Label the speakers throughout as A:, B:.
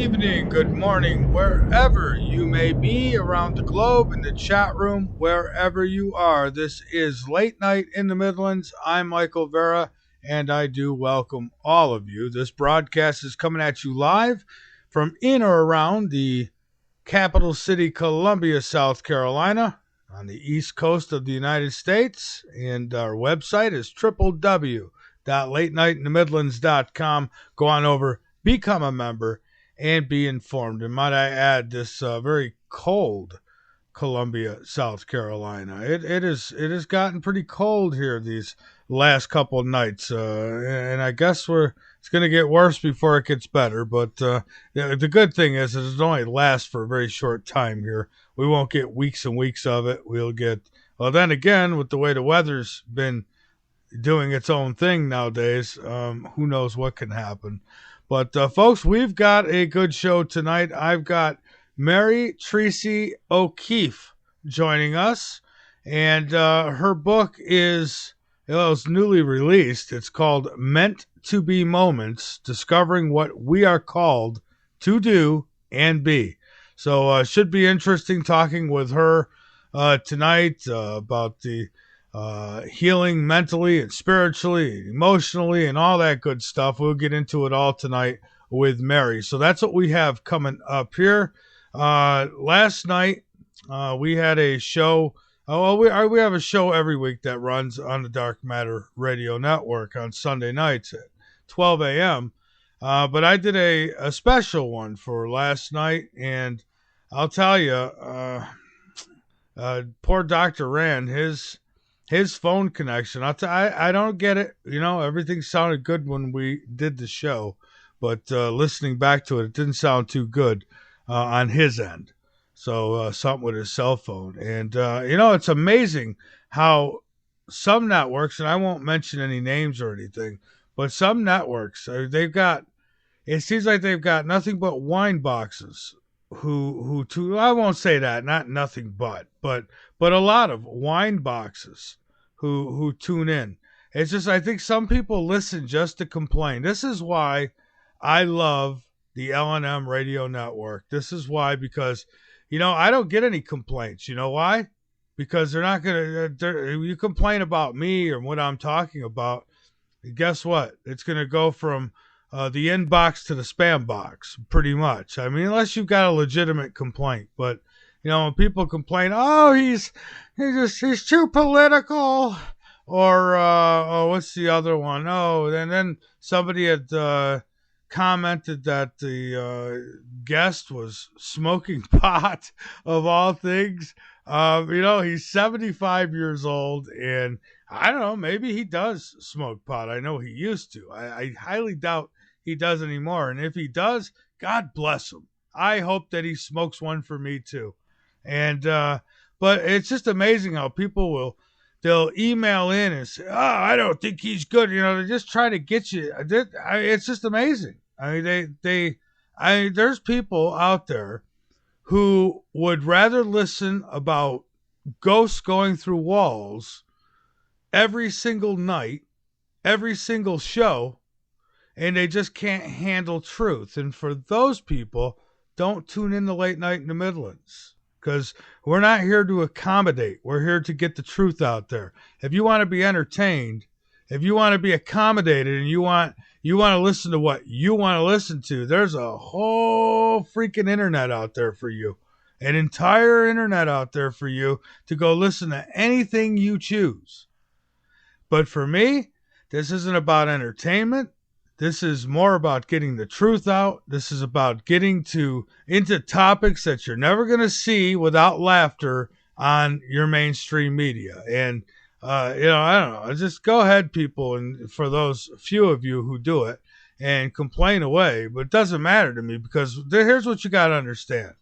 A: evening, good morning, wherever you may be around the globe, in the chat room, wherever you are. This is Late Night in the Midlands. I'm Michael Vera, and I do welcome all of you. This broadcast is coming at you live from in or around the capital city, Columbia, South Carolina, on the east coast of the United States. And our website is www.latenightinthe-midlands.com. Go on over, become a member, and be informed. And might I add, this very cold Columbia, South Carolina. It has gotten pretty cold here these last couple of nights, and I guess it's going to get worse before it gets better. But the good thing is it only lasts for a very short time here. We won't get weeks and weeks of it. We'll get, well, then again, with the way the weather's been doing its own thing nowadays, who knows what can happen. But, folks, we've got a good show tonight. I've got Mary Tracy O'Keefe joining us, and her book is, it's newly released. It's called Meant to Be Moments, Discovering What We Are Called to Do and Be. So should be interesting talking with her tonight about the healing mentally and spiritually, and emotionally, and all that good stuff. We'll get into it all tonight with Mary. So that's what we have coming up here. Last night, we had a show. We have a show every week that runs on the Dark Matter Radio Network on Sunday nights at 12 a.m. But I did a special one for last night, and I'll tell you, poor Dr. Rand, his phone connection, I don't get it. You know, everything sounded good when we did the show, but listening back to it didn't sound too good on his end. So something with his cell phone. And, it's amazing how some networks, and I won't mention any names or anything, but some networks, it seems like they've got nothing but wine boxes I won't say that, not nothing but a lot of wine boxes who tune in. It's just, I think some people listen just to complain. This is why I love the L&M radio network. This is why, because, I don't get any complaints. You know why? Because they're not going to, you complain about me or what I'm talking about, guess what? It's going to go from the inbox to the spam box, pretty much. I mean, unless you've got a legitimate complaint. But, when people complain, oh, he's too political, or what's the other one? Oh, and then somebody had commented that the guest was smoking pot, of all things. He's 75 years old, and I don't know, maybe he does smoke pot. I know he used to. I highly doubt he does anymore. And if he does, God bless him. I hope that he smokes one for me too. And but it's just amazing how people they'll email in and say, oh, I don't think he's good. They just try to get you. It's just amazing. I mean, there's people out there who would rather listen about ghosts going through walls every single night, every single show, and they just can't handle truth. And for those people, don't tune in to Late Night in the Midlands, because we're not here to accommodate. We're here to get the truth out there. If you want to be entertained, if you want to be accommodated, and you want to listen to what you want to listen to, there's a whole freaking internet out there for you. An entire internet out there for you to go listen to anything you choose. But for me, this isn't about entertainment. This is more about getting the truth out. This is about getting into topics that you're never going to see without laughter on your mainstream media. And, I don't know. Just go ahead, people, and for those few of you who do it, and complain away. But it doesn't matter to me, because here's what you got to understand.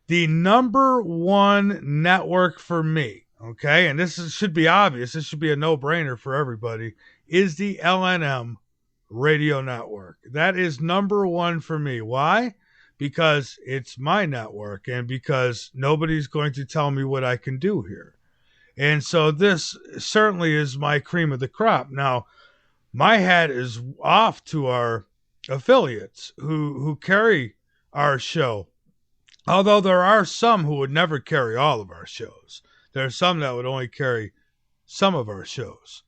A: The number one network for me, okay, and should be obvious, this should be a no-brainer for everybody, is the L&M Radio Network. That is number one for me. Why? Because it's my network, and because nobody's going to tell me what I can do here. And so this certainly is my cream of the crop. Now, my hat is off to our affiliates who carry our show. Although there are some who would never carry all of our shows. There are some that would only carry some of our shows,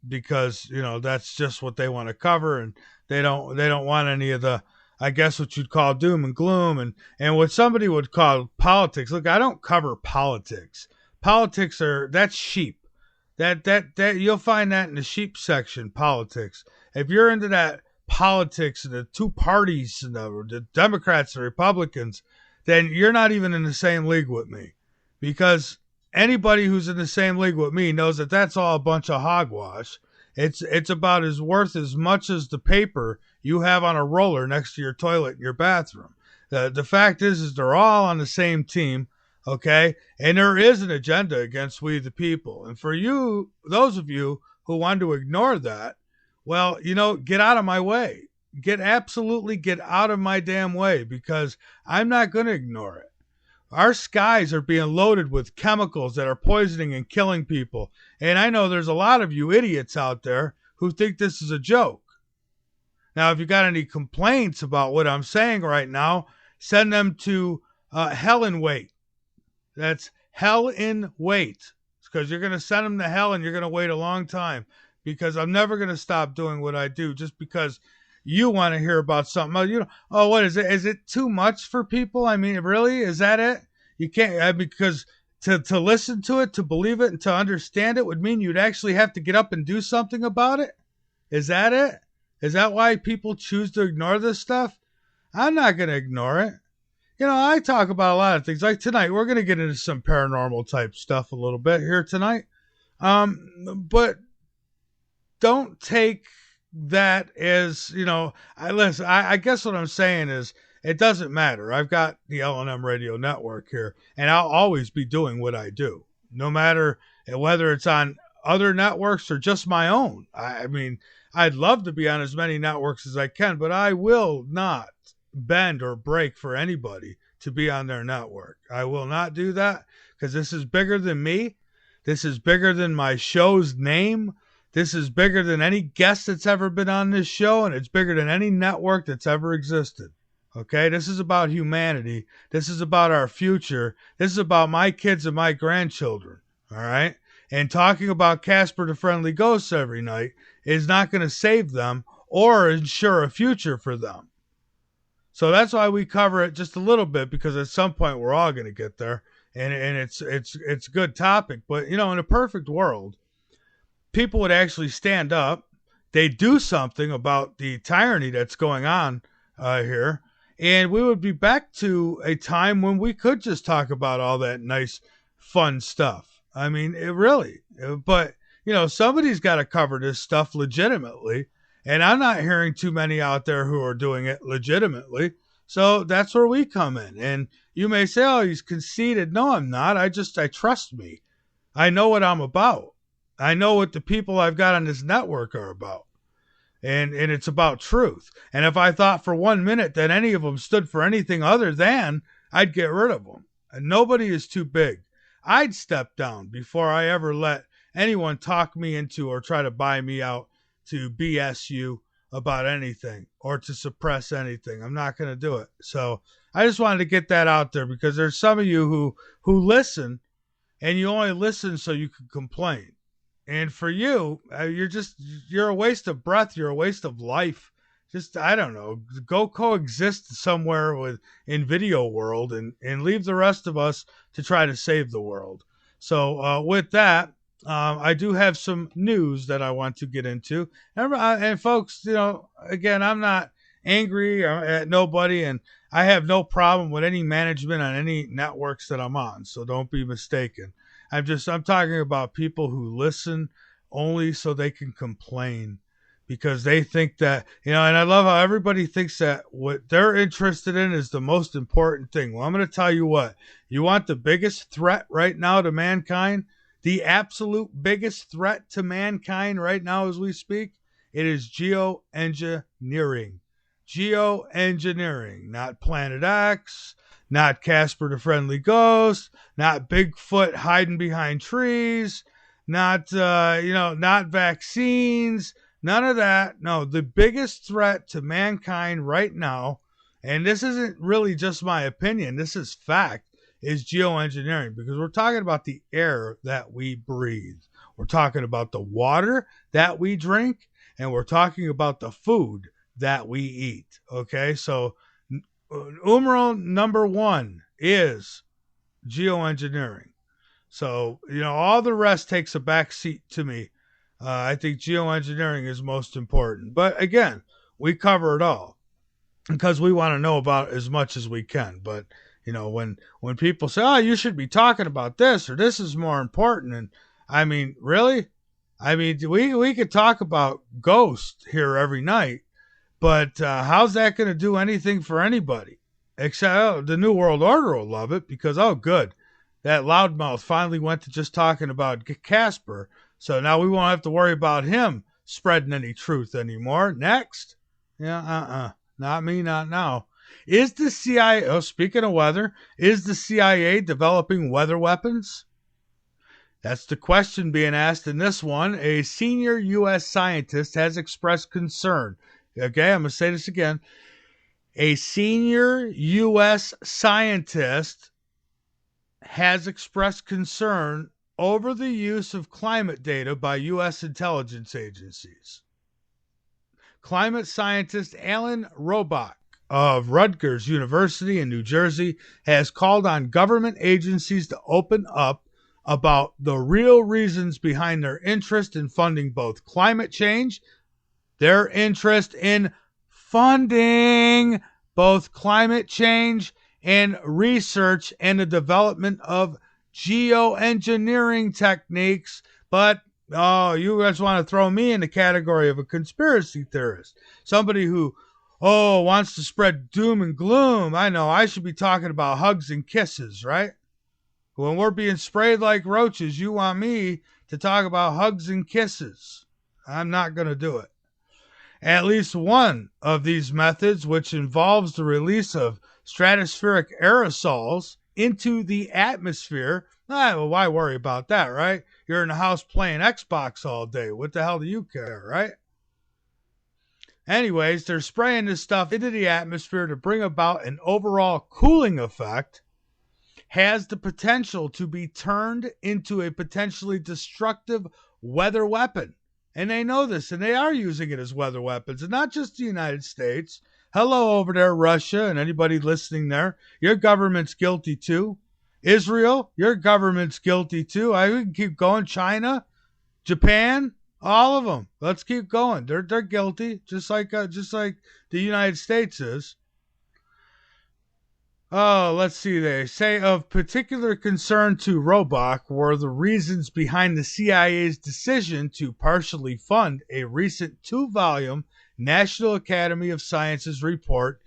A: because that's just what they want to cover, and they don't want any of the, I guess, what you'd call doom and gloom, and what somebody would call politics. Look, I don't cover politics. Politics that's sheep. That you'll find that in the sheep section. Politics. If you're into that politics and the two parties and the Democrats and Republicans, then you're not even in the same league with me, because anybody who's in the same league with me knows that that's all a bunch of hogwash. It's about as worth as much as the paper you have on a roller next to your toilet in your bathroom. The fact is they're all on the same team, okay? And there is an agenda against we the people. And for you, those of you who want to ignore that, well, get out of my way. Get out of my damn way, because I'm not going to ignore it. Our skies are being loaded with chemicals that are poisoning and killing people. And I know there's a lot of you idiots out there who think this is a joke. Now, if you got any complaints about what I'm saying right now, send them to Hell in Wait. That's Hell in Wait. Because you're going to send them to hell and you're going to wait a long time. Because I'm never going to stop doing what I do just because you want to hear about something. What is it? Is it too much for people? I mean, really? Is that it? You can't, because to listen to it, to believe it, and to understand it would mean you'd actually have to get up and do something about it? Is that it? Is that why people choose to ignore this stuff? I'm not going to ignore it. I talk about a lot of things. Like tonight, we're going to get into some paranormal type stuff a little bit here tonight. But don't take that as, I guess what I'm saying is it doesn't matter. I've got the L&M Radio Network here, and I'll always be doing what I do, no matter whether it's on other networks or just my own. I mean, I'd love to be on as many networks as I can, but I will not bend or break for anybody to be on their network. I will not do that, because this is bigger than me. This is bigger than my show's name. This is bigger than any guest that's ever been on this show, and it's bigger than any network that's ever existed. Okay? This is about humanity. This is about our future. This is about my kids and my grandchildren. All right? And talking about Casper the Friendly Ghost every night is not going to save them or ensure a future for them. So that's why we cover it just a little bit, because at some point we're all going to get there, and it's a good topic. But in a perfect world, people would actually stand up. They do something about the tyranny that's going on here, and we would be back to a time when we could just talk about all that nice, fun stuff. I mean, but somebody's got to cover this stuff legitimately, and I'm not hearing too many out there who are doing it legitimately. So that's where we come in. And you may say, "Oh, he's conceited." No, I'm not. I trust me. I know what I'm about. I know what the people I've got on this network are about. And it's about truth. And if I thought for 1 minute that any of them stood for anything other than, I'd get rid of them. And nobody is too big. I'd step down before I ever let anyone talk me into or try to buy me out to BS you about anything or to suppress anything. I'm not going to do it. So I just wanted to get that out there, because there's some of you who listen, and you only listen so you can complain. And for you, you're a waste of breath. You're a waste of life. Just, I don't know, go coexist somewhere in video world and leave the rest of us to try to save the world. So with that, I do have some news that I want to get into. And folks, again, I'm not angry at nobody, and I have no problem with any management on any networks that I'm on. So don't be mistaken. I'm talking about people who listen only so they can complain, because they think that, and I love how everybody thinks that what they're interested in is the most important thing. Well, I'm going to tell you what, you want the biggest threat right now to mankind, the absolute biggest threat to mankind right now as we speak, it is geoengineering. Geoengineering, not Planet X, not Casper the Friendly Ghost, not Bigfoot hiding behind trees, not not vaccines, none of that. No, the biggest threat to mankind right now and this isn't really just my opinion, this is fact, is geoengineering, because we're talking about the air that we breathe. We're talking about the water that we drink, and we're talking about the food that we eat. Okay, so numeral number one is geoengineering. So, all the rest takes a back seat to me. I think geoengineering is most important. But again, we cover it all because we want to know about as much as we can. But, when people say, oh, you should be talking about this or this is more important. And I mean, really? I mean, we could talk about ghosts here every night, but how's that going to do anything for anybody? Except the New World Order will love it because, oh, good. That loudmouth finally went to just talking about Casper. So now we won't have to worry about him spreading any truth anymore. Next. Yeah, not me, not now. Is the CIA, speaking of weather, is the CIA developing weather weapons? That's the question being asked in this one. A senior U.S. scientist has expressed concern. Okay, I'm going to say this again. A senior U.S. scientist has expressed concern over the use of climate data by U.S. intelligence agencies. Climate scientist Alan Robach of Rutgers University in New Jersey has called on government agencies to open up about the real reasons behind their interest in funding both climate change, their interest in funding both climate change and research and the development of geoengineering techniques. But, you guys want to throw me in the category of a conspiracy theorist. Somebody who, wants to spread doom and gloom. I know, I should be talking about hugs and kisses, right? When we're being sprayed like roaches, you want me to talk about hugs and kisses. I'm not going to do it. At least one of these methods, which involves the release of stratospheric aerosols into the atmosphere, well, why worry about that, right? You're in the house playing Xbox all day. What the hell do you care, right? Anyways, they're spraying this stuff into the atmosphere to bring about an overall cooling effect, has the potential to be turned into a potentially destructive weather weapon. And they know this, and they are using it as weather weapons, and not just the United States. Hello over there, Russia, and anybody listening there. Your government's guilty too. Israel, your government's guilty too. I can keep going. China, Japan, all of them. Let's keep going. They're guilty, just like the United States is. Oh, let's see. They say of particular concern to Robach were the reasons behind the CIA's decision to partially fund a recent 2-volume National Academy of Sciences report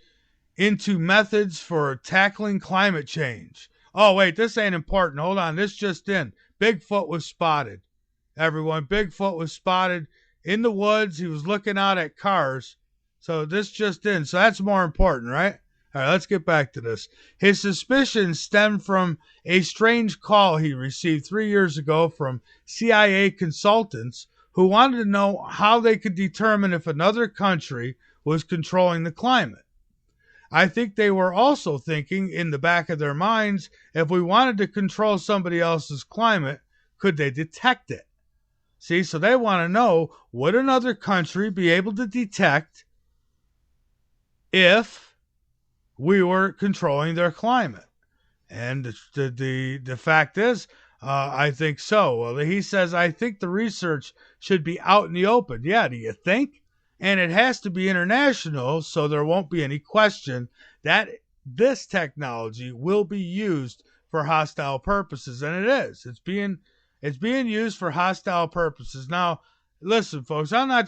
A: into methods for tackling climate change. Oh, wait, this ain't important. Hold on. This just in. Bigfoot was spotted. Everyone, Bigfoot was spotted in the woods. He was looking out at cars. So this just in. So that's more important, right? All right, let's get back to this. His suspicions stem from a strange call he received 3 years ago from CIA consultants who wanted to know how they could determine if another country was controlling the climate. I think they were also thinking in the back of their minds, if we wanted to control somebody else's climate, could they detect it? See, so they want to know, would another country be able to detect if we were controlling their climate? And the fact is, I think so. Well, he says, I think the research should be out in the open. Yeah, do you think? And it has to be international, so there won't be any question that this technology will be used for hostile purposes. And it is. It's being used for hostile purposes. Now, listen, folks, I'm not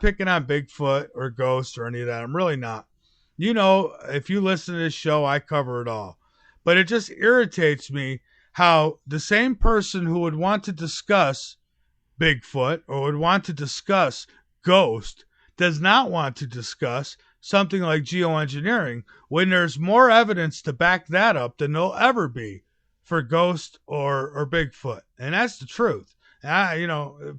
A: picking on Bigfoot or ghosts or any of that. I'm really not. You know, if you listen to this show, I cover it all. But it just irritates me how the same person who would want to discuss Bigfoot or would want to discuss ghost does not want to discuss something like geoengineering when there's more evidence to back that up than there'll ever be for ghost or Bigfoot. And that's the truth.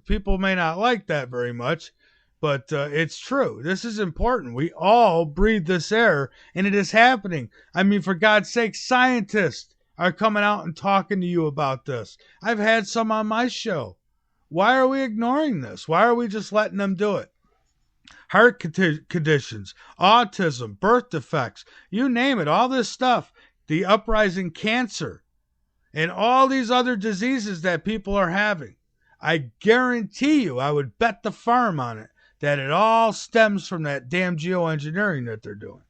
A: People may not like that very much, but it's true. This is important. We all breathe this air, and it is happening. I mean, for God's sake, scientists are coming out and talking to you about this. I've had some on my show. Why are we ignoring this? Why are we just letting them do it? Heart conditions, autism, birth defects, you name it, all this stuff, the uprising cancer, and all these other diseases that people are having. I guarantee you, I would bet the farm on it, that it all stems from that damn geoengineering that they're doing.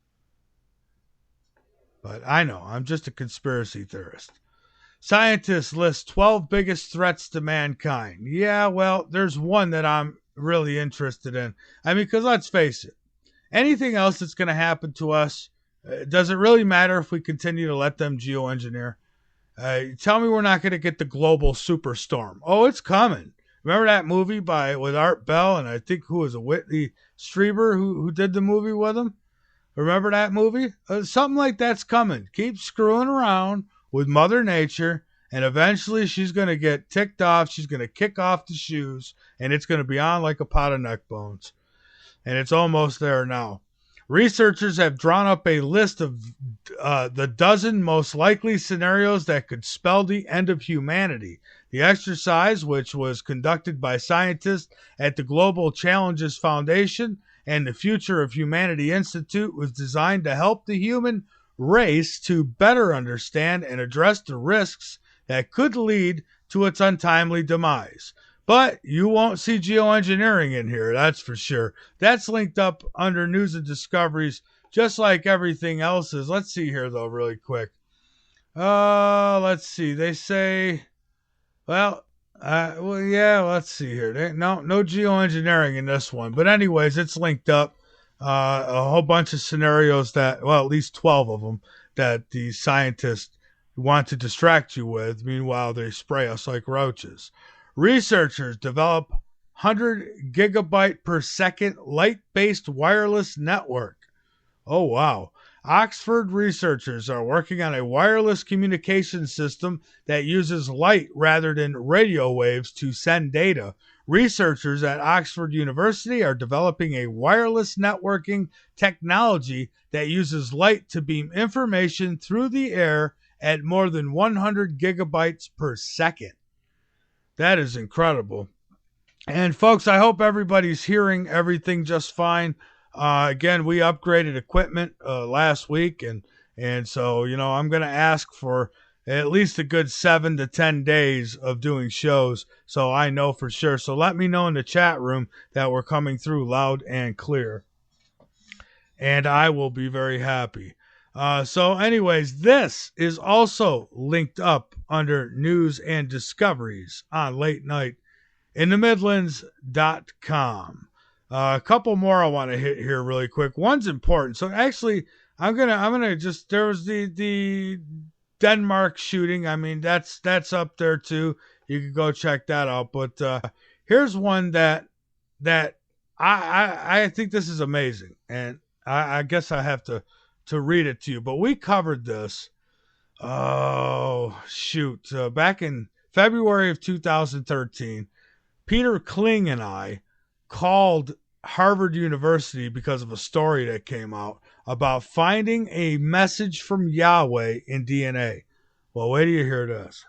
A: But I know, I'm just a conspiracy theorist. Scientists list 12 biggest threats to mankind. Yeah, well, there's one that I'm really interested in. I mean, because let's face it, anything else that's going to happen to us, does it really matter if we continue to let them geoengineer? Tell me we're not going to get the global superstorm. Oh, it's coming. Remember that movie with Art Bell and I think who was it, Whitley Strieber who did the movie with him? Remember that movie? Something like that's coming. Keep screwing around with Mother Nature, and eventually she's going to get ticked off. She's going to kick off the shoes, and it's going to be on like a pot of neck bones. And it's almost there now. Researchers have drawn up a list of the dozen most likely scenarios that could spell the end of humanity. The exercise, which was conducted by scientists at the Global Challenges Foundation and the Future of Humanity Institute, was designed to help the human race to better understand and address the risks that could lead to its untimely demise. But you won't see geoengineering in here, that's for sure. That's linked up under News and Discoveries, just like everything else is. Let's see here, though, really quick. Let's see. They say, let's see here. No geoengineering in this one. But anyways, it's linked up. A whole bunch of scenarios that, well, at least 12 of them, that the scientists want to distract you with. Meanwhile, they spray us like roaches. Researchers develop 100 gigabyte per second light-based wireless network. Oh, wow. Oxford researchers are working on a wireless communication system that uses light rather than radio waves to send data. Researchers at Oxford University are developing a wireless networking technology that uses light to beam information through the air at more than 100 gigabytes per second. That is incredible. And folks, I hope everybody's hearing everything just fine. Again, we upgraded equipment last week, and so, I'm going to ask for at least a good 7 to 10 days of doing shows, so I know for sure. So let me know in the chat room that we're coming through loud and clear, and I will be very happy. So anyways, this is also linked up under News and Discoveries on Late Night in the Midlands.com. A couple more I want to hit here really quick. One's important. So actually, I'm gonna just, there was the Denmark shooting. I mean, that's up there too. You can go check that out. But here's one that I think this is amazing, and I guess I have to read it to you. But we covered this. Oh shoot! Back in February of 2013, Peter Kling and I called Harvard University because of a story that came out about finding a message from Yahweh in DNA. Well, wait till you hear this.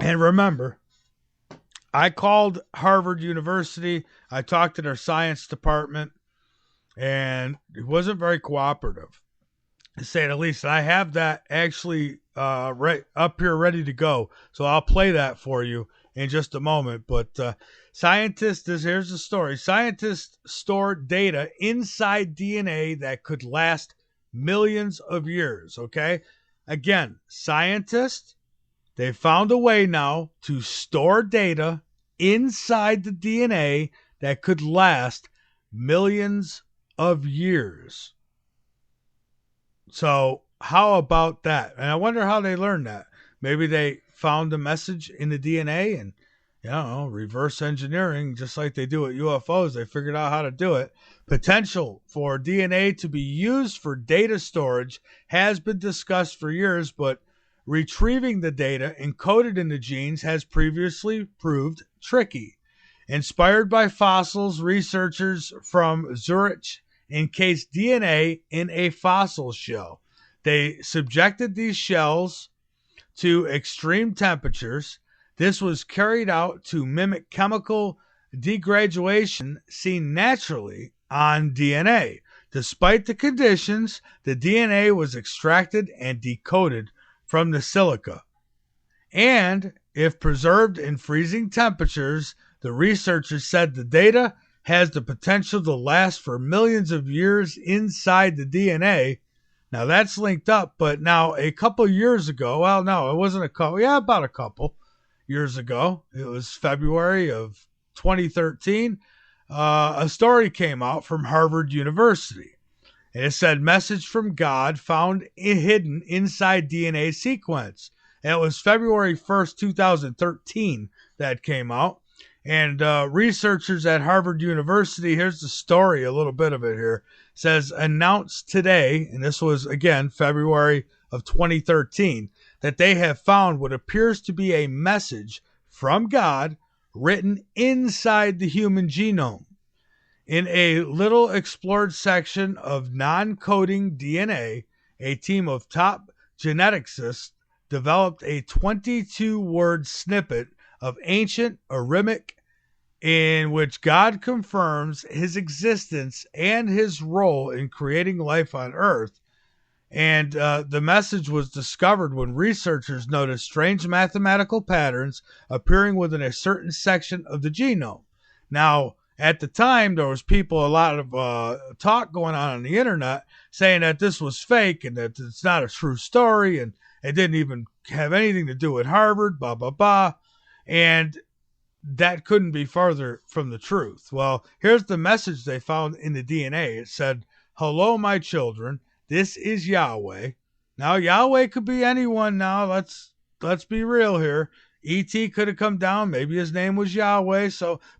A: And remember, I called Harvard University. I talked to their science department, and it wasn't very cooperative, to say the least. I have that actually right up here ready to go, so I'll play that for you in just a moment. But here's the story. Scientists store data inside DNA that could last millions of years, okay? Again, scientists, they found a way now to store data inside the DNA that could last millions of years. So how about that? And I wonder how they learned that. Maybe they found a message in the DNA and, reverse engineering, just like they do with UFOs. They figured out how to do it. Potential for DNA to be used for data storage has been discussed for years, but retrieving the data encoded in the genes has previously proved tricky. Inspired by fossils, researchers from Zurich encased DNA in a fossil shell. They subjected these shells to extreme temperatures. This was carried out to mimic chemical degradation seen naturally on DNA. Despite the conditions, the DNA was extracted and decoded from the silica. And if preserved in freezing temperatures, the researchers said the data has the potential to last for millions of years inside the DNA. Now that's linked up, but now a couple years ago, well, no, it wasn't a couple, yeah, about a couple years ago. It was February of 2013. A story came out from Harvard University. And it said, message from God found hidden inside DNA sequence. And it was February 1st, 2013 that came out. And researchers at Harvard University, here's the story, a little bit of it here, says announced today, and this was, again, February of 2013, that they have found what appears to be a message from God written inside the human genome. In a little explored section of non-coding DNA, a team of top geneticists developed a 22-word snippet of ancient Aramaic in which God confirms his existence and his role in creating life on Earth. And the message was discovered when researchers noticed strange mathematical patterns appearing within a certain section of the genome. Now, at the time, there was a lot of talk going on the internet saying that this was fake and that it's not a true story and it didn't even have anything to do with Harvard, blah, blah, blah. And that couldn't be farther from the truth. Well, here's the message they found in the DNA. It said, hello, my children. This is Yahweh. Now, Yahweh could be anyone now. Let's be real here. E.T. could have come down. Maybe his name was Yahweh.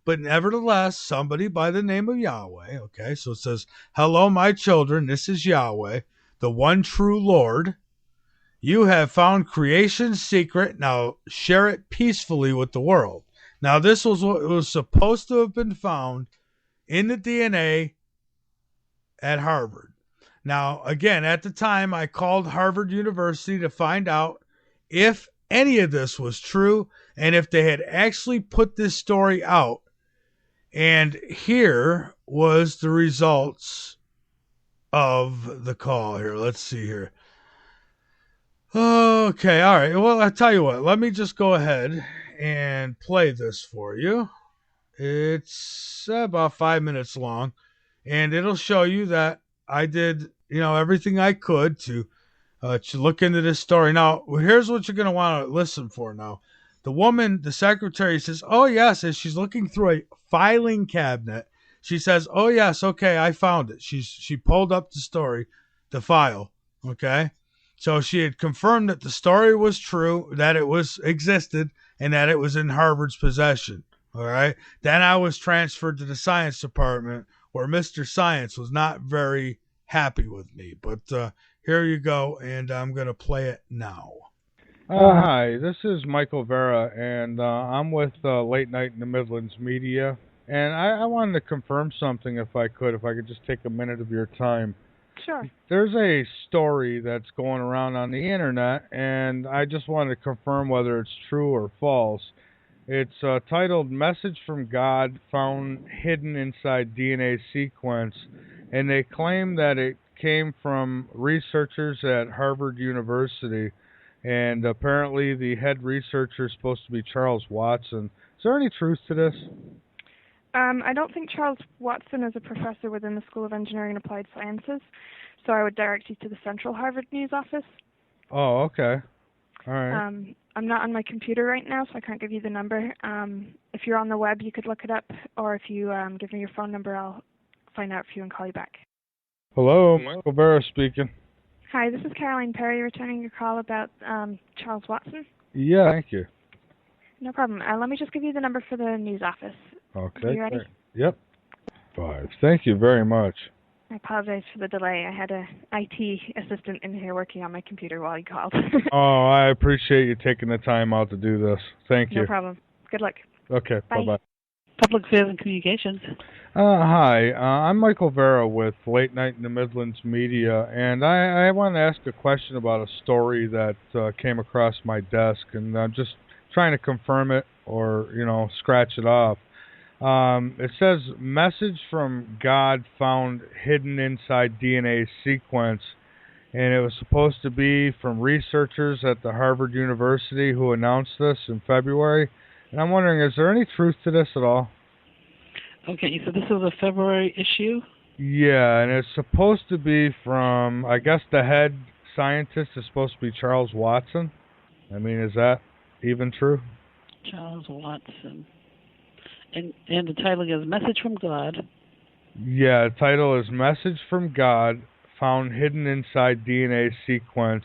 A: But nevertheless, somebody by the name of Yahweh. Okay, so it says, hello, my children. This is Yahweh, the one true Lord. You have found creation's secret. Now share it peacefully with the world. Now, this was what was supposed to have been found in the DNA at Harvard. Now, again, at the time, I called Harvard University to find out if any of this was true and if they had actually put this story out. And here was the results of the call here. Let's see here. Okay, all right. Well, I'll tell you what. Let me just go ahead and play this for you. It's about 5 minutes long, and it'll show you that I did, everything I could to look into this story. Now, here's what you're going to want to listen for now. The woman, the secretary, says, oh, yes, as she's looking through a filing cabinet, she says, oh, yes, okay, I found it. She pulled up the story, the file, okay? So she had confirmed that the story was true, that it existed, and that it was in Harvard's possession, all right? Then I was transferred to the science department where Mr. Science was not very happy with me. But here you go, and I'm going to play it now.
B: Hi, this is Michael Vera, and I'm with Late Night in the Midlands Media. And I wanted to confirm something if I could just take a minute of your time.
C: Sure.
B: There's a story that's going around on the internet, and I just wanted to confirm whether it's true or false. It's titled Message from God Found Hidden Inside DNA Sequence, and they claim that it came from researchers at Harvard University, and apparently the head researcher is supposed to be Charles Watson. Is there any truth to this?
C: I don't think Charles Watson is a professor within the School of Engineering and Applied Sciences, so I would direct you to the Central Harvard News office.
B: Oh, okay. All right.
C: I'm not on my computer right now, so I can't give you the number. If you're on the web, you could look it up, or if you give me your phone number, I'll find out for you and call you back.
B: Hello, Michael Vera speaking.
C: Hi, this is Caroline Perry returning your call about Charles Watson.
B: Yeah, thank you.
C: No problem. Let me just give you the number for the news office.
B: Okay.
C: Are you ready?
B: Yep. 5. Thank you very much.
C: I apologize for the delay. I had an IT assistant in here working on my computer while you called.
B: Oh, I appreciate you taking the time out to do this. Thank you.
C: No problem. Good luck.
B: Okay.
C: Bye.
B: Bye-bye.
D: Public Affairs and Communications.
B: Hi, I'm Michael Vera with Late Night in the Midlands Media, and I want to ask a question about a story that came across my desk, and I'm just trying to confirm it or, scratch it off. It says, message from God found hidden inside DNA sequence, and it was supposed to be from researchers at the Harvard University who announced this in February. And I'm wondering, is there any truth to this at all?
D: Okay, so this is a February issue?
B: Yeah, and it's supposed to be from, I guess the head scientist is supposed to be Charles Watson. I mean, is that even true?
D: Charles Watson. And the title is Message from God.
B: Yeah, the title is Message from God Found Hidden Inside DNA Sequence.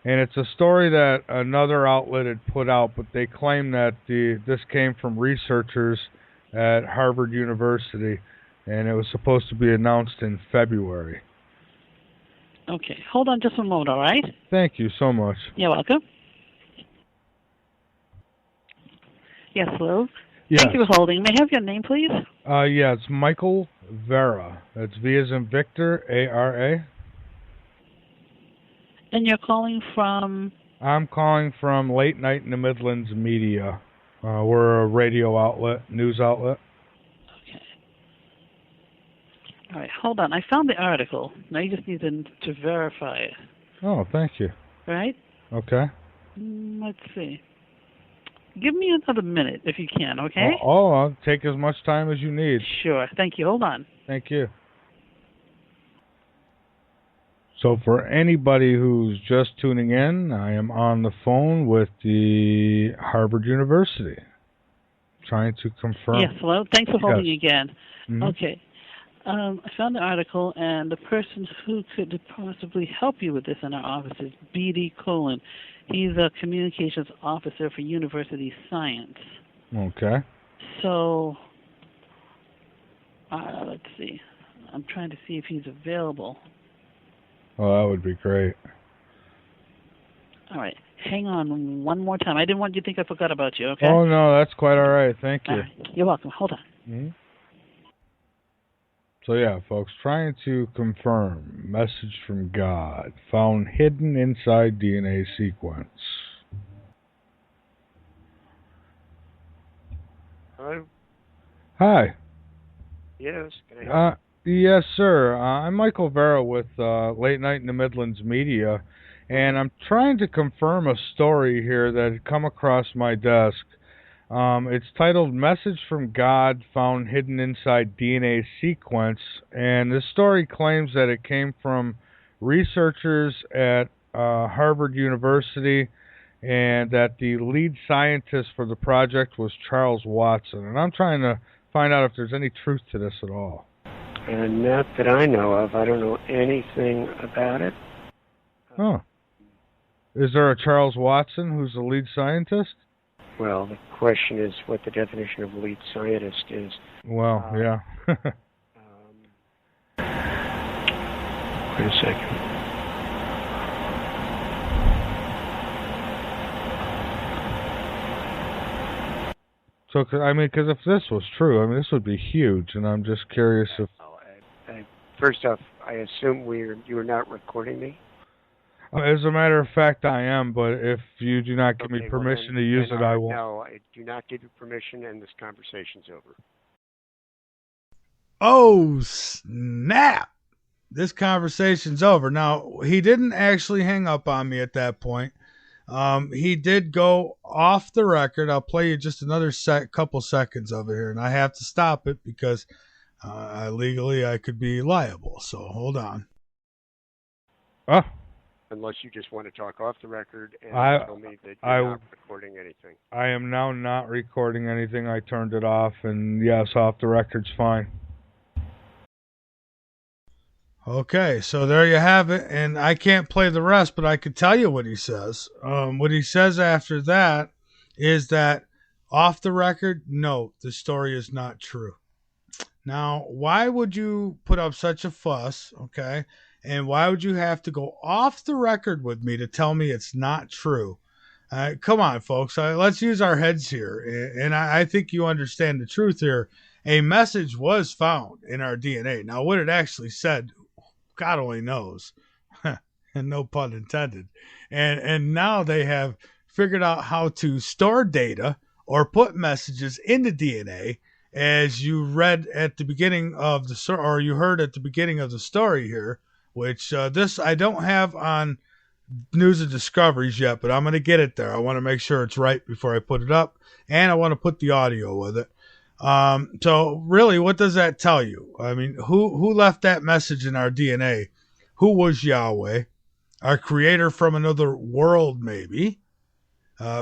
B: And it's a story that another outlet had put out, but they claim that this came from researchers at Harvard University, and it was supposed to be announced in February.
D: Okay, hold on just a moment, all right?
B: Thank you so much.
D: You're welcome. Yes, hello?
B: Yes.
D: Thank you for holding. May I have your name, please?
B: Yeah, it's Michael Vera. That's V as in Victor, A-R-A.
D: And you're calling from?
B: I'm calling from Late Night in the Midlands Media. We're a radio outlet, news outlet.
D: Okay. All right, hold on. I found the article. Now you just need to verify it.
B: Oh, thank you.
D: All right?
B: Okay.
D: Let's see. Give me another minute if you can, okay?
B: I'll take as much time as you need.
D: Sure. Thank you. Hold on.
B: Thank you. So for anybody who's just tuning in, I am on the phone with the Harvard University, trying to confirm.
D: Yes, hello. Thanks for holding again.
B: Mm-hmm.
D: Okay. I found the article, and the person who could possibly help you with this in our office is B.D. Colin. He's a communications officer for University Science.
B: Okay.
D: So, let's see. I'm trying to see if he's available.
B: Oh, that would be great.
D: All right. Hang on one more time. I didn't want you to think I forgot about you, okay?
B: Oh, no, that's quite all right. Thank you.
D: All right. You're welcome. Hold on.
B: Mm-hmm. So, yeah, folks, trying to confirm message from God found hidden inside DNA sequence.
E: Hello?
B: Hi.
E: Yes, can I help
B: Yes, sir. I'm Michael Vera with Late Night in the Midlands Media, and I'm trying to confirm a story here that had come across my desk. It's titled Message from God Found Hidden Inside DNA Sequence, and this story claims that it came from researchers at Harvard University and that the lead scientist for the project was Charles Watson. And I'm trying to find out if there's any truth to this at all.
E: Not that I know of. I don't know anything about it.
B: Oh. Is there a Charles Watson who's the lead scientist?
E: Well, the question is what the definition of lead scientist is.
B: Well, yeah.
E: Wait a second.
B: So, because if this was true, this would be huge, and I'm just curious if...
E: First off, I assume you are not recording me?
B: As a matter of fact, I am, but if you do not give me permission to use it, I won't.
E: No, I do not give you permission, and this conversation's over.
A: Oh, snap! This conversation's over. Now, he didn't actually hang up on me at that point. He did go off the record. I'll play you just another couple seconds of it here, and I have to stop it because legally I could be liable. So hold on.
B: Oh.
E: Unless you just want to talk off the record and tell me that you're not recording anything.
B: I am now not recording anything. I turned it off, and yes, off the record's fine.
A: Okay, so there you have it, and I can't play the rest, but I could tell you what he says. What he says after that is that off the record, no, the story is not true. Now, why would you put up such a fuss, okay? And why would you have to go off the record with me to tell me it's not true? Come on, folks. Let's use our heads here. And I think you understand the truth here. A message was found in our DNA. Now, what it actually said, God only knows. And no pun intended. And now they have figured out how to store data or put messages into DNA, as you read at the beginning of the story, or you heard at the beginning of the story here, which this I don't have on News and Discoveries yet, but I'm going to get it there. I want to make sure it's right before I put it up, and I want to put the audio with it. So really, what does that tell you? I mean, who left that message in our DNA? Who was Yahweh? Our creator from another world, maybe.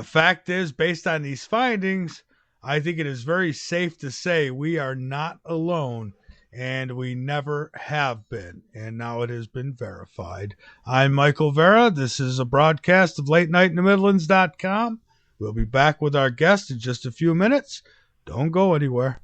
A: Fact is, based on these findings, I think it is very safe to say we are not alone, and we never have been. And now it has been verified. I'm Michael Vera. This is a broadcast of LateNightInTheMidlands.com. We'll be back with our guest in just a few minutes. Don't go anywhere.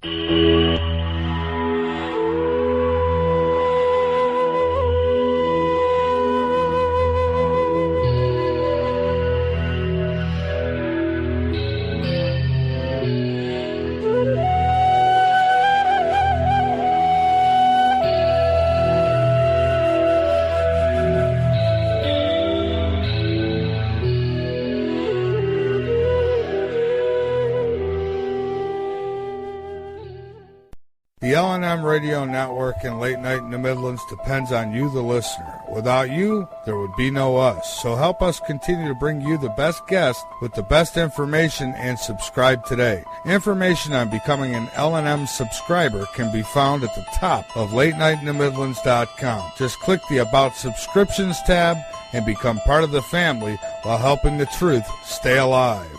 A: The L&M Radio Network and Late Night in the Midlands depends on you, the listener. Without you, there would be no us. So help us continue to bring you the best guests with the best information, and subscribe today. Information on becoming an L&M subscriber can be found at the top of LateNightInTheMidlands.com. Just click the About Subscriptions tab and become part of the family while helping the truth stay alive.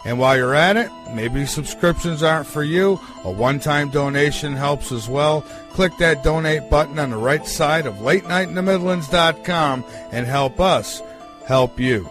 A: And while you're at it, maybe subscriptions aren't for you. A one-time donation helps as well. Click that donate button on the right side of LateNightInTheMidlands.com and help us help you.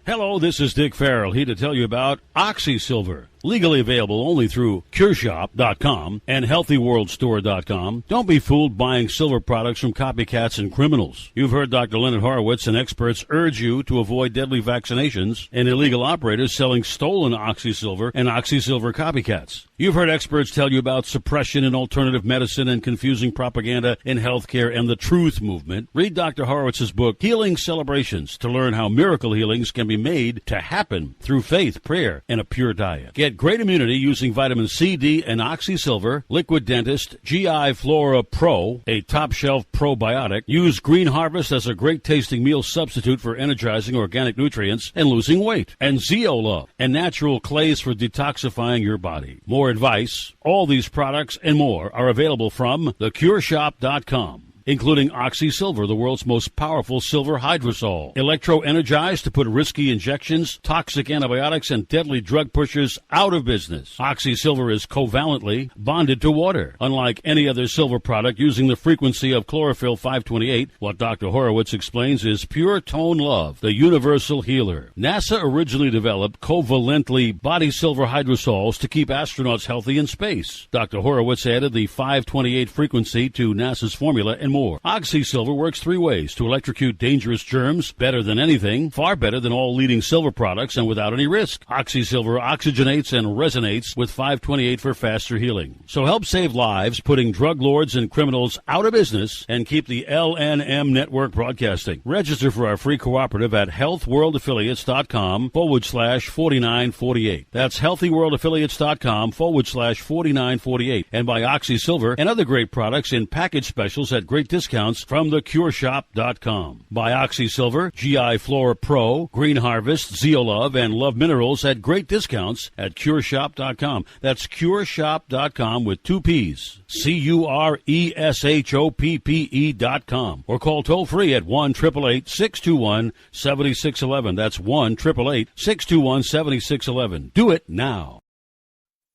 F: Hello, this is Dick Farrell, here to tell you about OxySilver. Legally available only through CureShop.com and HealthyWorldStore.com. Don't be fooled buying silver products from copycats and criminals. You've heard Dr. Leonard Horowitz and experts urge you to avoid deadly vaccinations and illegal operators selling stolen OxySilver and OxySilver copycats. You've heard experts tell you about suppression in alternative medicine and confusing propaganda in healthcare and the truth movement. Read Dr. Horowitz's book, Healing Celebrations, to learn how miracle healings can be made to happen through faith, prayer, and a pure diet. Get great immunity using vitamin C, D, and OxySilver. Liquid Dentist, GI Flora Pro, a top-shelf probiotic. Use Green Harvest as a great-tasting meal substitute for energizing organic nutrients and losing weight. And Zeolove, and natural clays for detoxifying your body. More advice, all these products and more are available from TheCureShop.com. Including OxySilver, the world's most powerful silver hydrosol. Electro-energized to put risky injections, toxic antibiotics, and deadly drug pushers out of business. OxySilver is covalently bonded to water. Unlike any other silver product using the frequency of chlorophyll 528, what Dr. Horowitz explains is pure tone love, the universal healer. NASA originally developed covalently body silver hydrosols to keep astronauts healthy in space. Dr. Horowitz added the 528 frequency to NASA's formula and more. OxySilver works three ways to electrocute dangerous germs better than anything, far better than all leading silver products, and without any risk. OxySilver oxygenates and resonates with 528 for faster healing. So help save lives, putting drug lords and criminals out of business, and keep the LNM network broadcasting. Register for our free cooperative at healthworldaffiliates.com/4948. That's healthworldaffiliates.com/4948. And buy OxySilver and other great products in package specials at great discounts from TheCureShop.com. Buy OxySilver, GI Flora Pro, Green Harvest, Zeolove, and Love Minerals at great discounts at CureShop.com. That's CureShop.com with two P's. CureShoppe.com. Or call toll-free at 1-888-621-7611. That's 1-888-621-7611. Do it now.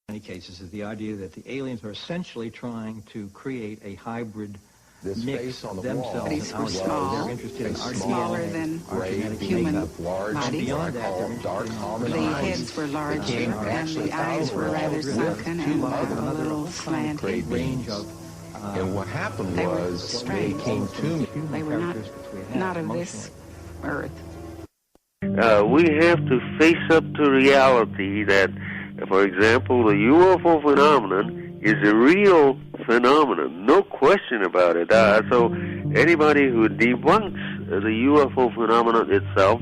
G: In many cases is the idea that the aliens are essentially trying to create a hybrid mix of themselves
H: and ours. They're interested in our
I: smaller than human body.
G: Beyond that,
I: the heads were larger and the eyes were rather sunken and a little slanted.
G: Range of,
H: and what happened was
I: they
H: came to me.
I: They were not of this earth.
J: we have to face up to reality that, for example, the UFO phenomenon is a real phenomenon, no question about it. So anybody who debunks the UFO phenomenon itself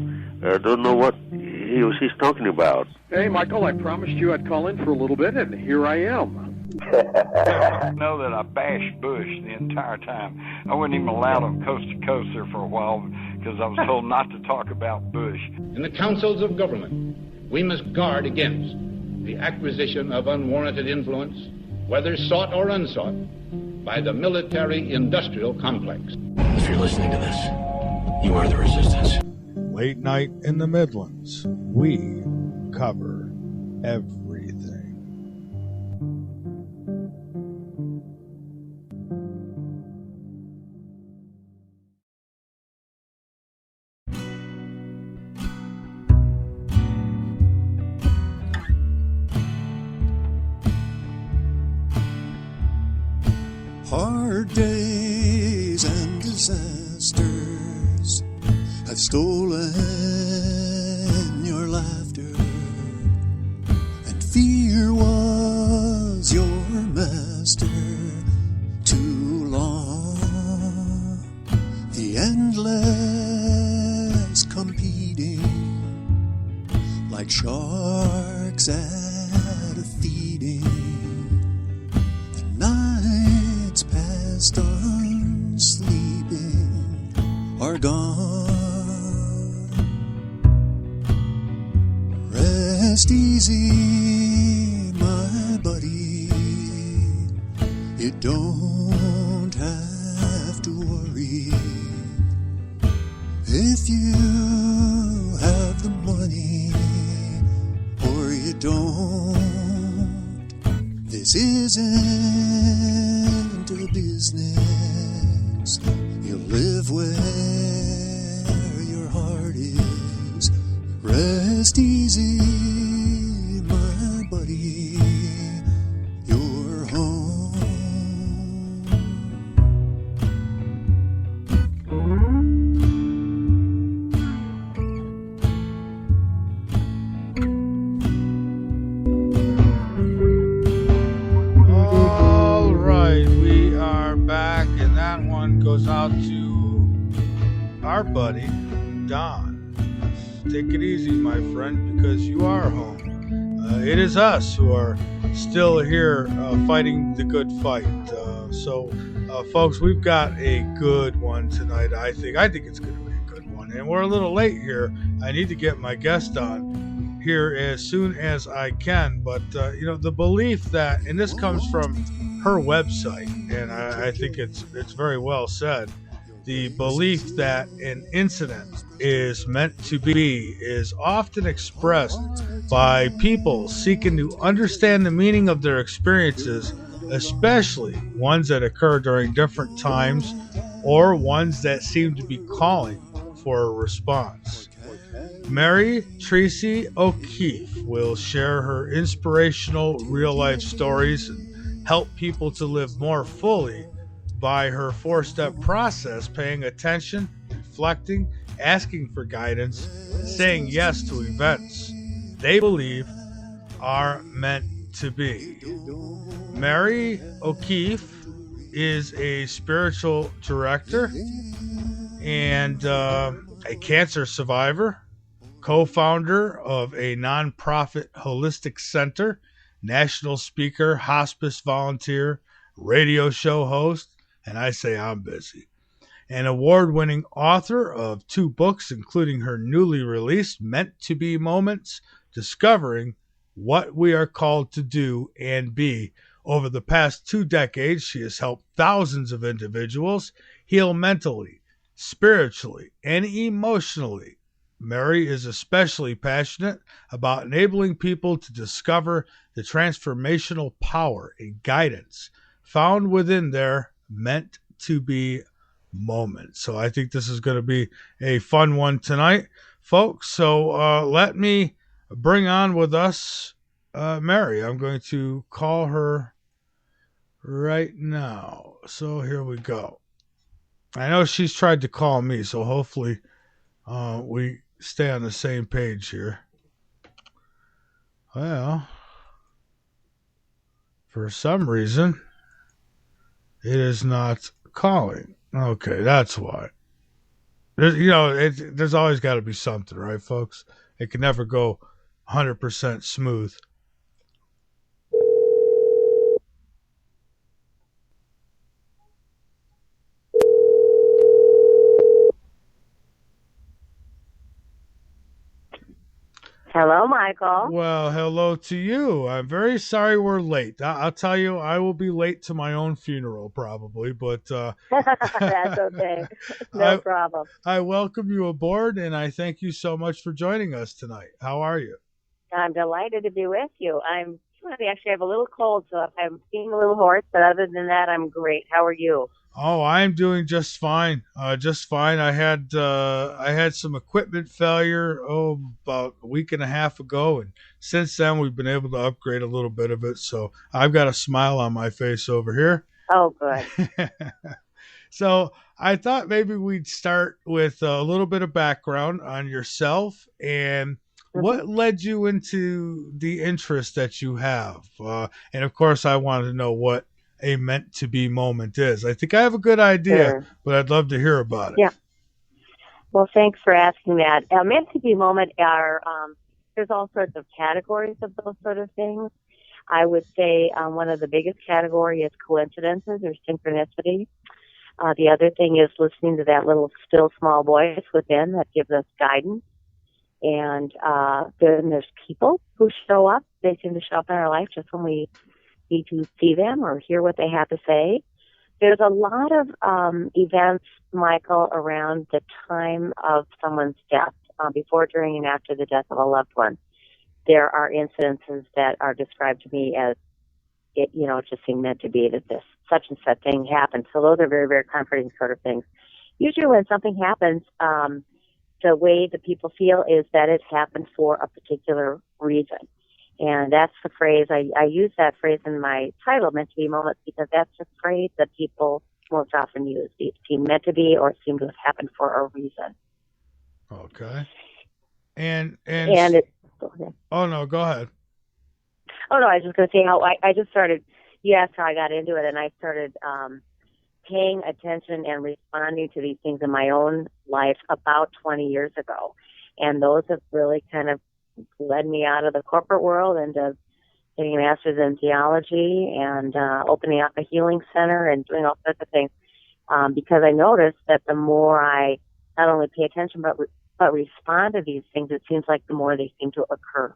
J: don't know what he or she's talking about.
K: Hey, Michael, I promised you I'd call in for a little bit, and here I am.
L: I know that I bashed Bush the entire time. I wasn't even allowed on Coast to Coast there for a while because I was told not to talk about Bush.
M: In the councils of government, we must guard against the acquisition of unwarranted influence, whether sought or unsought, by the military-industrial complex.
N: If you're listening to this, you are the resistance.
A: Late night in the Midlands. We cover everything.
O: Hard days and disasters have stolen your laughter, and fear was your master too long. The endless competing like sharks at a feeding. The nights past unsleeping are gone. Rest easy, my buddy. You don't have to worry. If you have the money or you don't, this isn't a business. You live where your heart is. Rest easy, my buddy. You're home.
A: All right, we are back, and that one goes out to our buddy Don. Take it easy, my friend, because you are home. It is us who are still here fighting the good fight. So, folks, we've got a good one tonight, I think. I think it's going to be a good one. And we're a little late here. I need to get my guest on here as soon as I can. But, the belief that, and this comes from her website, and I think it's very well said, the belief that an incident is meant to be is often expressed by people seeking to understand the meaning of their experiences, especially ones that occur during different times or ones that seem to be calling for a response. Mary Tracy O'Keefe will share her inspirational real-life stories and help people to live more fully by her 4-step process, paying attention, reflecting, asking for guidance, saying yes to events they believe are meant to be. Mary O'Keefe is a spiritual director and a cancer survivor, co-founder of a nonprofit holistic center, national speaker, hospice volunteer, radio show host, and I say I'm busy. An award-winning author of 2 books, including her newly released Meant to Be Moments, Discovering What We Are Called to Do and Be. Over the past 2 decades, she has helped thousands of individuals heal mentally, spiritually, and emotionally. Mary is especially passionate about enabling people to discover the transformational power and guidance found within their meant to be moment. So I think this is going to be a fun one tonight, folks. So let me bring on with us Mary. I'm going to call her right now. So here we go. I know she's tried to call me, so hopefully we stay on the same page here. Well, for some reason, it is not calling. Okay, that's why. There's always got to be something, right, folks? It can never go 100% smooth.
P: Hello, Michael.
A: Well, hello to you. I'm very sorry we're late. I'll tell you, I will be late to my own funeral probably, but
P: that's okay. No problem.
A: I welcome you aboard, and I thank you so much for joining us tonight. How are you?
P: I'm delighted to be with you. Actually, I have a little cold, so I'm feeling a little hoarse, but other than that, I'm great. How are you?
A: Oh, I'm doing just fine. Just fine. I had some equipment failure about a week and a half ago, and since then we've been able to upgrade a little bit of it. So I've got a smile on my face over here.
P: Oh, good.
A: So I thought maybe we'd start with a little bit of background on yourself and what led you into the interest that you have. And of course, I wanted to know what a meant to be moment is. I think I have a good idea, but I'd love to hear about it.
P: Yeah. Well, thanks for asking that. Meant to be moment are, there's all sorts of categories of those sort of things. I would say one of the biggest category is coincidences or synchronicity. The other thing is listening to that little still small voice within that gives us guidance. And then there's people who show up. They seem to show up in our life just when we need to see them or hear what they have to say. There's a lot of events, Michael, around the time of someone's death, before, during, and after the death of a loved one. There are incidences that are described to me as, it just seemed meant to be that this such and such thing happened. So those are very, very comforting sort of things. Usually when something happens, the way that people feel is that it happened for a particular reason. And that's the phrase, I use that phrase in my title, Meant to Be Moments, because that's the phrase that people most often use. It seem meant to be or seem to have happened for a reason.
A: Okay. And oh, no, go ahead.
P: Oh, no, I was just going to say how I just started, you asked how I got into it, and I started paying attention and responding to these things in my own life about 20 years ago. And those have really kind of led me out of the corporate world into getting a master's in theology and opening up a healing center and doing all sorts of things, because I noticed that the more I not only pay attention but respond to these things, it seems like the more they seem to occur.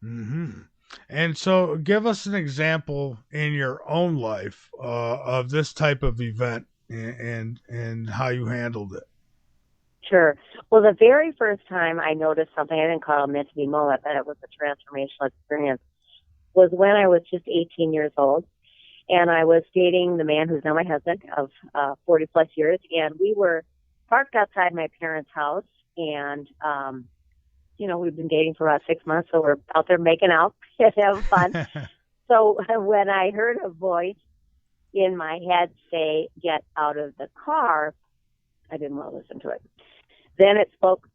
A: Mm-hmm. And so give us an example in your own life of this type of event and how you handled it.
P: Sure. Well, the very first time I noticed something, I didn't call it a meant to be moment, but it was a transformational experience, was when I was just 18 years old. And I was dating the man who's now my husband of 40 plus years. And we were parked outside my parents' house. And, we've been dating for about 6 months. So we're out there making out and having fun. So when I heard a voice in my head say, "Get out of the car," I didn't want to listen to it. Then it spoke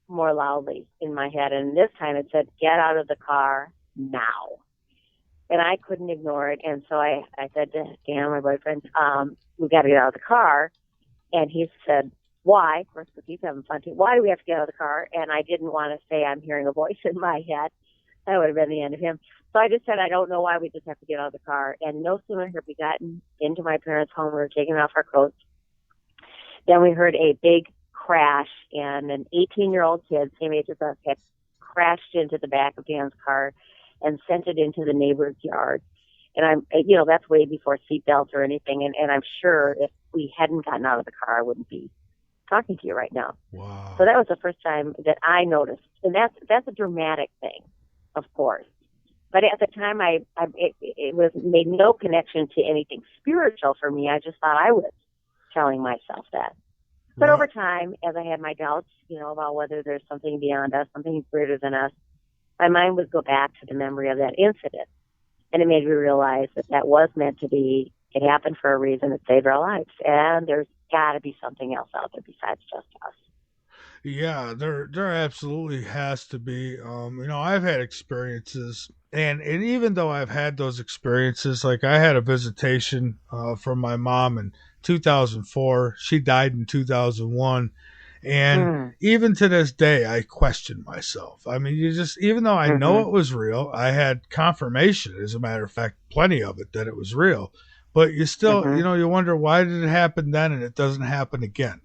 P: more loudly in my head, and this time it said, "Get out of the car now." And I couldn't ignore it, and so I said to Dan, my boyfriend, "We got to get out of the car." And he said, "Why?" Of course, because he's having fun too. "Why do we have to get out of the car?" And I didn't want to say I'm hearing a voice in my head. That would have been the end of him. So I just said, "I don't know why, we just have to get out of the car." And no sooner had we gotten into my parents' home, we were taking off our coats, then we heard a big crash, and an 18-year-old kid, same age as us, had crashed into the back of Dan's car and sent it into the neighbor's yard. And that's way before seatbelts or anything. And I'm sure if we hadn't gotten out of the car, I wouldn't be talking to you right now.
A: Wow.
P: So that was the first time that I noticed. And that's a dramatic thing, of course. But at the time, it was made no connection to anything spiritual for me. I just thought I was telling myself that. But over time, as I had my doubts, about whether there's something beyond us, something greater than us, my mind would go back to the memory of that incident. And it made me realize that was meant to be. It happened for a reason. It saved our lives. And there's got to be something else out there besides just us.
A: Yeah, there absolutely has to be. I've had experiences, and even though I've had those experiences, like I had a visitation from my mom in 2004. She died in 2001. And even to this day, I question myself. I mean, even though I know it was real, I had confirmation, as a matter of fact, plenty of it, that it was real. But you still, you wonder, why did it happen then and it doesn't happen again,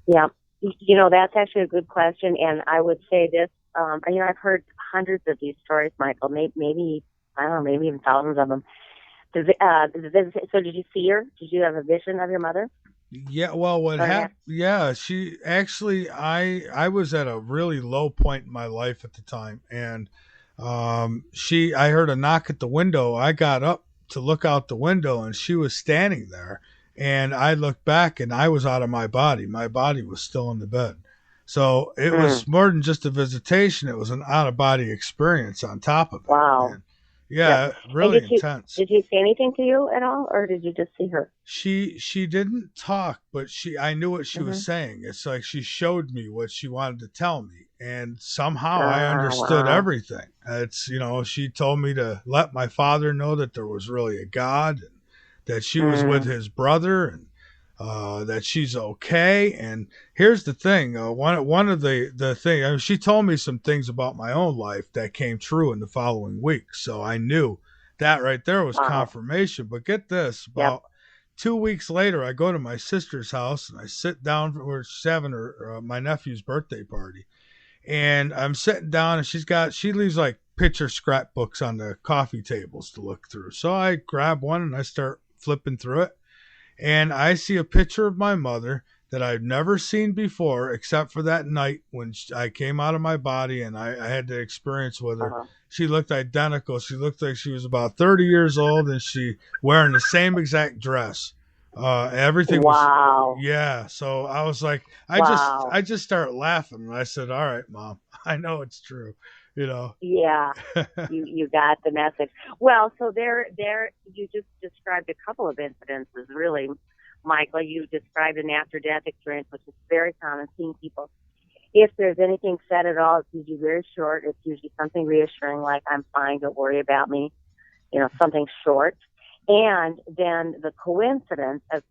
P: Yeah. That's actually a good question. And I would say this, I've heard hundreds of these stories, Michael, maybe, I don't know, maybe even thousands of them. So did you see her? Did you have a vision of your mother?
A: Yeah, well, what happened? Yeah, she actually, I was at a really low point in my life at the time, and I heard a knock at the window. I got up to look out the window, and she was standing there, and I looked back, and I was out of my body. My body was still in the bed. So it was more than just a visitation. It was an out-of-body experience on top of it.
P: Wow.
A: And yeah, really intense.
P: Did she say anything to you at all, or did you just see her?
A: She didn't talk, but I knew what she was saying. It's like she showed me what she wanted to tell me, and somehow I understood everything. It's she told me to let my father know that there was really a God, and that she was with his brother, and that she's okay. And here's the thing: one of the thing, she told me some things about my own life that came true in the following week. So I knew that right there was confirmation. But get this: about 2 weeks later, I go to my sister's house and I sit down. We're having my nephew's birthday party, and I'm sitting down, and she leaves like picture scrapbooks on the coffee tables to look through. So I grab one and I start flipping through it. And I see a picture of my mother that I've never seen before, except for that night when I came out of my body and I had the experience with her. She looked identical. She looked like she was about 30 years old, and she wearing the same exact dress. Everything was, yeah. So I was like, I just started laughing, and I said, "All right, Mom, I know it's true."
P: Yeah, you got the message. Well, so there you just described a couple of incidences, really, Michael. You described an after-death experience, which is very common, seeing people. If there's anything said at all, it's usually very short. It's usually something reassuring, like, "I'm fine, don't worry about me," something short. And then the coincidence of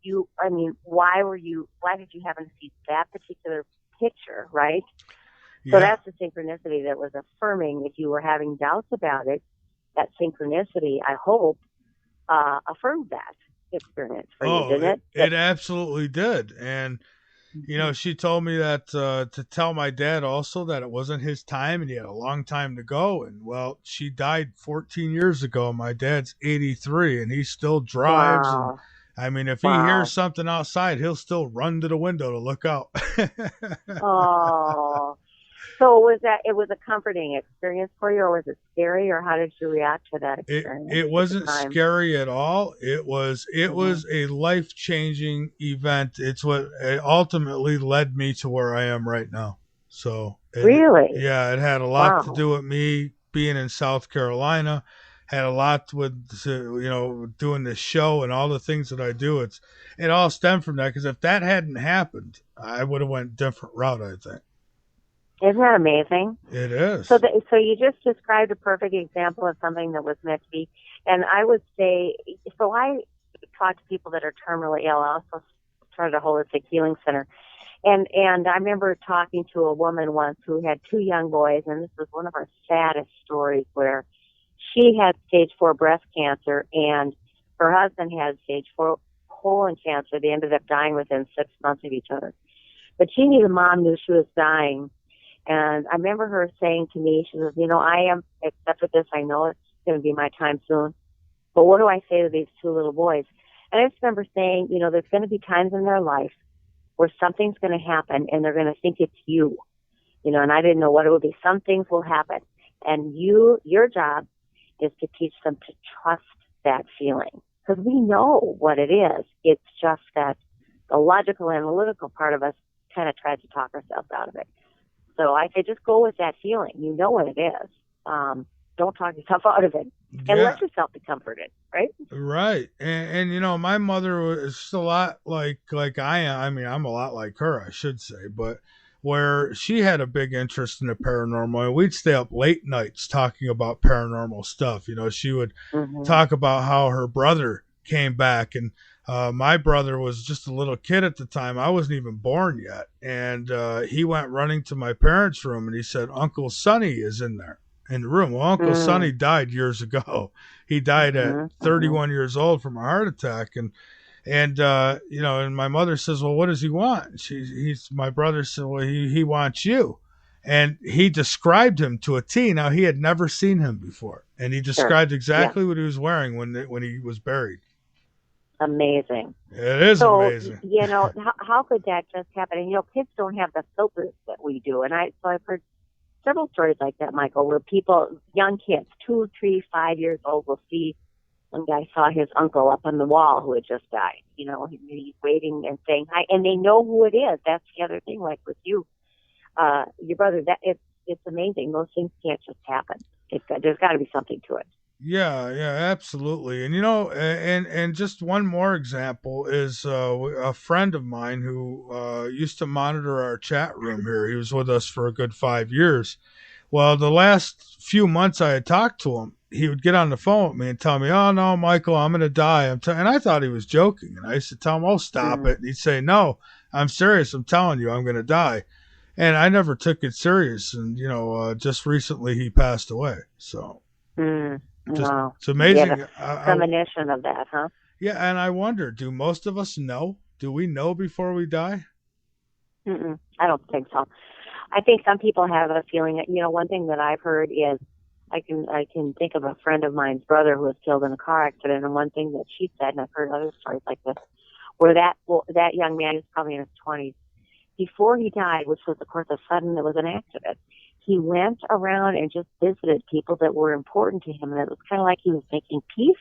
P: why did you happen to see that particular picture, right? So that's the synchronicity that was affirming. If you were having doubts about it, that synchronicity, I hope, affirmed that experience for you, didn't it?
A: It absolutely did. And, she told me that to tell my dad also that it wasn't his time and he had a long time to go. And, well, she died 14 years ago. My dad's 83 and he still drives.
P: Wow.
A: And, if he hears something outside, he'll still run to the window to look out.
P: Oh. So it was a comforting experience for you, or was it scary, or how did you react to that experience?
A: It wasn't scary at all. It was a life-changing event. It's what ultimately led me to where I am right now. So
P: really?
A: Yeah, it had a lot to do with me being in South Carolina. Had a lot with doing this show and all the things that I do. It all stemmed from that, because if that hadn't happened, I would have went a different route, I think.
P: Isn't that amazing?
A: It is.
P: So you just described a perfect example of something that was meant to be. And I would say, so I talk to people that are terminally ill. I also started a holistic healing center. And I remember talking to a woman once who had 2 young boys, and this was one of our saddest stories, where she had stage 4 breast cancer and her husband had stage 4 colon cancer. They ended up dying within 6 months of each other. But the mom knew she was dying. And I remember her saying to me, she says, I am accepted this. I know it's going to be my time soon. But what do I say to these 2 little boys? And I just remember saying, there's going to be times in their life where something's going to happen and they're going to think it's you. And I didn't know what it would be. Some things will happen. And your job is to teach them to trust that feeling. Because we know what it is. It's just that the logical, analytical part of us kind of tries to talk ourselves out of it. So I say, just go with that feeling. You know what it is. don't talk yourself out of it, and let yourself be comforted, right?
A: Right. And you know, my mother was just a lot like I am. I mean, I'm a lot like her, I should say, but where she had a big interest in the paranormal, and we'd stay up late nights talking about paranormal stuff. You know, she would talk about how her brother came back, and my brother was just a little kid at the time. I wasn't even born yet. And he went running to my parents' room, and he said, Uncle Sonny is in there in the room. Well, Uncle Sonny died years ago. He died at 31 years old from a heart attack. And you know, and my mother says, well, what does he want? My brother said, well, he wants you. And he described him to a T. Now, he had never seen him before. And he described exactly what he was wearing when he was buried.
P: Amazing.
A: It is amazing.
P: You know, how could that just happen? And, you know, kids don't have the filters that we do. And I've heard several stories like that, Michael, where young kids, 2, 3, 5 years old, will see one guy saw his uncle up on the wall who had just died. You know, he's waving and saying hi, and they know who it is. That's the other thing, like with you, your brother. It's amazing. Those things can't just happen. There's got to be something to it.
A: Yeah, absolutely. And, you know, and just one more example is a friend of mine who used to monitor our chat room here. He was with us for a good 5 years. Well, the last few months I had talked to him, he would get on the phone with me and tell me, oh, no, Michael, I'm going to die. And I thought he was joking. And I used to tell him, oh, stop it. And he'd say, no, I'm serious. I'm telling you, I'm going to die. And I never took it serious. And, you know, just recently he passed away. So.
P: Wow.
A: It's amazing.
P: Yeah, premonition of that, huh?
A: Yeah, and I wonder, do most of us know? Do we know before we die?
P: I don't think so. I think some people have a feeling that, you know, one thing that I've heard is I can think of a friend of mine's brother who was killed in a car accident, and one thing that she said, and I've heard other stories like this, where that young man, he was probably in his 20s, before he died, which was, of course, it was an accident, he went around and just visited people that were important to him, and it was kind of like he was making peace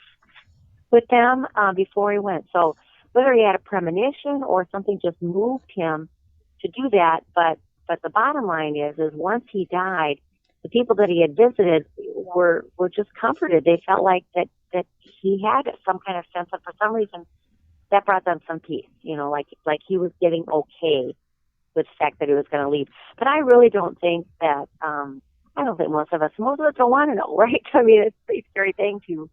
P: with them before he went. So whether he had a premonition or something just moved him to do that, but the bottom line is once he died, the people that he had visited were just comforted. They felt like that he had some kind of sense of, for some reason, that brought them some peace. You know, like he was getting okay with the fact that he was going to leave. But I really don't think that, I don't think most of us don't want to know, right? I mean, it's a pretty scary thing to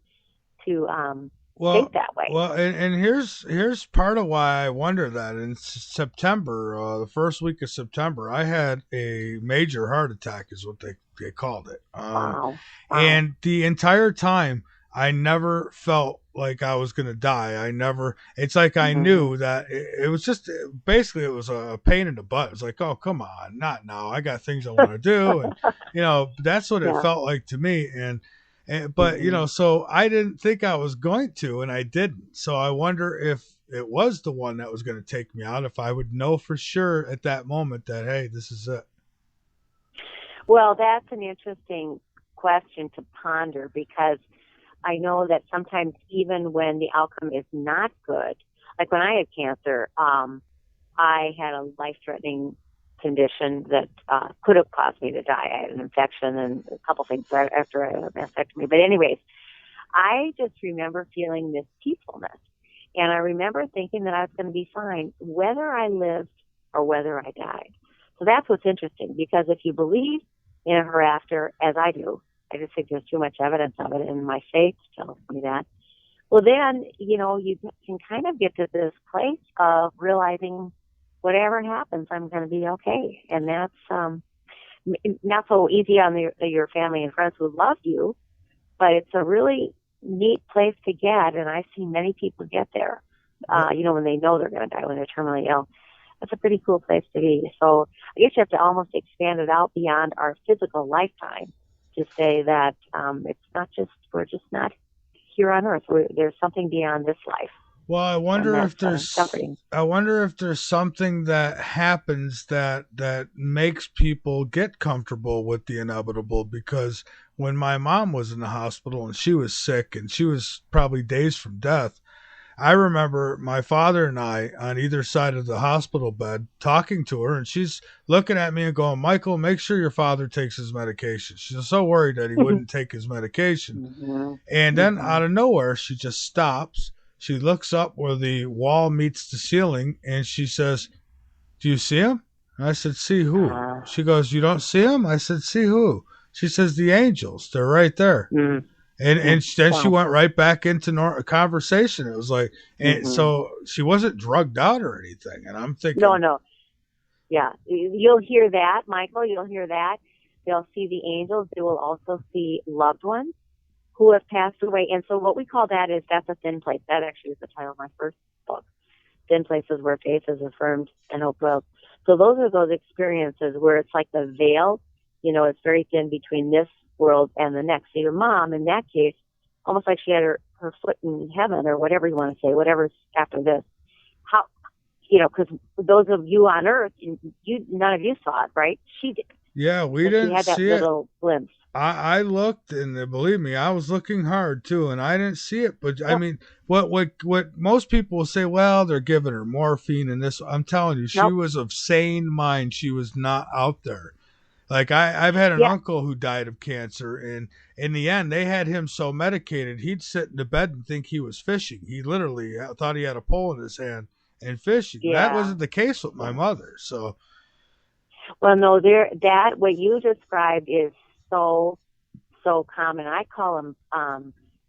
P: think that way.
A: Well, and here's part of why I wonder that. In September, the first week of September, I had a major heart attack, is what they called it.
P: Wow.
A: And the entire time, I never felt like I was going to die. It's like I knew that it was just, basically it was a pain in the butt. It was like, oh, come on, not now. I got things I want to do. And, you know, that's what it felt like to me. But, you know, so I didn't think I was going to, and I didn't. So I wonder if it was the one that was going to take me out, if I would know for sure at that moment that, hey, this is it.
P: Well, that's an interesting question to ponder, because I know that sometimes even when the outcome is not good, like when I had cancer, I had a life-threatening condition that could have caused me to die. I had an infection and a couple things after a mastectomy. But anyways, I just remember feeling this peacefulness. And I remember thinking that I was going to be fine whether I lived or whether I died. So that's what's interesting, because if you believe in a hereafter, as I do, I just think there's too much evidence of it, and my faith tells me that. Well, then, you know, you can kind of get to this place of realizing whatever happens, I'm going to be okay. And that's not so easy on your family and friends who love you, but it's a really neat place to get, and I've seen many people get there, you know, when they know they're going to die, when they're terminally ill. That's a pretty cool place to be. So I guess you have to almost expand it out beyond our physical lifetime to say that it's not just, we're just not here on earth. There's something beyond this life.
A: Well, I wonder if there's something that happens that makes people get comfortable with the inevitable, because when my mom was in the hospital and she was sick and she was probably days from death, I remember my father and I on either side of the hospital bed talking to her, and she's looking at me and going, Michael, make sure your father takes his medication. She's so worried that he wouldn't take his medication. And then out of nowhere, she just stops. She looks up where the wall meets the ceiling, and she says, do you see him? And I said, see who? She goes, you don't see him? I said, see who? She says, the angels. They're right there. And then she went right back into a conversation. It was like, and so she wasn't drugged out or anything. And I'm thinking,
P: no, yeah, you'll hear that, Michael. You'll hear that. They'll see the angels. They will also see loved ones who have passed away. And so what we call that's a thin place. That actually is the title of my first book, Thin Places Where Faith is Affirmed and Hope Dwells. So those are those experiences where it's like the veil, it's very thin between this world and the next. So your mom, in that case, almost like she had her foot in heaven, or whatever you want to say, whatever's after this. How, because those of you on Earth, none of you saw it, right? She did.
A: Yeah, we didn't see it. She
P: had that little glimpse.
A: I looked, and believe me, I was looking hard too, and I didn't see it. But I mean, what most people will say, well, they're giving her morphine and this. I'm telling you, she was of sane mind. She was not out there. Like I've had an uncle who died of cancer, and in the end, they had him so medicated, he'd sit in the bed and think he was fishing. He literally thought he had a pole in his hand and fishing. That wasn't the case with my mother. So,
P: well, no, what you described is so common. I call them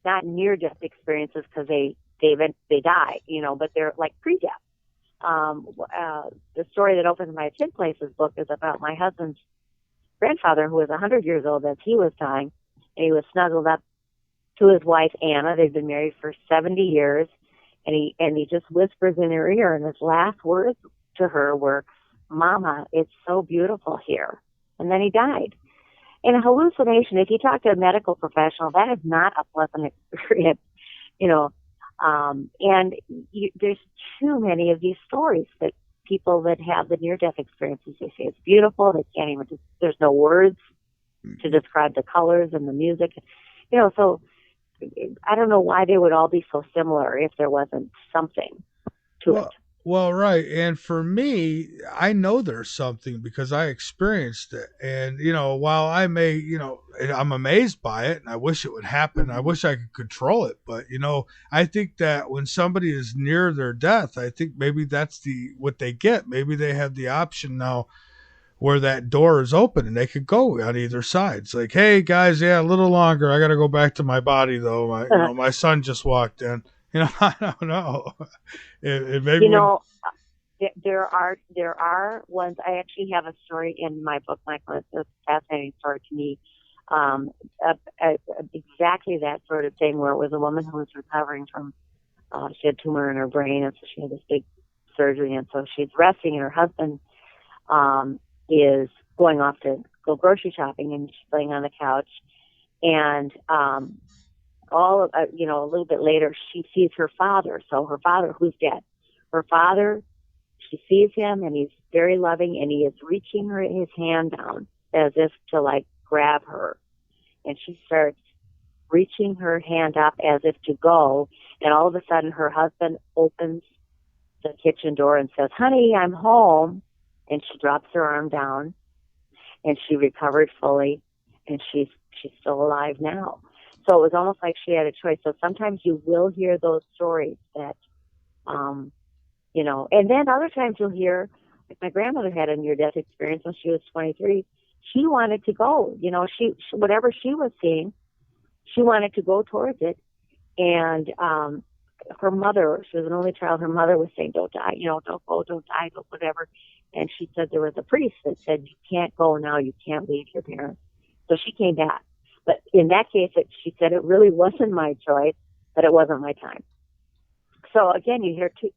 P: not near-death experiences because they die, but they're like pre-death. The story that opens my Thin Places book is about my husband's grandfather, who was 100 years old as he was dying, and he was snuggled up to his wife Anna. They'd been married for 70 years, and he just whispers in her ear, and his last words to her were, "Mama, it's so beautiful here." And then he died. And a hallucination, if you talk to a medical professional, that is not a pleasant experience, there's too many of these stories that people that have the near-death experiences, they say it's beautiful. They can't even, there's no words to describe the colors and the music. So I don't know why they would all be so similar if there wasn't something to it.
A: Well, right. And for me, I know there's something because I experienced it. And, while I may, I'm amazed by it and I wish it would happen. I wish I could control it. But, I think that when somebody is near their death, I think maybe that's what they get. Maybe they have the option now where that door is open and they could go on either side. It's like, hey, guys, a little longer. I got to go back to my body, though. My son just walked in. I don't know.
P: There are ones. I actually have a story in my book, Michael. It's a fascinating story to me. Exactly that sort of thing, where it was a woman who was recovering from, she had a tumor in her brain, and so she had this big surgery, and so she's resting, and her husband is going off to go grocery shopping, and she's laying on the couch, and a little bit later, she sees her father. So her father, who's dead, she sees him, and he's very loving, and he is reaching his hand down as if to grab her. And she starts reaching her hand up as if to go. And all of a sudden her husband opens the kitchen door and says, "Honey, I'm home." And she drops her arm down, and she recovered fully, and she's still alive now. So it was almost like she had a choice. So sometimes you will hear those stories that, and then other times you'll hear, like my grandmother had a near-death experience when she was 23. She wanted to go, she whatever she was seeing, she wanted to go towards it. And her mother, she was an only child, her mother was saying, "Don't die, don't go, don't die, don't whatever." And she said there was a priest that said, "You can't go now, you can't leave your parents." So she came back. But in that case, she said it really wasn't my choice, but it wasn't my time. So again, you hear so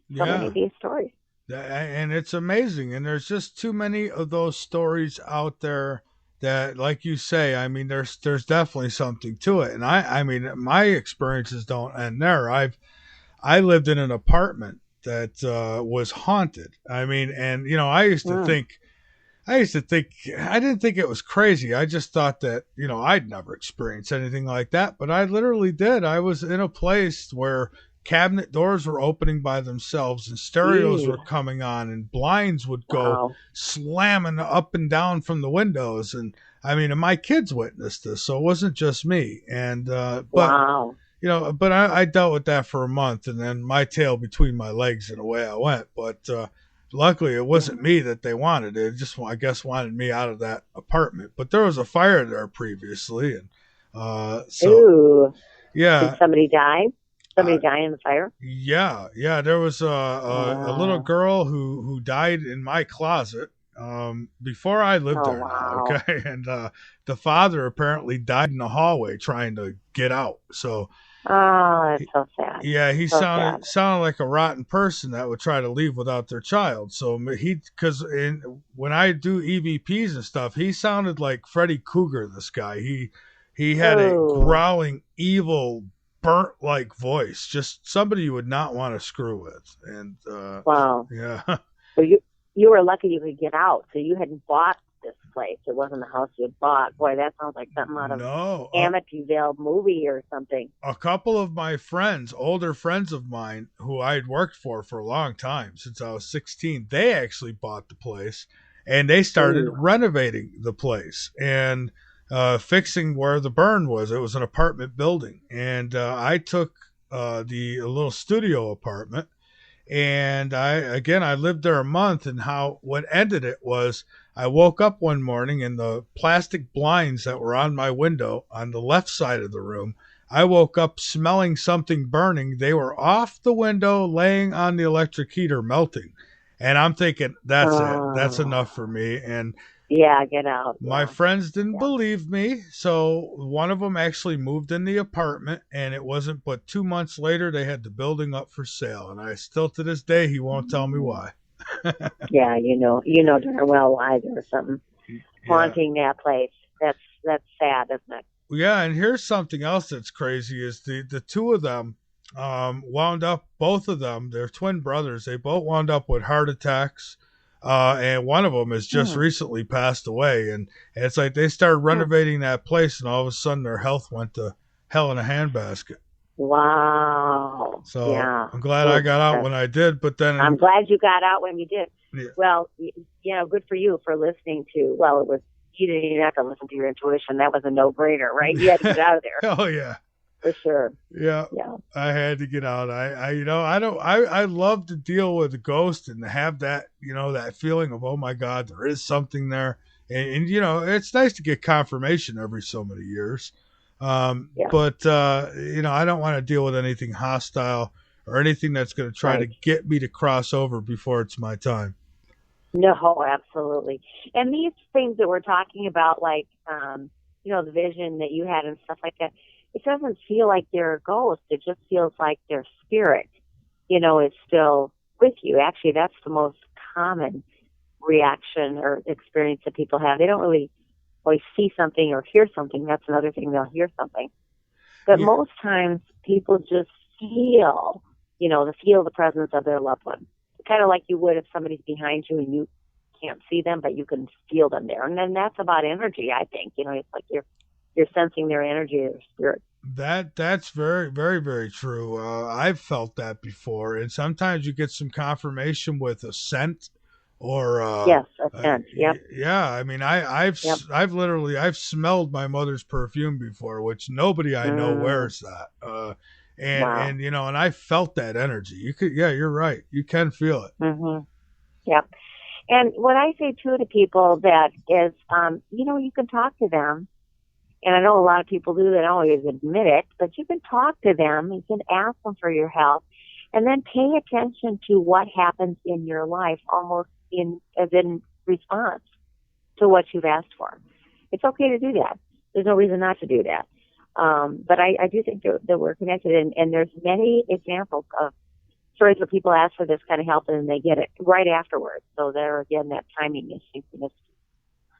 P: many of these stories.
A: And it's amazing. And there's just too many of those stories out there that, like you say, I mean, there's definitely something to it. And I mean, my experiences don't end there. I lived in an apartment that was haunted. I mean, and I used to think, I didn't think it was crazy. I just thought that, I'd never experienced anything like that, but I literally did. I was in a place where cabinet doors were opening by themselves, and stereos were coming on, and blinds would go slamming up and down from the windows. And I mean, and my kids witnessed this, so it wasn't just me. And but you know, but I dealt with that for a month, and then my tail between my legs, and away I went. But luckily, it wasn't me that they wanted. It just, I guess, wanted me out of that apartment. But there was a fire there previously, and yeah.
P: Did somebody die? Somebody die in the fire?
A: Yeah. There was a little girl who died in my closet before I lived there.
P: Wow.
A: Okay, and the father apparently died in the hallway trying to get out. So.
P: Oh, that's so sad.
A: Yeah, he sounded like a rotten person that would try to leave without their child. So because when I do EVPs and stuff, he sounded like Freddy Krueger. This guy, he had a growling, evil, burnt-like voice. Just somebody you would not want to screw with. And
P: wow,
A: yeah.
P: So you were lucky you could get out. So you hadn't bought this place. It wasn't the house you had bought. Boy, that sounds like something out of Amityville movie or something.
A: A couple of my friends, older friends of mine, who I had worked for a long time, since I was 16, they actually bought the place, and they started renovating the place and fixing where the burn was. It was an apartment building, and I took a little studio apartment, and I lived there a month. And what ended it was, I woke up one morning, and the plastic blinds that were on my window on the left side of the room, I woke up smelling something burning. They were off the window, laying on the electric heater, melting. And I'm thinking, that's it. That's enough for me. And
P: yeah, get out.
A: My friends didn't believe me. So one of them actually moved in the apartment, and it wasn't but 2 months later, they had the building up for sale. And I still, to this day, he won't tell me why.
P: Yeah, you know darn well why there's something haunting that place. That's sad, isn't it?
A: Yeah, and here's something else that's crazy is the two of them wound up, both of them, they're twin brothers, they both wound up with heart attacks, and one of them has just recently passed away, and it's like they started renovating that place, and all of a sudden their health went to hell in a handbasket.
P: Wow.
A: So I'm glad I got out when I did, but then
P: I'm glad you got out when you did.
A: Yeah.
P: Well, good for you for listening to, you didn't have to listen to your intuition. That was a no-brainer, right? You had to get out of there.
A: Oh yeah.
P: For sure.
A: Yeah. I had to get out. I love to deal with a ghost and to have that, that feeling of, oh my God, there is something there. And it's nice to get confirmation every so many years. But I don't want to deal with anything hostile or anything that's going to try to get me to cross over before it's my time.
P: No, absolutely. And these things that we're talking about, like, the vision that you had and stuff like that, it doesn't feel like they're a ghost. It just feels like their spirit, is still with you. Actually, that's the most common reaction or experience that people have. They don't really always see something or hear something. That's another thing. They'll hear something. But most times people just feel, the presence of their loved one. Kind of like you would if somebody's behind you and you can't see them, but you can feel them there. And then that's about energy, I think. It's like you're sensing their energy, their spirit.
A: That's very, very, very true. I've felt that before. And sometimes you get some confirmation with a scent. Or
P: yes, a scent. Yep.
A: Yeah, I mean, I've smelled my mother's perfume before, which nobody I know wears that. And I felt that energy. You're right. You can feel it.
P: Mm-hmm. Yep. And what I say too to people that is, you can talk to them, and I know a lot of people do that always admit it, but you can talk to them. You can ask them for your help, and then pay attention to what happens in your life, almost as in response to what you've asked for. It's okay to do that. There's no reason not to do that. But I do think that we're connected, and there's many examples of stories where people ask for this kind of help and they get it right afterwards. So there again, that timing is synchronicity.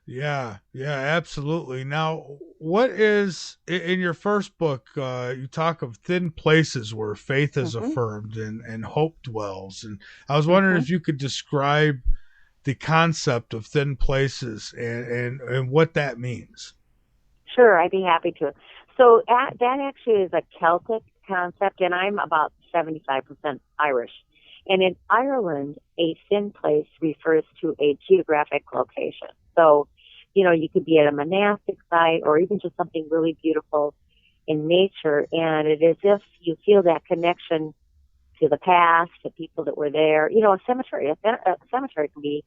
A: Yeah, absolutely. Now, what is, in your first book, you talk of thin places where faith is affirmed and hope dwells. And I was wondering if you could describe the concept of thin places and what that means.
P: Sure, I'd be happy to. So that actually is a Celtic concept, and I'm about 75% Irish. And in Ireland, a thin place refers to a geographic location. So, you could be at a monastic site or even just something really beautiful in nature, and it is as if you feel that connection to the past, to people that were there. A cemetery can be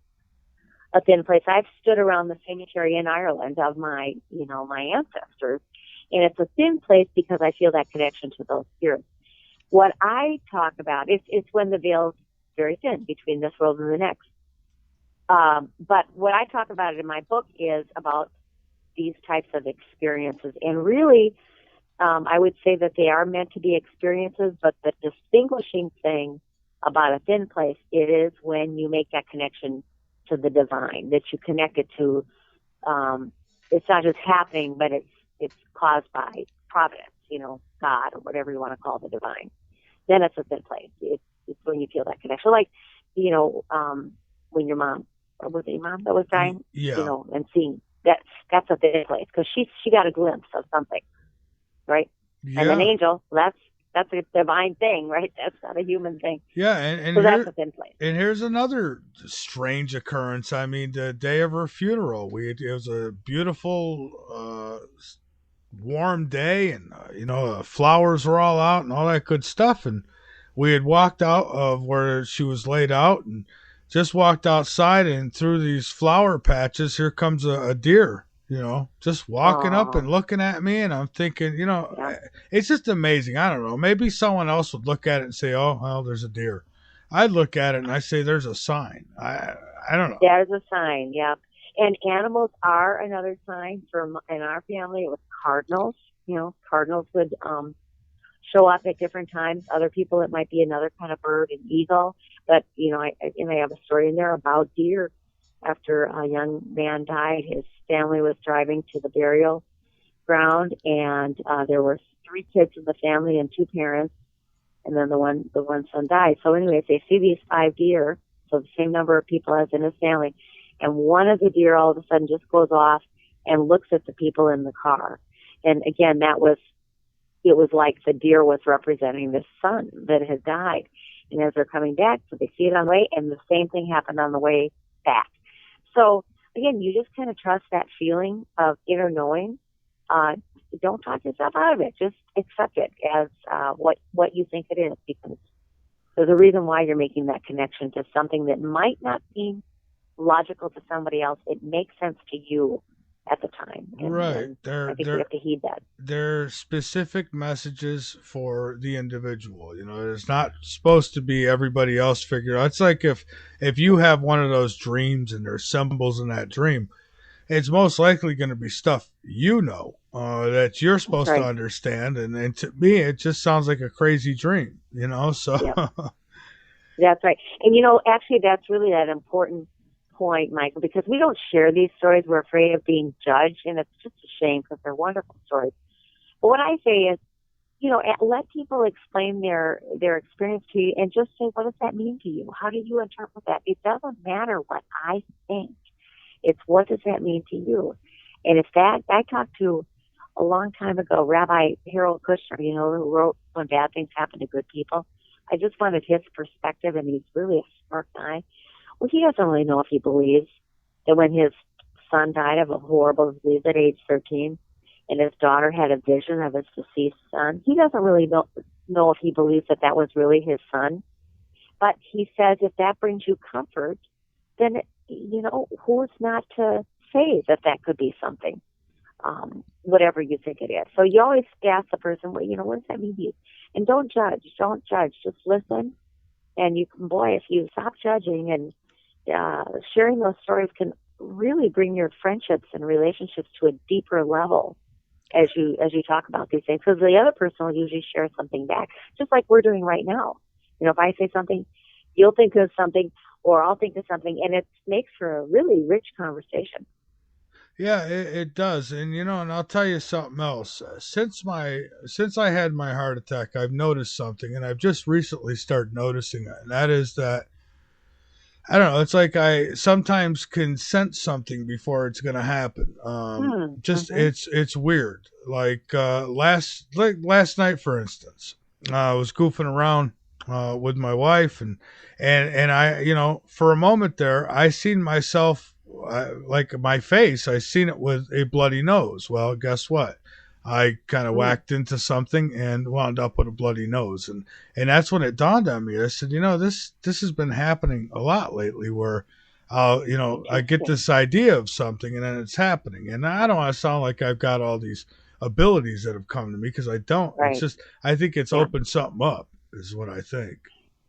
P: a thin place. I've stood around the cemetery in Ireland of my ancestors, and it's a thin place because I feel that connection to those spirits. What I talk about is when the veil's very thin between this world and the next. But what I talk about in my book is about these types of experiences, and really, I would say that they are meant to be experiences, but the distinguishing thing about a thin place, it is when you make that connection to the divine, that you connect it to, it's not just happening, but it's caused by providence, God, or whatever you want to call the divine. Then it's a thin place. It's when you feel that connection. Like, when your mom, or was it your mom that was dying?
A: Yeah.
P: And seeing that's a thin place, because she got a glimpse of something. Right?
A: Yeah.
P: And an angel, that's a divine thing, right? That's not a human thing.
A: Yeah, and
P: so that's a thin place.
A: And here's another strange occurrence. I mean, the day of her funeral, it was a beautiful, warm day, and flowers were all out and all that good stuff. And we had walked out of where she was laid out, and just walked outside, and through these flower patches, here comes a deer. Just walking up and looking at me, and I'm thinking, it's just amazing. I don't know. Maybe someone else would look at it and say, "Oh, well, there's a deer." I'd look at it and I say, "There's a sign." I don't know.
P: There's a sign, yeah. And animals are another sign. In our family, it was cardinals. Cardinals would show up at different times. Other people, it might be another kind of bird, an eagle. But I have a story in there about deer. After a young man died, his family was driving to the burial ground, and there were 3 kids in the family and 2 parents, and then the one son died. So anyways, they see these 5 deer, so the same number of people as in his family, and one of the deer all of a sudden just goes off and looks at the people in the car. And again, it was like the deer was representing the son that had died. And as they're coming back, so they see it on the way, and the same thing happened on the way back. So again, you just kind of trust that feeling of inner knowing. Don't talk yourself out of it. Just accept it as what you think it is, because there's a reason why you're making that connection to something that might not seem logical to somebody else. It makes sense to you at the time.
A: Right.
P: I think you have to heed that.
A: They're specific messages for the individual. It's not supposed to be everybody else figured out. It's like if you have one of those dreams and there's symbols in that dream, it's most likely going to be stuff that you're supposed to understand. And to me, it just sounds like a crazy dream, so.
P: Yep. That's right. And, actually, that's really that important point, Michael, because we don't share these stories. We're afraid of being judged, and it's just a shame because they're wonderful stories. But what I say is, let people explain their experience to you, and just say, what does that mean to you? How do you interpret that? It doesn't matter what I think. It's what does that mean to you? And if that, I talked to a long time ago, Rabbi Harold Kushner, who wrote When Bad Things Happen to Good People. I just wanted his perspective, and he's really a smart guy. Well, he doesn't really know if he believes that when his son died of a horrible disease at age 13 and his daughter had a vision of his deceased son, he doesn't really know if he believes that was really his son. But he says if that brings you comfort, then, who's not to say that could be something, whatever you think it is. So you always ask the person, what does that mean to you? And don't judge. Just listen. And if you stop judging and sharing those stories can really bring your friendships and relationships to a deeper level as you talk about these things. Because the other person will usually share something back, just like we're doing right now. If I say something, you'll think of something, or I'll think of something, and it makes for a really rich conversation.
A: Yeah, it does. And, and I'll tell you something else. Since I had my heart attack, I've noticed something, and I've just recently started noticing it. And that is that, I don't know, it's like I sometimes can sense something before it's going to happen. It's weird. Like last night, for instance, was goofing around with my wife, and I, for a moment there, I seen myself, like my face, I seen it with a bloody nose. Well, guess what? I kind of whacked into something and wound up with a bloody nose, and that's when it dawned on me. I said, this has been happening a lot lately, where I get this idea of something and then it's happening, and I don't want to sound like I've got all these abilities that have come to me, because I don't. Right. It's just, I think it's opened something up, is what I think.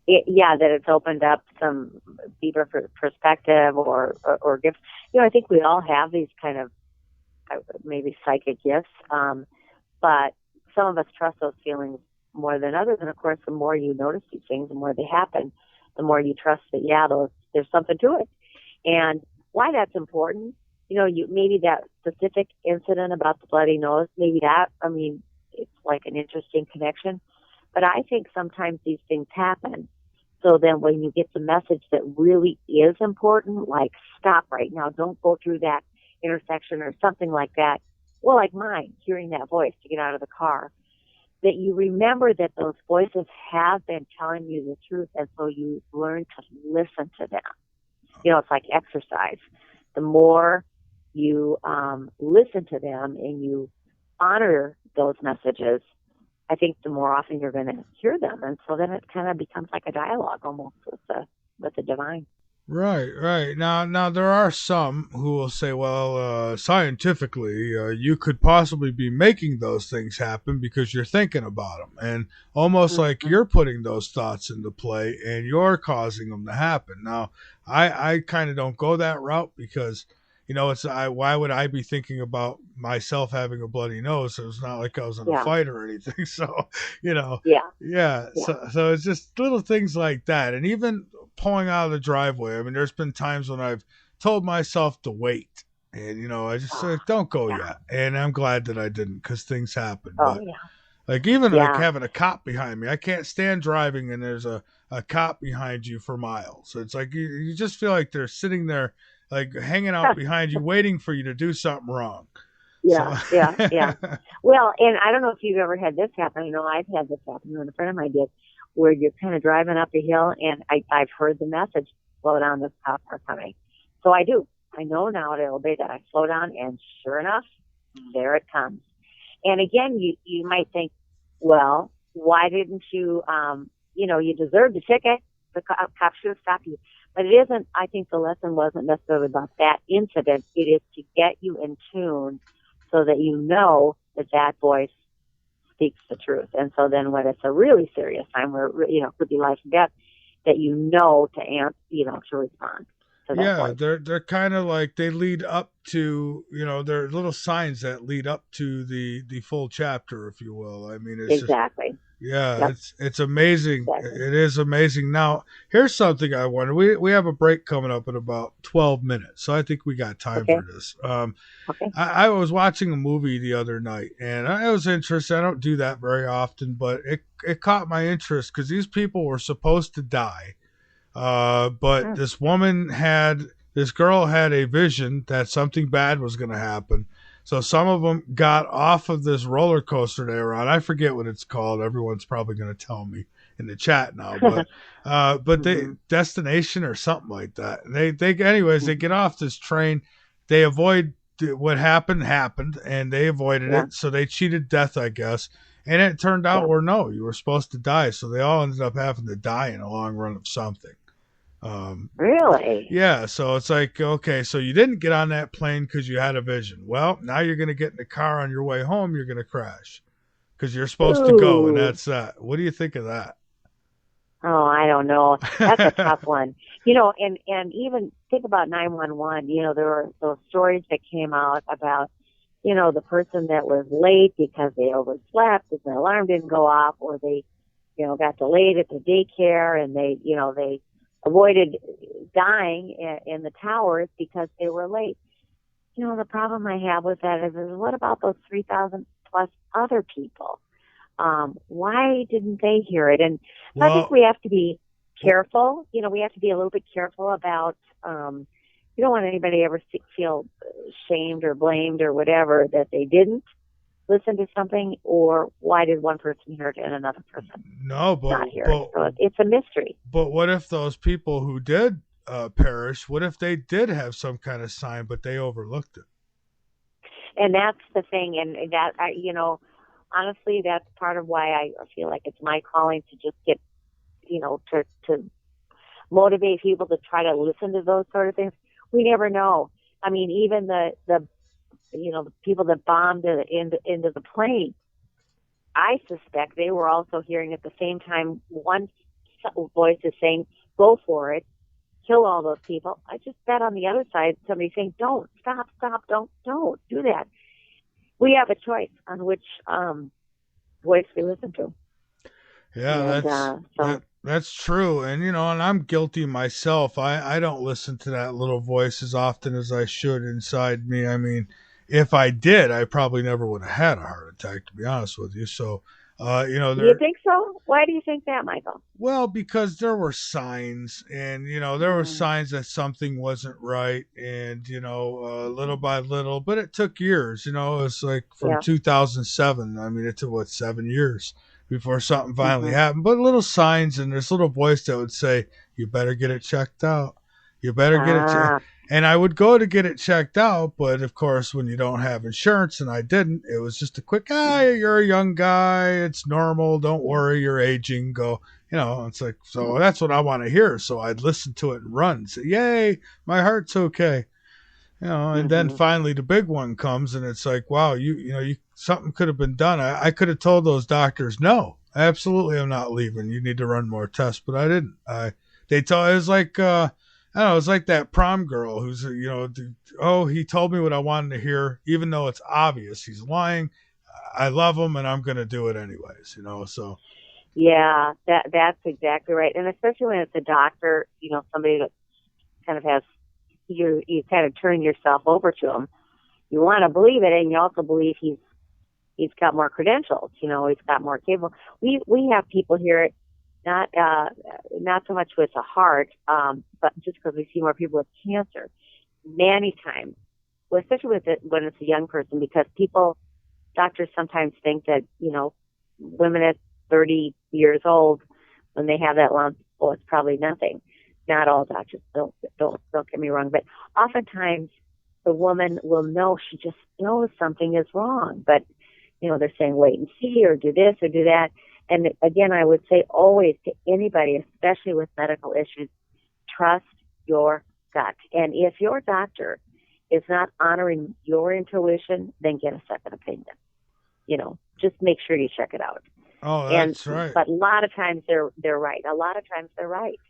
P: That it's opened up some deeper perspective or gifts. I think we all have these kind of maybe psychic gifts, but some of us trust those feelings more than others. And of course, the more you notice these things, the more they happen, the more you trust that, there's something to it. And why that's important, maybe that specific incident about the bloody nose, maybe that, it's like an interesting connection. But I think sometimes these things happen. So then when you get the message that really is important, like stop right now, don't go through that intersection or something like that. Well, like mine, hearing that voice to get out of the car, that you remember that those voices have been telling you the truth, and so you learn to listen to them. It's like exercise. The more you listen to them and you honor those messages, I think the more often you're going to hear them, and so then it kind of becomes like a dialogue almost with the divine.
A: Right. Now there are some who will say, well, scientifically, you could possibly be making those things happen because you're thinking about them, and almost like you're putting those thoughts into play and you're causing them to happen. Now, I kind of don't go that route, because why would I be thinking about myself having a bloody nose? It's not like I was in a fight or anything. So, So it's just little things like that. And even pulling out of the driveway, there's been times when I've told myself to wait, and, I just said, don't go yet. And I'm glad that I didn't, because things happen. Like having a cop behind me, I can't stand driving and there's a cop behind you for miles. It's like, you just feel like they're sitting there, like hanging out behind you, waiting for you to do something wrong.
P: Yeah. Well, and I don't know if you've ever had this happen. I've had this happen when a friend of mine did, where you're kind of driving up a hill, and I've heard the message, slow down, the cops are coming. So I do. I know now to obey that. I slow down, and sure enough, there it comes. And again, you might think, well, why didn't you, you deserved a ticket. The cop should have stopped you. But it isn't, I think the lesson wasn't necessarily about that incident. It is to get you in tune so that you know that voice speaks the truth. And so then when it's a really serious time where, it could be life and death, that to respond to that voice.
A: They're kind of like, they lead up to, they're little signs that lead up to the full chapter, if you will. It's
P: exactly.
A: It's amazing. Exactly. It is amazing. Now, here's something I wonder. We have a break coming up in about 12 minutes, so I think we got time for this. I was watching a movie the other night, and I was interested. I don't do that very often, but it caught my interest because these people were supposed to die, but this girl had a vision that something bad was going to happen. So some of them got off of this roller coaster they were on. I forget what it's called. Everyone's probably going to tell me in the chat now, but they Destination or something like that. They get off this train. They avoid what happened, and they avoided it. So they cheated death, I guess. And it turned out, no, you were supposed to die. So they all ended up having to die in a long run of something.
P: Really?
A: Yeah, so it's like, okay, so you didn't get on that plane because you had a vision. Well, now you're going to get in the car on your way home, you're going to crash because you're supposed to go, and that's that. What do you think of that?
P: Oh, I don't know. That's a tough one. And even think about 911. There were those stories that came out about, the person that was late because they overslept and the alarm didn't go off, or they, got delayed at the daycare, and they avoided dying in the towers because they were late. The problem I have with that is what about those 3,000 plus other people? Why didn't they hear it? And I think we have to be careful. We have to be a little bit careful about, you don't want anybody ever feel shamed or blamed or whatever that they didn't. listen to something, or why did one person hear it and another person not hear it? So it's a mystery.
A: But what if those people who did perish, what if they did have some kind of sign, but they overlooked it?
P: And that's the thing, and that, honestly, that's part of why I feel like it's my calling to just get, to motivate people to try to listen to those sort of things. We never know. I mean, even the people that bombed into the plane, I suspect they were also hearing at the same time one voice is saying, go for it, kill all those people. I just bet on the other side somebody saying, don't, stop, don't do that. We have a choice on which voice we listen to.
A: Yeah, that's true. And, and I'm guilty myself. I don't listen to that little voice as often as I should inside me. I mean, if I did, I probably never would have had a heart attack, to be honest with you. So, do
P: you think so? Why do you think that, Michael?
A: Well, because there were signs, and, there were signs that something wasn't right, and, little by little, but it took years, it's like from 2007. I mean, it took, 7 years before something finally happened, but little signs, and this little voice that would say, you better get it checked out. You better get it checked. And I would go to get it checked out, but of course, when you don't have insurance, and I didn't, it was just a quick, you're a young guy, it's normal, don't worry, you're aging, go, it's like, so that's what I want to hear. So I'd listen to it and run, say, yay, my heart's okay. And then finally the big one comes, and it's like, wow, you something could have been done. I could have told those doctors, no, absolutely, I'm not leaving. You need to run more tests, but I didn't. It was like, I don't know, it's like that prom girl who's, he told me what I wanted to hear, even though it's obvious he's lying. I love him, and I'm going to do it anyways, so.
P: Yeah, that's exactly right. And especially when it's a doctor, somebody that kind of has, you kind of turn yourself over to him. You want to believe it, and you also believe he's got more credentials, he's got more capable. We have people here, not so much with the heart, but just because we see more people with cancer. Many times, well, especially when it's a young person, because doctors sometimes think that, women at 30 years old, when they have that lump, it's probably nothing. Not all doctors, don't get me wrong, but oftentimes the woman will know, she just knows something is wrong, but, they're saying wait and see, or do this or do that. And again, I would say always to anybody, especially with medical issues, trust your gut. And if your doctor is not honoring your intuition, then get a second opinion. Just make sure you check it out.
A: Oh, that's right.
P: But a lot of times they're right. A lot of times they're right.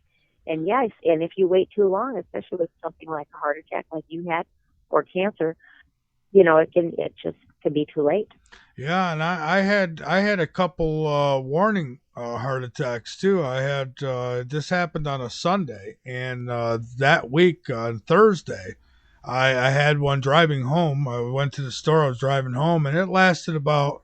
P: And yes, and if you wait too long, especially with something like a heart attack like you had, or cancer, it just could be too late.
A: Yeah, and I had a couple warning heart attacks too. I had this happened on a Sunday, and that week on Thursday, I had one driving home. I went to the store. I was driving home, and it lasted about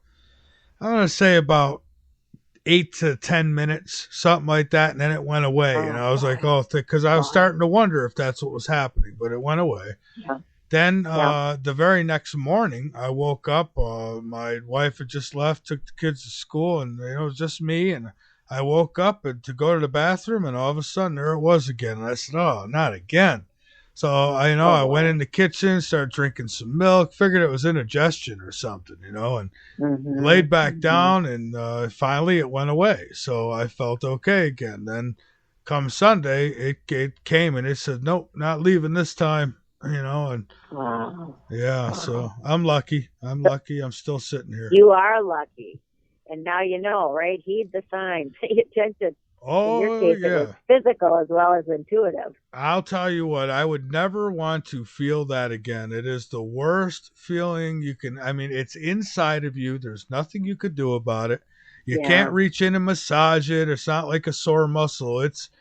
A: 8 to 10 minutes, something like that, and then it went away. And I was like, because I was starting to wonder if that's what was happening, but it went away.
P: Yeah.
A: Then the very next morning, I woke up. My wife had just left, took the kids to school, and it was just me. And I woke up to go to the bathroom, and all of a sudden, there it was again. And I said, "Oh, not again!" So I went in the kitchen, started drinking some milk, figured it was indigestion or something, and laid back down, and finally it went away. So I felt okay again. Then come Sunday, it came, and it said, "Nope, not leaving this time." And
P: wow.
A: Yeah, so I'm lucky. I'm still sitting here.
P: You are lucky. And now right? Heed the signs. Pay attention.
A: Oh,
P: in your case,
A: yeah.
P: It was physical as well as intuitive.
A: I'll tell you what, I would never want to feel that again. It is the worst feeling you can, it's inside of you. There's nothing you could do about it. You can't reach in and massage it. It's not like a sore muscle. It's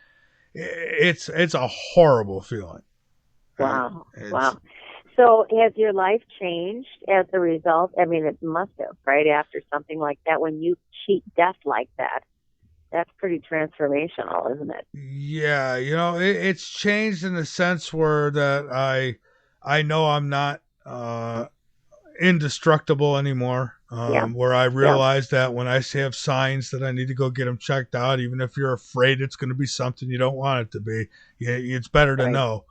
A: a horrible feeling.
P: Wow. Wow. So has your life changed as a result? It must have, right? After something like that, when you cheat death like that, that's pretty transformational, isn't it?
A: Yeah. It's changed in the sense where that I know I'm not indestructible anymore. where I realized that when I have signs that I need to go get them checked out, even if you're afraid it's going to be something you don't want it to be, it's better to know.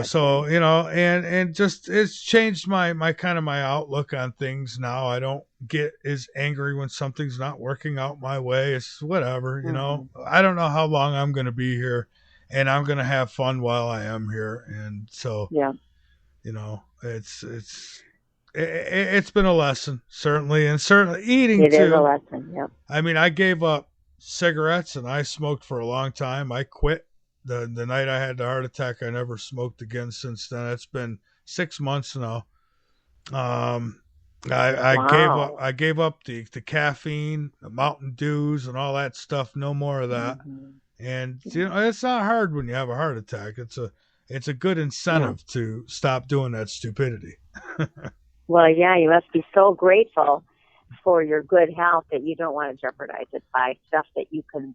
A: So, and just, it's changed my kind of my outlook on things now. I don't get as angry when something's not working out my way. It's whatever, I don't know how long I'm going to be here, and I'm going to have fun while I am here. And so, it's been a lesson, certainly. And certainly eating too.
P: It is a lesson. Yep.
A: I mean, I gave up cigarettes and I smoked for a long time. I quit. The night I had the heart attack, I never smoked again since then. It's been 6 months now. I gave up the caffeine, the Mountain Dews, and all that stuff. No more of that. And it's not hard when you have a heart attack. It's a good incentive to stop doing that stupidity.
P: Well, yeah, you must be so grateful for your good health that you don't want to jeopardize it by stuff that you can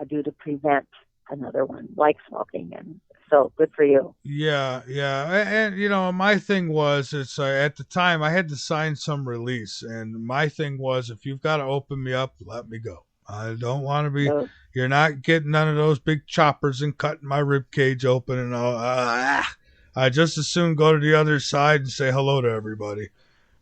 P: do to prevent another one, like smoking. And so good for you.
A: Yeah. And my thing was, it's at the time I had to sign some release, and my thing was, if you've got to open me up, let me go. I don't want to be. You're not getting none of those big choppers and cutting my rib cage open and all. I just as soon go to the other side and say hello to everybody.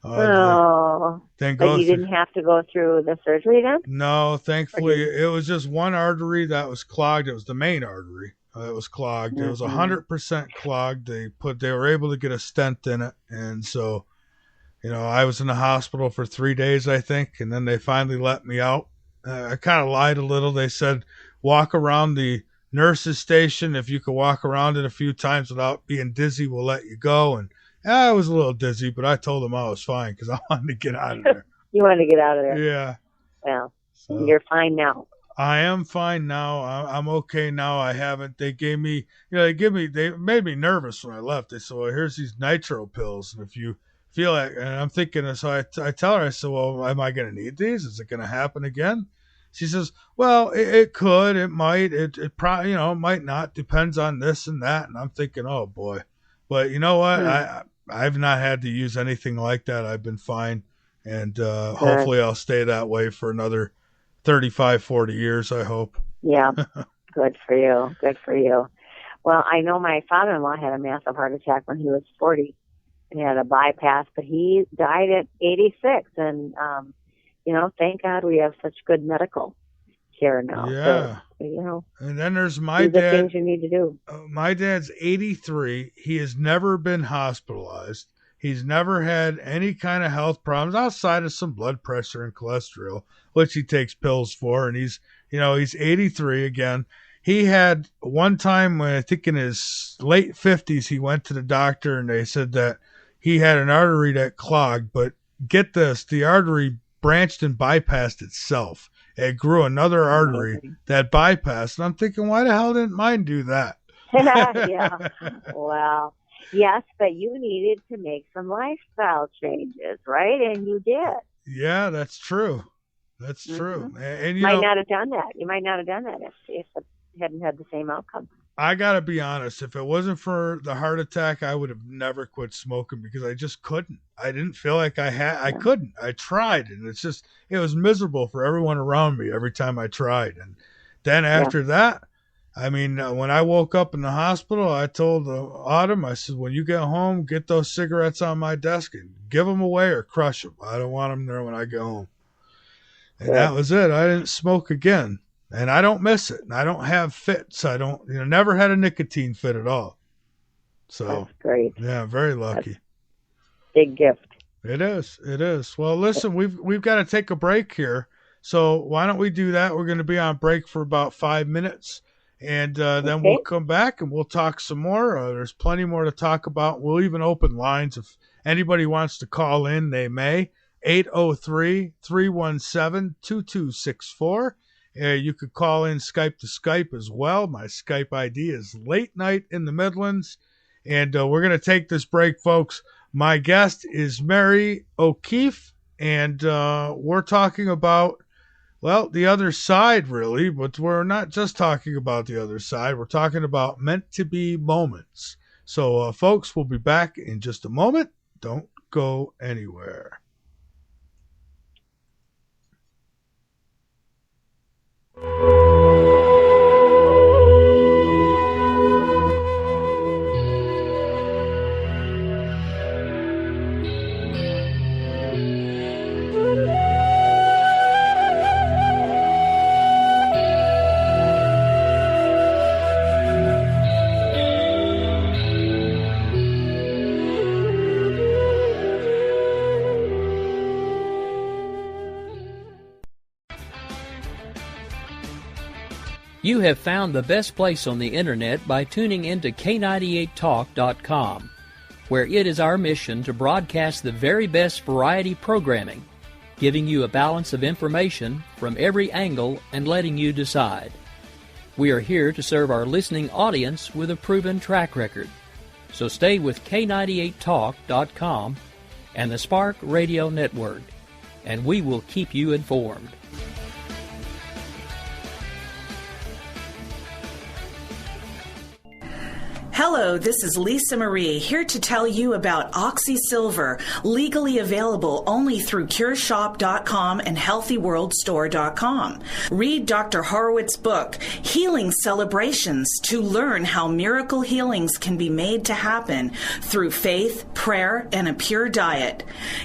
P: But you didn't have to go through the surgery then?
A: No, thankfully it was just one artery that was clogged. It was the main artery. It was clogged. It was 100% clogged. They were able to get a stent in it, and so, I was in the hospital for 3 days, I think, and then they finally let me out. I kind of lied a little. They said walk around the nurse's station. If you could walk around it a few times without being dizzy, we'll let you go. And I was a little dizzy, but I told them I was fine because I wanted to get out of there.
P: You wanted to get out of there?
A: Yeah.
P: Well, you're fine now.
A: I am fine now. I'm okay now. They made me nervous when I left. They said, well, here's these nitro pills. And if you feel like, and I'm thinking, so I tell her, I said, well, am I going to need these? Is it going to happen again? She says, well, it could, it might, it probably, it might not, depends on this and that. And I'm thinking, oh boy, but you know what? I've not had to use anything like that. I've been fine. And hopefully I'll stay that way for another 35, 40 years, I hope.
P: Yeah. Good for you. Good for you. Well, I know my father-in-law had a massive heart attack when he was 40. He had a bypass, but he died at 86. And, thank God we have such good medical care now.
A: Yeah.
P: So,
A: and then there's my
P: dad.
A: The
P: things you need to do.
A: My dad's 83. He has never been hospitalized. He's never had any kind of health problems outside of some blood pressure and cholesterol, which he takes pills for. And he's 83 again. He had one time when I think in his late 50s, he went to the doctor and they said that he had an artery that clogged, but get this, the artery branched and bypassed itself. It grew another artery that bypassed. And I'm thinking, why the hell didn't mine do that?
P: Yeah. Well, yes, but you needed to make some lifestyle changes, right? And you did.
A: Yeah, that's true. That's true. And
P: you might not have done that. You might not have done that if it hadn't had the same outcome.
A: I got to be honest. If it wasn't for the heart attack, I would have never quit smoking because I just couldn't. I didn't feel like I couldn't. I tried, and it was miserable for everyone around me every time I tried. And then after that, I mean, when I woke up in the hospital, I told Autumn, I said, when you get home, get those cigarettes on my desk and give them away or crush them. I don't want them there when I get home. And that was it. I didn't smoke again. And I don't miss it. And I don't have fits. I don't, never had a nicotine fit at all. So
P: that's great.
A: Yeah, very lucky.
P: That's big gift.
A: It is. It is. Well, listen, we've got to take a break here. So why don't we do that? We're going to be on break for about 5 minutes. And then we'll come back and we'll talk some more. There's plenty more to talk about. We'll even open lines. If anybody wants to call in, they may. 803-317-2264. You could call in Skype to Skype as well. My Skype ID is Late Night in the Midlands. And we're going to take this break, folks. My guest is Mary O'Keefe, and we're talking about, well, the other side, really. But we're not just talking about the other side. We're talking about meant to be moments. So, folks, we'll be back in just a moment. Don't go anywhere.
Q: You have found the best place on the internet by tuning into K98Talk.com, where it is our mission to broadcast the very best variety programming, giving you a balance of information from every angle and letting you decide. We are here to serve our listening audience with a proven track record. So stay with K98Talk.com and the Spark Radio Network, and we will keep you informed.
R: Hello, this is Lisa Marie, here to tell you about OxySilver, legally available only through CureShop.com and HealthyWorldStore.com. Read Dr. Horowitz's book, Healing Celebrations, to learn how miracle healings can be made to happen through faith, prayer, and a pure diet.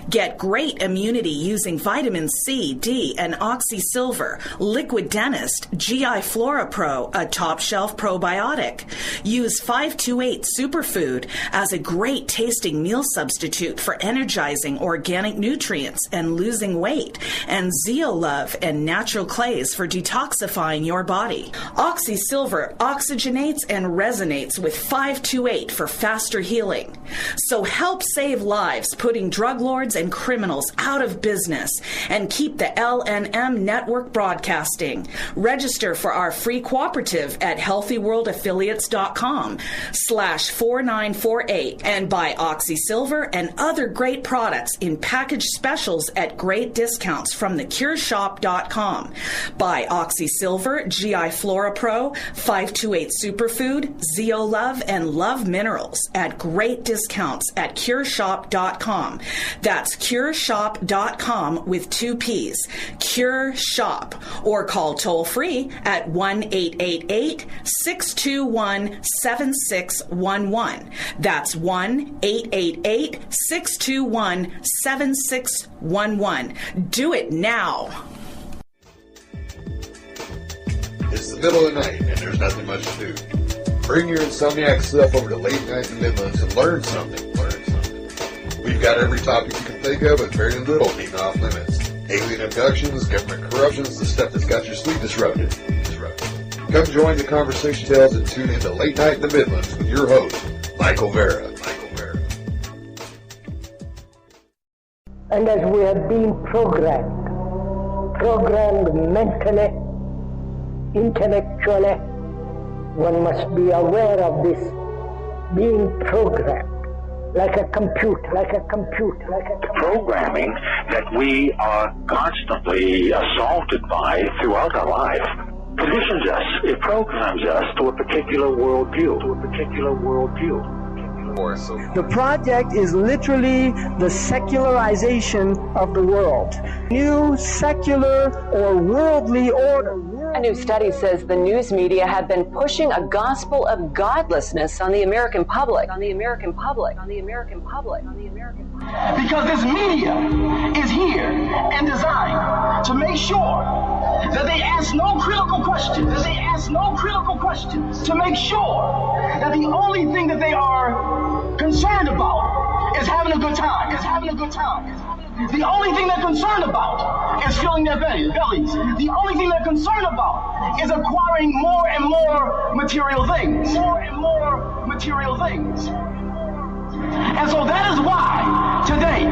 R: Get great immunity using vitamin C, D, and OxySilver, Liquid Dentist, GI Flora Pro, a top-shelf probiotic. Use 528 Superfood as a great tasting meal substitute for energizing organic nutrients and losing weight, and Zeolove and natural clays for detoxifying your body. OxySilver oxygenates and resonates with 528 for faster healing. So help save lives, putting drug lords and criminals out of business, and keep the LNM network broadcasting. Register for our free cooperative at healthyworldaffiliates.com/4948 and buy OxySilver and other great products in package specials at great discounts from theCureShop.com. Buy OxySilver, GI Flora Pro, 528 Superfood, Zeolove, and Love Minerals at great discounts at CureShop.com. That's CureShop.com with 2 P's. Cure Shop. Or call toll free at 1-888-621-7611. That's 1-888-621-7611. Do it now.
S: It's the middle of the night and there's nothing much to do. Bring your insomniac self over to Late Night in the Midlands and learn something. We've got every topic you can think of with very little being off limits. Alien abductions, government corruptions, the stuff that's got your sleep disrupted. Come join the conversation tales and tune in to Late Night in the Midlands with your host, Michael Vera.
T: And as we have been programmed mentally, intellectually, one must be aware of this being programmed like a computer.
U: Programming that we are constantly assaulted by throughout our life conditions us. It programs us to a particular worldview.
T: The project is literally the secularization of the world. New secular or worldly order.
V: A new study says the news media have been pushing a gospel of godlessness on the American public.
W: Because this media is here and designed to make sure that they ask no critical questions. To make sure that the only thing that they are concerned about is having a good time. The only thing they're concerned about is filling their bellies. The only thing they're concerned about is acquiring more and more material things. And so that is why today,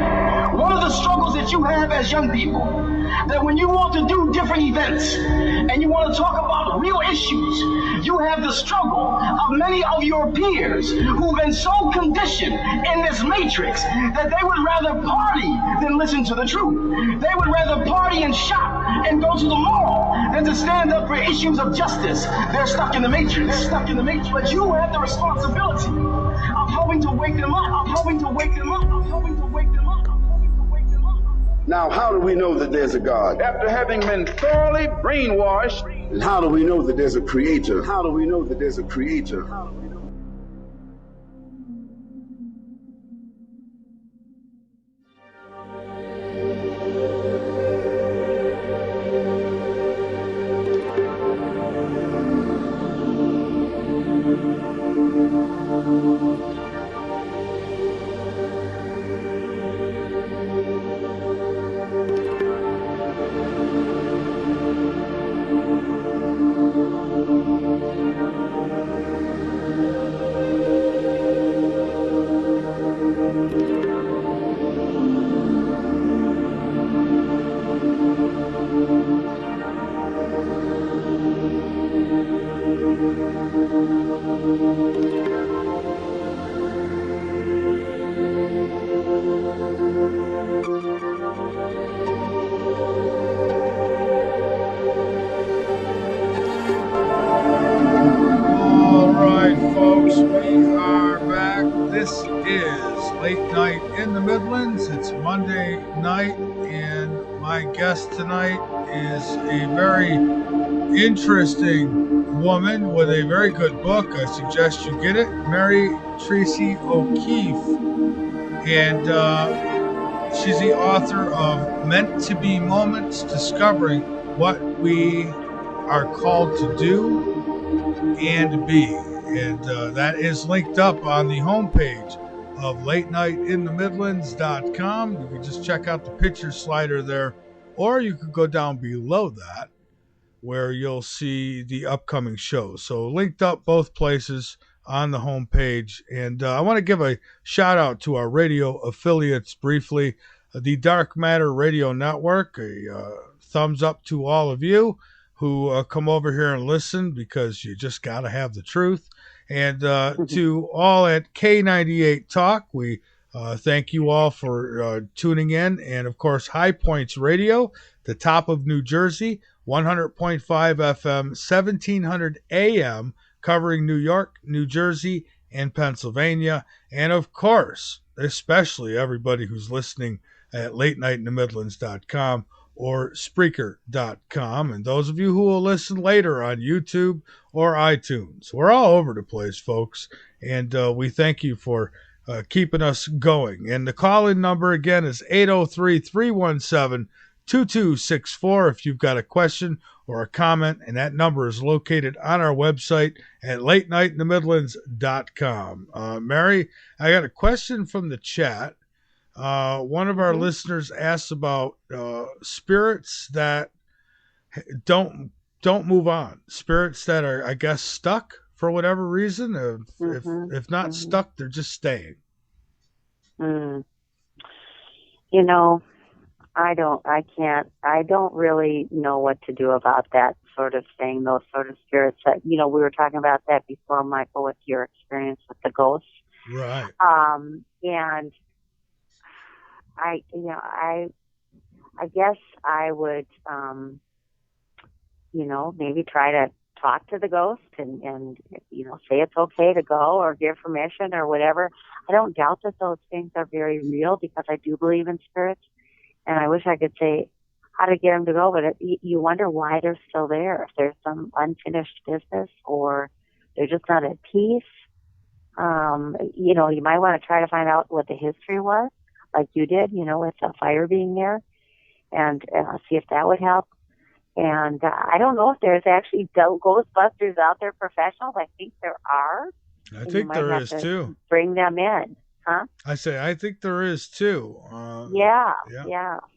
W: one of the struggles that you have as young people, that when you want to do different events and you want to talk about real issues, you have the struggle of many of your peers who've been so conditioned in this matrix that they would rather party than listen to the truth. They would rather party and shop and go to the mall than to stand up for issues of justice. They're stuck in the matrix. But you have the responsibility of helping to wake them up.
X: Now, how do we know that there's a God? After having been thoroughly brainwashed. And how do we know that there's a creator?
A: folks. We are back. This is Late Night in the Midlands. It's Monday night, and my guest tonight is a very interesting woman with a very good book. I suggest you get it. Mary Tracy O'Keefe. And she's the author of Meant to Be Moments, Discovering What We Are Called to Do and Be. And that is linked up on the homepage of LateNightInTheMidlands.com. You can just check out the picture slider there, or you could go down below that where you'll see the upcoming shows. So linked up both places on the homepage. And I want to give a shout out to our radio affiliates briefly. The Dark Matter Radio Network, a thumbs up to all of you who come over here and listen, because you just got to have the truth. And to all at K98 Talk, we thank you all for tuning in. And, of course, High Points Radio, the top of New Jersey, 100.5 FM, 1700 AM, covering New York, New Jersey, and Pennsylvania. And, of course, especially everybody who's listening at LateNightInTheMidlands.com or Spreaker.com, and those of you who will listen later on YouTube or iTunes. We're all over the place, folks, and we thank you for keeping us going. And the call-in number, again, is 803-317-2264 if you've got a question or a comment, and that number is located on our website at LateNightInTheMidlands.com. Mary, I got a question from the chat. One of our listeners asked about spirits that don't move on, spirits that are, I guess, stuck for whatever reason. If not stuck, they're just staying.
P: You know, I don't really know what to do about that sort of thing, those sort of spirits that, we were talking about that before, Michael, with your experience with the ghosts.
A: Right.
P: And I guess I would, maybe try to talk to the ghost and say it's okay to go or give permission or whatever. I don't doubt that those things are very real, because I do believe in spirits, and I wish I could say how to get them to go, but you wonder why they're still there. If there's some unfinished business or they're just not at peace. You might want to try to find out what the history was, like you did, with the fire being there, and see if that would help. And I don't know if there's actually Ghostbusters out there, professionals. I think there are.
A: I think there is too.
P: Bring them in, huh?
A: I think there is too.
P: Yeah.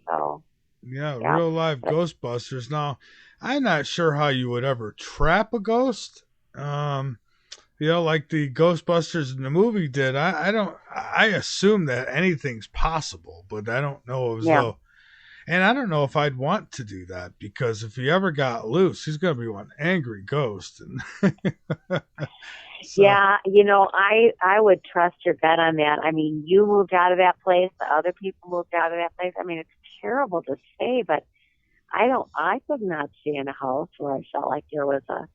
P: So.
A: Yeah, real live Ghostbusters. Now, I'm not sure how you would ever trap a ghost. Like the Ghostbusters in the movie did. I assume that anything's possible, but I don't know though. And I don't know if I'd want to do that, because if he ever got loose, he's going to be one angry ghost. And
P: So. Yeah, I would trust your gut on that. I mean, you moved out of that place. The other people moved out of that place. I mean, it's terrible to say, but I could not stay in a house where I felt like there was a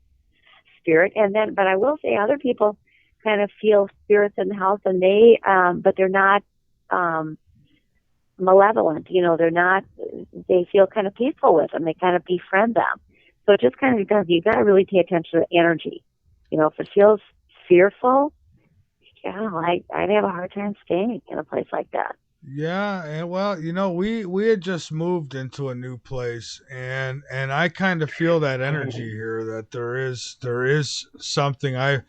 P: spirit. But I will say other people kind of feel spirits in the house, and they, but they're not, malevolent. They feel kind of peaceful with them. They kind of befriend them. So it just kind of does. You got to really pay attention to the energy. If it feels fearful, I'd have a hard time staying in a place like that.
A: Yeah, and well, we had just moved into a new place, and I kind of feel that energy here, that there is something. I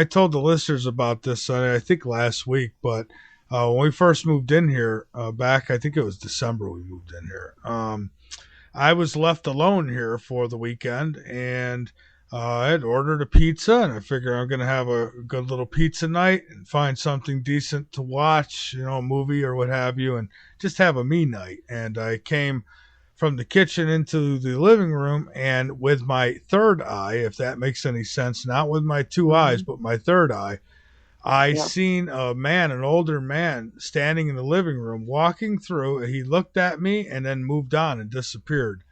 A: told the listeners about this, I think last week, but when we first moved in here, back, I think it was December we moved in here. I was left alone here for the weekend, and I had ordered a pizza, and I figured I'm going to have a good little pizza night and find something decent to watch, a movie or what have you, and just have a me night. And I came from the kitchen into the living room, and with my third eye, if that makes any sense, not with my two eyes, but my third eye, I seen a man, an older man, standing in the living room, walking through. He looked at me and then moved on and disappeared.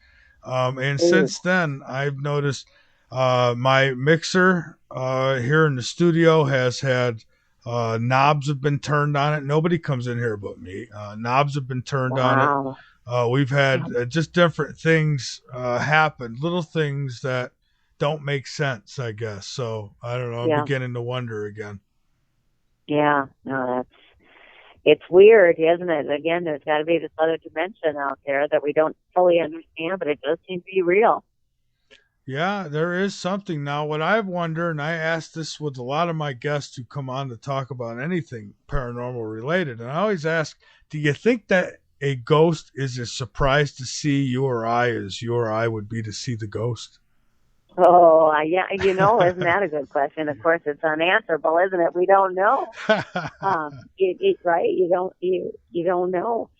A: And since then, I've noticed My mixer here in the studio has had knobs have been turned on it. Nobody comes in here but me. Knobs have been turned on it. We've had just different things happen, little things that don't make sense, I guess. So I don't know. I'm beginning to wonder again.
P: Yeah, no, it's weird, isn't it? Again, there's got to be this other dimension out there that we don't fully understand, but it does seem to be real.
A: Yeah, there is something. Now, what I've wondered, and I asked this with a lot of my guests who come on to talk about anything paranormal related, and I always ask, do you think that a ghost is as surprised to see you or I as you or I would be to see the ghost?
P: Oh, yeah, isn't that a good question? Of course, it's unanswerable, isn't it? We don't know. Right? You don't know.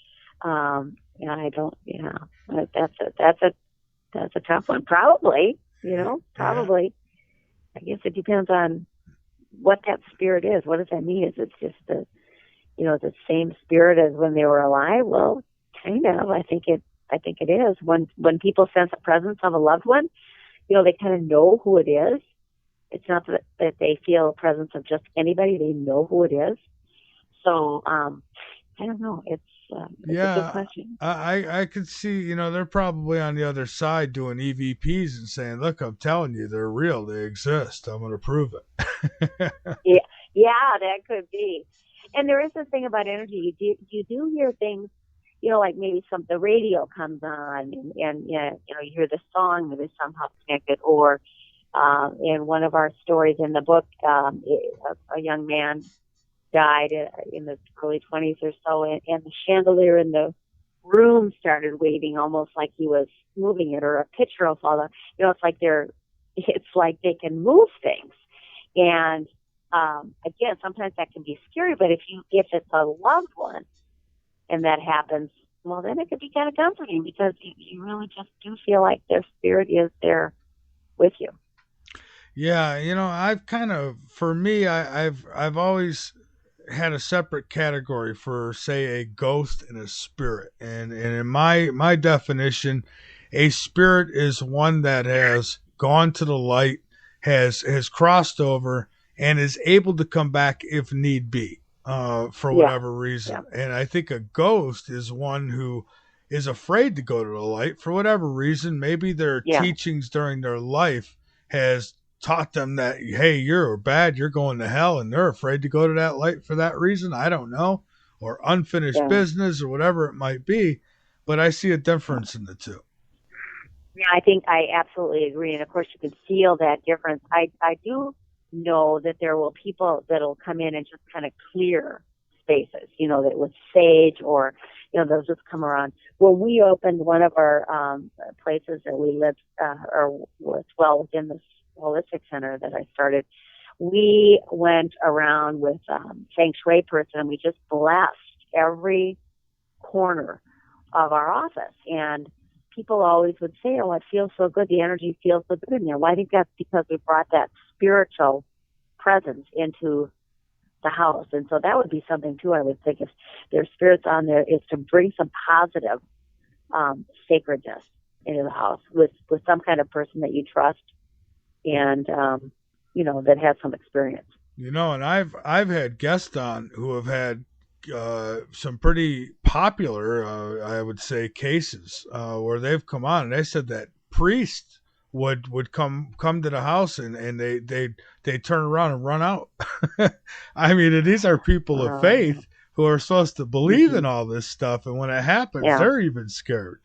P: I don't. Yeah, that's a tough one. Probably. Probably. I guess it depends on what that spirit is. What does that mean? Is it just the same spirit as when they were alive? Well, kind of. I think it is. When people sense the presence of a loved one, they kind of know who it is. It's not that they feel a presence of just anybody. They know who it is. So, I don't know. It's a good question.
A: I could see, they're probably on the other side doing EVPs and saying, look, I'm telling you, they're real. They exist. I'm going to prove it.
P: Yeah, that could be. And there is this thing about energy. You do hear things, like maybe the radio comes on and you hear the song that is somehow connected, or in one of our stories in the book, a young man died in the early 20s or so, and the chandelier in the room started waving, almost like he was moving it, or a picture will fall down. It's like they can move things. And again, sometimes that can be scary, but if it's a loved one and that happens, well, then it could be kind of comforting, because you really just do feel like their spirit is there with you.
A: Yeah, I've kind of, for me, I've always had a separate category for, say, a ghost and a spirit. And in my definition, a spirit is one that has gone to the light, has crossed over, and is able to come back if need be, for whatever reason. Yeah. And I think a ghost is one who is afraid to go to the light for whatever reason. Maybe their teachings during their life has taught them that, hey, you're bad, you're going to hell, and they're afraid to go to that light for that reason. I don't know, or unfinished business, or whatever it might be. But I see a difference in the two.
P: Yeah, I think I absolutely agree. And of course, you can feel that difference. I do know that there will people that'll come in and just kind of clear spaces, that with sage, or, they'll just come around. When we opened one of our places that we lived, within this holistic center that I started, we went around with feng shui person, and we just blessed every corner of our office. And people always would say, oh, it feels so good. The energy feels so good in there. Well, I think that's because we brought that spiritual presence into the house. And so that would be something too, I would think, if there's spirits on there, is to bring some positive sacredness into the house with some kind of person that you trust, and that has some experience.
A: And I've had guests on who have had some pretty popular, I would say, cases where they've come on and they said that priests would come to the house and they turn around and run out. I mean, these are people of faith who are supposed to believe in all this stuff, and when it happens, they're even scared.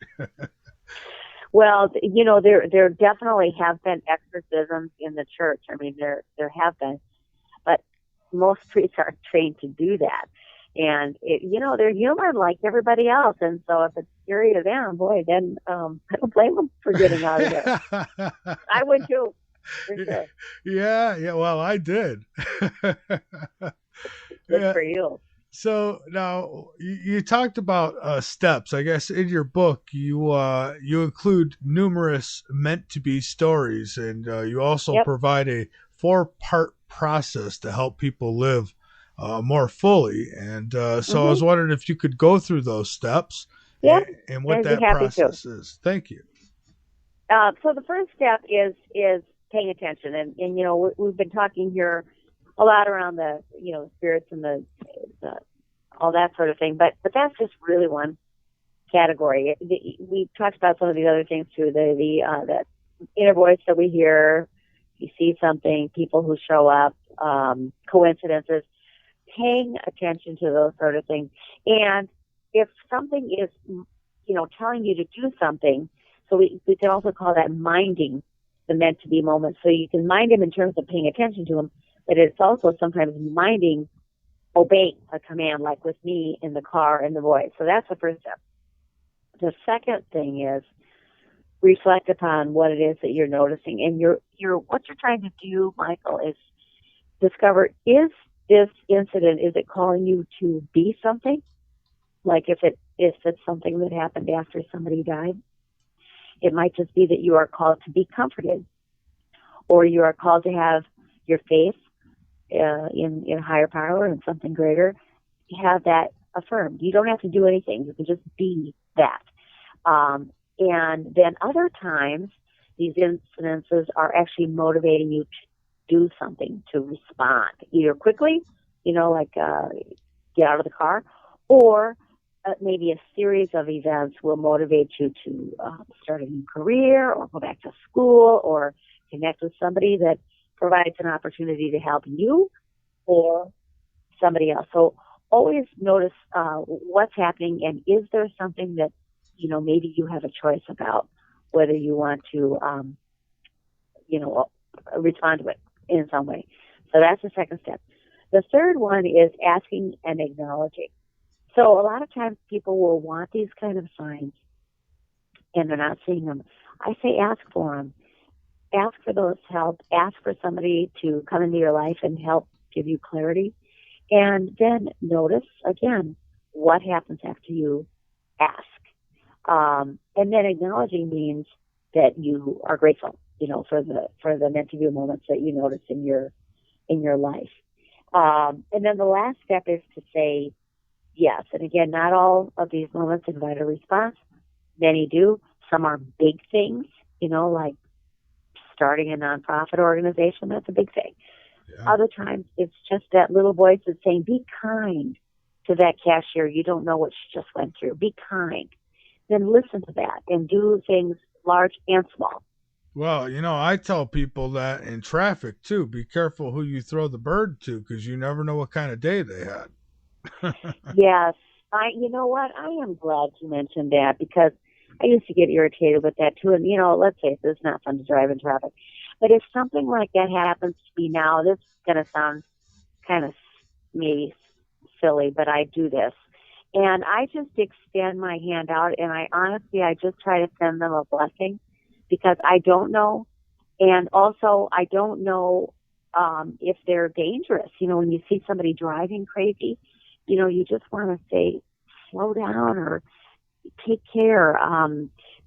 P: Well, there definitely have been exorcisms in the church. I mean, there have been, but most priests aren't trained to do that. And they're human like everybody else. And so if it's scary to them, boy, then I don't blame them for getting out of there. I would too, for sure.
A: Yeah. Well, I did.
P: Good for you.
A: So now you talked about steps. I guess in your book you include numerous meant to be stories, and you also provide a 4-part process to help people live more fully. And so I was wondering if you could go through those steps and what that process is. Thank you.
P: So the first step is paying attention. And you know, we've been talking here a lot around the, you know, spirits and the all that sort of thing. But that's just really one category. We talked about some of the other things too. That inner voice that we hear, you see something, people who show up, coincidences, paying attention to those sort of things. And if something is, you know, telling you to do something, so we can also call that minding the meant to be moment. So you can mind them in terms of paying attention to them, but it's also sometimes minding, obeying a command, like with me in the car and the voice. So that's the first step. The second thing is reflect upon what it is that you're noticing. And what you're trying to do, Michael, is discover, is this incident, is it calling you to be something? Like if it's something that happened after somebody died, it might just be that you are called to be comforted, or you are called to have your faith in higher power and something greater, have that affirmed. You don't have to do anything. You can just be that. And then other times, these incidences are actually motivating you to do something, to respond, either quickly, you know, like get out of the car, or maybe a series of events will motivate you to start a new career, or go back to school, or connect with somebody that provides an opportunity to help you or somebody else. So always notice what's happening, and is there something that, you know, maybe you have a choice about whether you want to, you know, respond to it in some way. So that's the second step. The third one is asking and acknowledging. So a lot of times people will want these kind of signs and they're not seeing them. I say ask for them. Ask for those help. Ask for somebody to come into your life and help give you clarity. And then notice, again, what happens after you ask. And then acknowledging means that you are grateful, you know, for the meant to be moments that you notice in your life. And then the last step is to say yes. And again, not all of these moments invite a response. Many do. Some are big things, you know, like starting a nonprofit organization. That's a big thing. Yeah. Other times it's just that little voice that's saying, be kind to that cashier. You don't know what she just went through. Be kind. Then listen to that and do things large and small.
A: Well, you know, I tell people that in traffic too, be careful who you throw the bird to, because you never know what kind of day they had.
P: Yes. You know what? I am glad you mentioned that, because I used to get irritated with that too. And, you know, let's say it's not fun to drive in traffic. But if something like that happens to me now, this is going to sound kind of maybe silly, but I do this. And I just extend my hand out, and I just try to send them a blessing, because I don't know. And also, I don't know if they're dangerous. You know, when you see somebody driving crazy, you know, you just want to say, slow down or take care,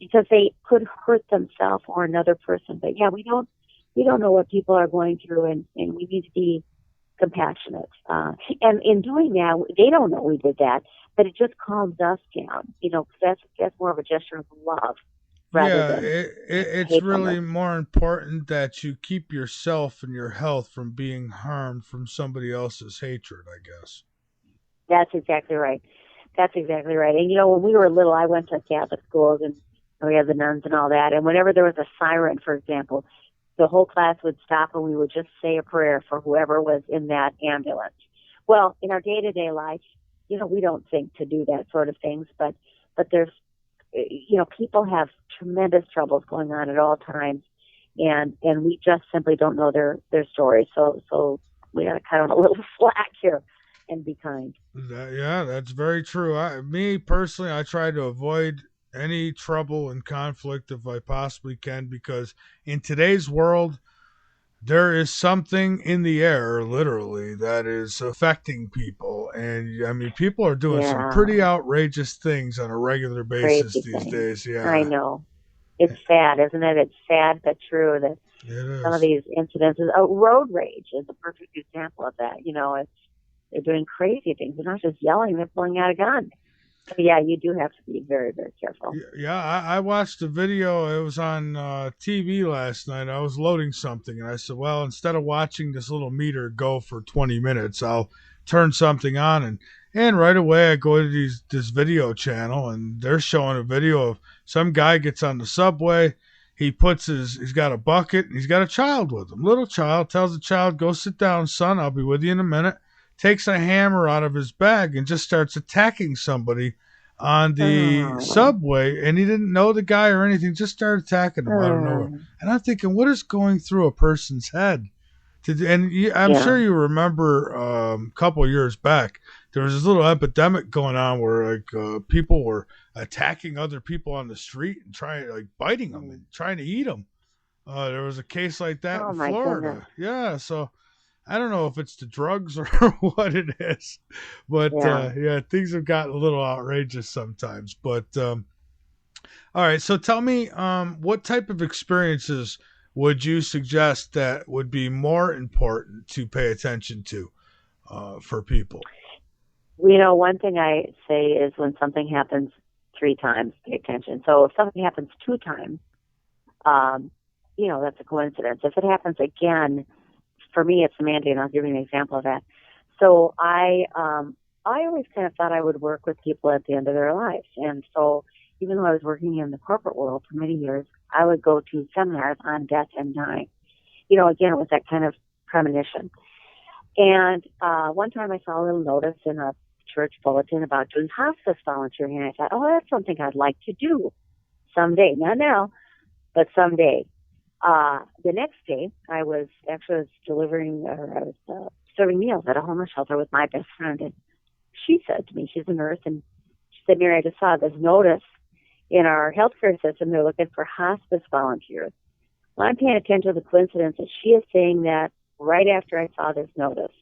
P: because they could hurt themselves or another person. But yeah, we don't know what people are going through, and we need to be compassionate. And in doing that, they don't know we did that, but it just calms us down, you know, because that's more of a gesture of love.
A: Yeah, it's really more important that you keep yourself and your health from being harmed from somebody else's hatred, I guess.
P: That's exactly right. That's exactly right. And, you know, when we were little, I went to Catholic schools, and we had the nuns and all that. And whenever there was a siren, for example, the whole class would stop and we would just say a prayer for whoever was in that ambulance. Well, in our day-to-day life, you know, we don't think to do that sort of things, but there's, you know, people have tremendous troubles going on at all times, and we just simply don't know their stories. So we got to cut them a little slack here and be kind.
A: Yeah, that's very true. Me personally, I try to avoid any trouble and conflict if I possibly can, because in today's world, there is something in the air, literally, that is affecting people. And, I mean, people are doing some pretty outrageous things on a regular basis these days. Yeah,
P: I know. It's sad, isn't it? It's sad but true that some of these incidences. Road rage is a perfect example of that. You know, they're doing crazy things. They're not just yelling, they're pulling out a gun. Yeah, you do have to be very, very careful.
A: Yeah, I watched the video. It was on TV last night. I was loading something, and I said, well, instead of watching this little meter go for 20 minutes, I'll turn something on. And right away, I go to this video channel, and they're showing a video of some guy gets on the subway. He's got a bucket, and he's got a child with him. Little child, tells the child, go sit down, son. I'll be with you in a minute. Takes a hammer out of his bag and just starts attacking somebody on the subway, and he didn't know the guy or anything, just started attacking him out of nowhere. And I'm thinking, what is going through a person's head? I'm sure you remember a couple of years back, there was this little epidemic going on where people were attacking other people on the street and biting them and trying to eat them. There was a case like that in Florida. Goodness. Yeah, so I don't know if it's the drugs or what it is, but things have gotten a little outrageous sometimes. But all right, so tell me, what type of experiences would you suggest that would be more important to pay attention to for people?
P: One thing I say is when something happens 3 times, pay attention. So if something happens 2 times, that's a coincidence. If it happens again, for me, it's a mandate, and I'll give you an example of that. So I always kind of thought I would work with people at the end of their lives. And so even though I was working in the corporate world for many years, I would go to seminars on death and dying. Again, it was that kind of premonition. And one time I saw a little notice in a church bulletin about doing hospice volunteering, and I thought, oh, that's something I'd like to do someday. Not now, but someday. The next day, I was serving meals at a homeless shelter with my best friend, and she said to me, she's a nurse, and she said, Mary, I just saw this notice in our healthcare system. They're looking for hospice volunteers. Well, I'm paying attention to the coincidence that she is saying that right after I saw this notice.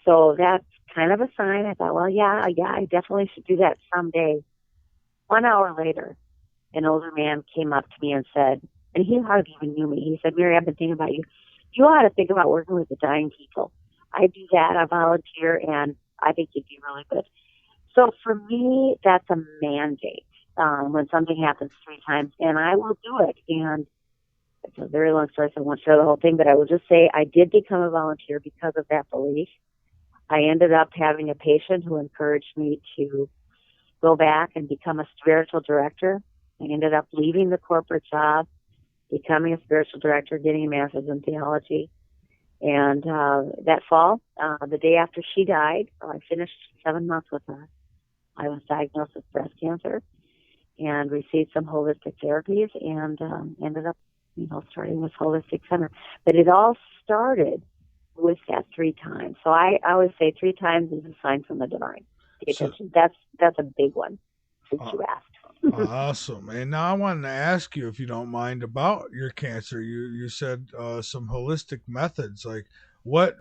P: So that's kind of a sign. I thought, well, yeah, I definitely should do that someday. 1 hour later, an older man came up to me and said, and he hardly even knew me. He said, Mary, I've been thinking about you. You ought to think about working with the dying people. I do that. I volunteer, and I think you'd be really good. So for me, that's a mandate when something happens 3 times, and I will do it. And it's a very long story, so I won't share the whole thing, but I will just say I did become a volunteer because of that belief. I ended up having a patient who encouraged me to go back and become a spiritual director. I ended up leaving the corporate job, becoming a spiritual director, getting a master's in theology. And that fall, the day after she died, I finished 7 months with her. I was diagnosed with breast cancer and received some holistic therapies and ended up, starting this holistic center. But it all started with that 3 times. So I always say 3 times is a sign from the divine. Pay attention. That's a big one, since you asked.
A: Awesome. And now I wanted to ask you, if you don't mind, about your cancer. You said some holistic methods. Like what?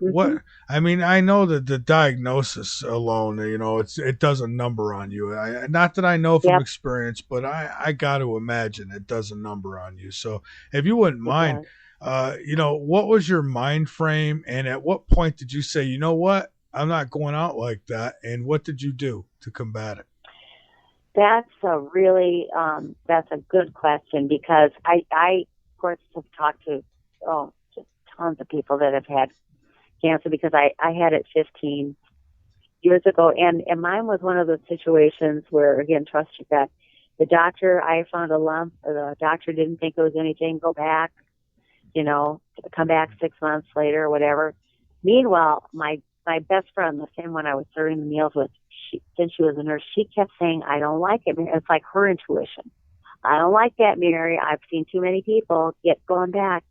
A: I mean, I know that the diagnosis alone, it does a number on you. Not that I know from experience, but I got to imagine it does a number on you. So if you wouldn't mind, what was your mind frame, and at what point did you say, you know what, I'm not going out like that, and what did you do to combat it?
P: That's a really, that's a good question, because I of course, have talked to, just tons of people that have had cancer, because I had it 15 years ago, and mine was one of those situations where, again, trust your gut. The doctor, I found a lump, the doctor didn't think it was anything, go back, come back 6 months later or whatever. Meanwhile, my best friend, the same one I was serving the meals with, since she was a nurse, she kept saying, I don't like it. It's like her intuition. I don't like that, Mary. I've seen too many people get going back.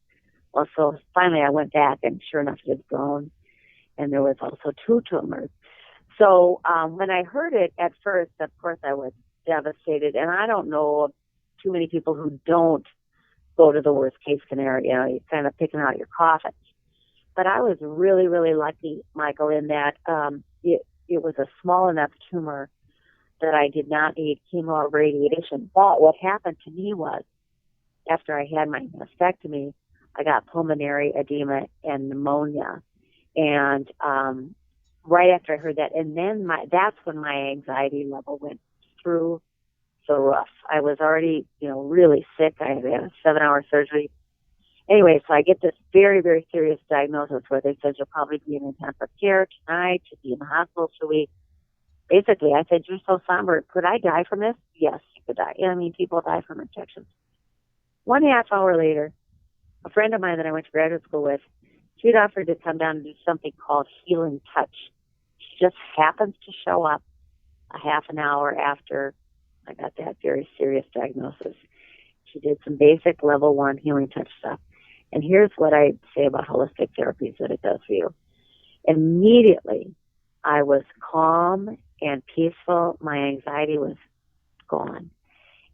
P: Well, so finally I went back, and sure enough, it had grown. And there was also 2 tumors. So when I heard it at first, of course, I was devastated. And I don't know of too many people who don't go to the worst case scenario. You're kind of picking out your coffins. But I was really, really lucky, Michael, in that it was a small enough tumor that I did not need chemo or radiation. But what happened to me was, after I had my mastectomy, I got pulmonary edema and pneumonia. And right after I heard that, and then that's when my anxiety level went through the roof. I was already, really sick. I had a 7-hour surgery. Anyway, so I get this very, very serious diagnosis where they said you'll probably be in intensive care tonight, to be in the hospital for a week. Basically, I said, you're so somber. Could I die from this? Yes, you could die. I mean, people die from infections. 1.5 hours later, a friend of mine that I went to graduate school with, she'd offered to come down and do something called Healing Touch. She just happens to show up a half an hour after I got that very serious diagnosis. She did some basic level 1 Healing Touch stuff. And here's what I say about holistic therapies that it does for you. Immediately, I was calm and peaceful. My anxiety was gone.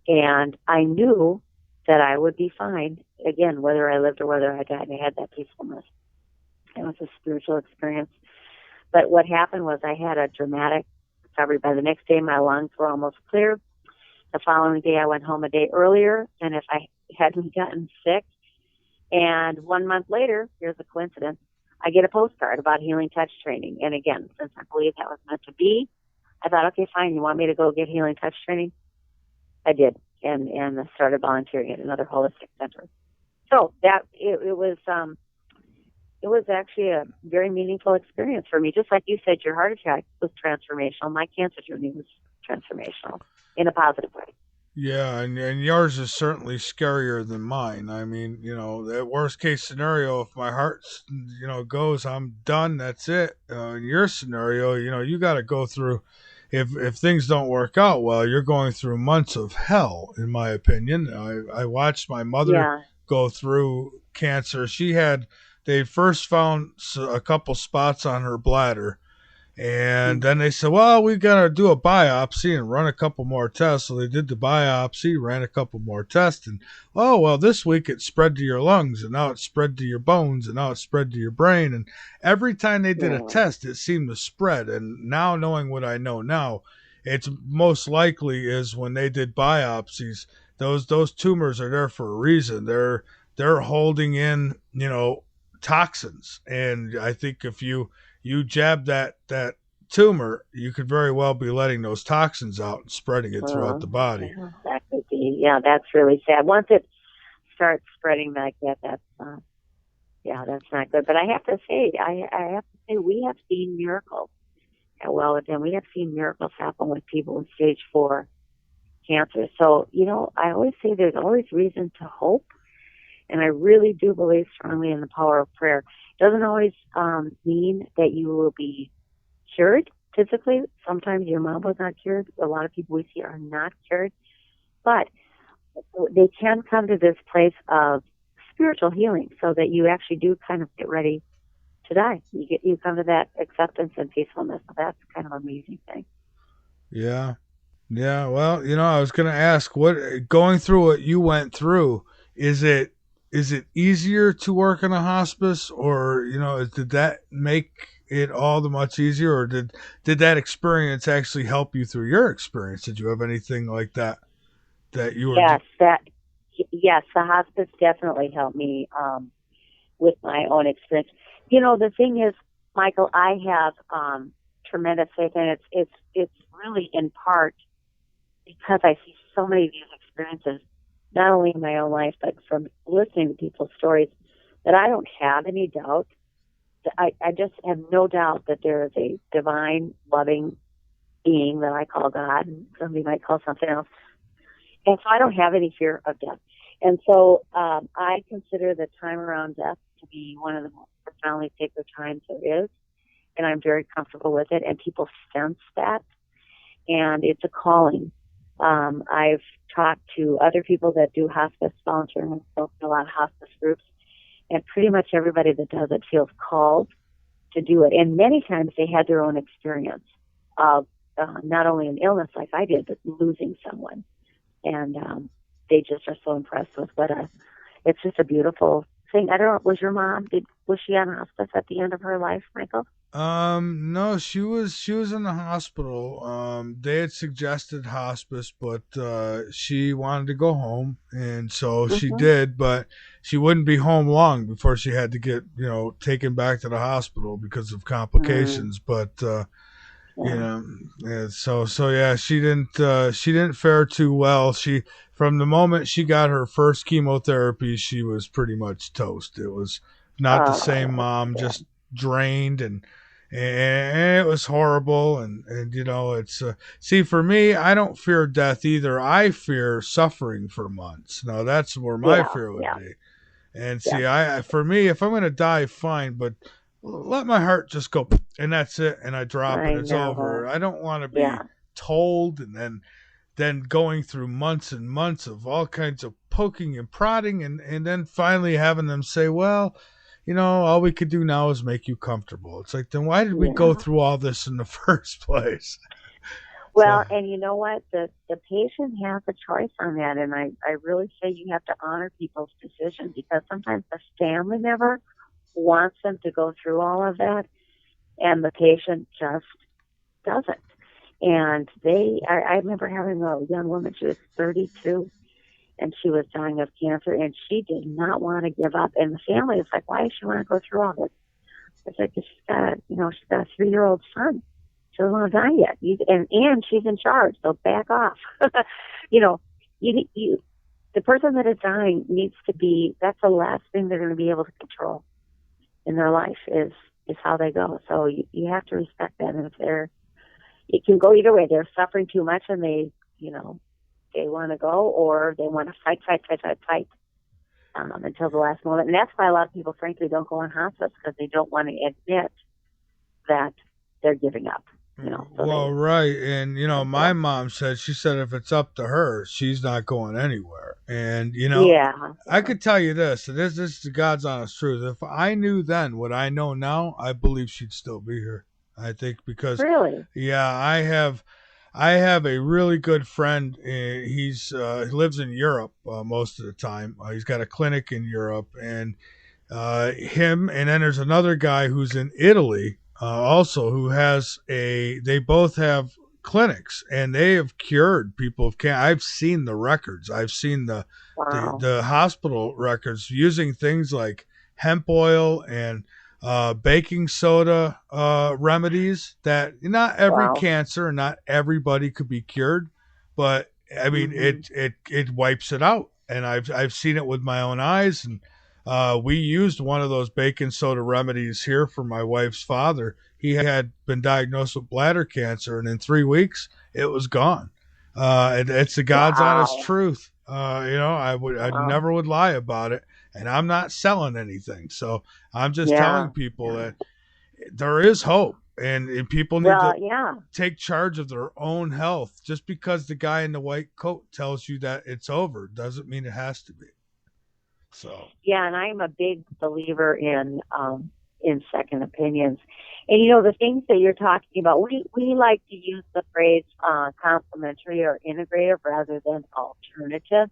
P: And I knew that I would be fine, again, whether I lived or whether I died. I had that peacefulness. It was a spiritual experience. But what happened was I had a dramatic recovery. By the next day, my lungs were almost clear. The following day, I went home a day earlier than if I hadn't gotten sick. And 1 month later, here's a coincidence, I get a postcard about Healing Touch training. And again, since I believe that was meant to be, I thought, okay, fine, you want me to go get Healing Touch training? I did, and I started volunteering at another holistic center. So that it was actually a very meaningful experience for me. Just like you said, your heart attack was transformational. My cancer journey was transformational in a positive way.
A: Yeah, and yours is certainly scarier than mine. I mean, the worst case scenario, if my heart, goes, I'm done, that's it. In your scenario, you got to go through, if things don't work out well, you're going through months of hell, in my opinion. I watched my mother go through cancer. They first found a couple spots on her bladder. And then they said, well, we got to do a biopsy and run a couple more tests. So they did the biopsy, ran a couple more tests. And, this week it spread to your lungs, and now it spread to your bones, and now it spread to your brain. And every time they did a test, it seemed to spread. And now, knowing what I know now, it's most likely is when they did biopsies, those tumors are there for a reason. They're holding in, toxins. And I think if you jab that tumor, you could very well be letting those toxins out and spreading it throughout the body.
P: That could be, that's really sad. Once it starts spreading like that, that's not good. But I have to say, we have seen miracles at Wellington. We have seen miracles happen with people with stage 4 cancer. So, I always say there's always reason to hope. And I really do believe strongly in the power of prayer. It doesn't always mean that you will be cured physically. Sometimes your mom was not cured. A lot of people we see are not cured. But they can come to this place of spiritual healing so that you actually do kind of get ready to die. You come to that acceptance and peacefulness. So that's kind of an amazing thing.
A: Yeah. Yeah. Well, I was going to ask, going through what you went through, is it easier to work in a hospice, or, did that make it all the much easier, or did that experience actually help you through your experience? Did you have anything like that you were?
P: Yes, the hospice definitely helped me with my own experience. The thing is, Michael, I have tremendous faith, and it's really in part because I see so many of these experiences, not only in my own life, but from listening to people's stories, that I don't have any doubt. I just have no doubt that there is a divine, loving being that I call God, and somebody might call something else. And so I don't have any fear of death. And so I consider the time around death to be one of the most profoundly sacred times there is. And I'm very comfortable with it. And people sense that. And it's a calling. I've talked to other people that do hospice volunteering, and spoken to a lot of hospice groups, and pretty much everybody that does it feels called to do it. And many times they had their own experience of not only an illness like I did, but losing someone. And they just are so impressed with it's just a beautiful thing. I don't know, was your mom, was she on hospice at the end of her life, Michael?
A: No, she was in the hospital. They had suggested hospice, but she wanted to go home, and so she did, but she wouldn't be home long before she had to get, taken back to the hospital because of complications. But You know, and so yeah, she didn't fare too well. She, from the moment she got her first chemotherapy, she was pretty much toast. It was not the same mom, just drained, and it was horrible. And you know, it's see, for me, I don't fear death either. I fear suffering for months. Now that's where my fear would be. And see, for me, if I'm going to die, fine, but let my heart just go, and that's it, and I drop it. It's over. I don't want to be told, and then going through months and months of all kinds of poking and prodding, and then finally having them say, well, you know, all we could do now is make you comfortable. It's like, then why did we go through all this in the first place?
P: Well, and you know what? The patient has a choice on that, and I really say you have to honor people's decision, because sometimes the family member wants them to go through all of that, and the patient just doesn't. And I remember having a young woman, she was 32, and she was dying of cancer, and she did not want to give up. And the family was like, why does she want to go through all this? It's like, she's got a 3-year-old son. She doesn't want to die yet. And she's in charge, so back off. You know, the person that is dying needs to be, that's the last thing they're going to be able to control in their life is how they go. So you have to respect that. And if it can go either way. They're suffering too much and they want to go, or they want to fight until the last moment. And that's why a lot of people, frankly, don't go on hospice, because they don't want to admit that they're giving up. You know, so
A: right. And, you know, my mom said, if it's up to her, she's not going anywhere. And, you know, I could tell you this is the God's honest truth. If I knew then what I know now, I believe she'd still be here. I think because, I have a really good friend. He lives in Europe most of the time. He's got a clinic in Europe, and him, and then there's another guy who's in Italy, also, who has they both have clinics, and they have cured people of cancer. I've seen the records. I've seen the hospital records using things like hemp oil and baking soda remedies that not every cancer, not everybody could be cured, but I mean, it wipes it out. And I've seen it with my own eyes. And we used one of those baking soda remedies here for my wife's father. He had been diagnosed with bladder cancer, and in 3 weeks it was gone. It's the God's honest truth. You know, I never would lie about it, and I'm not selling anything. So I'm just telling people that there is hope, and people need to take charge of their own health. Just because the guy in the white coat tells you that it's over doesn't mean it has to be. So
P: and I'm a big believer in second opinions. And you know, the things that you're talking about, we like to use the phrase complementary or integrative rather than alternative.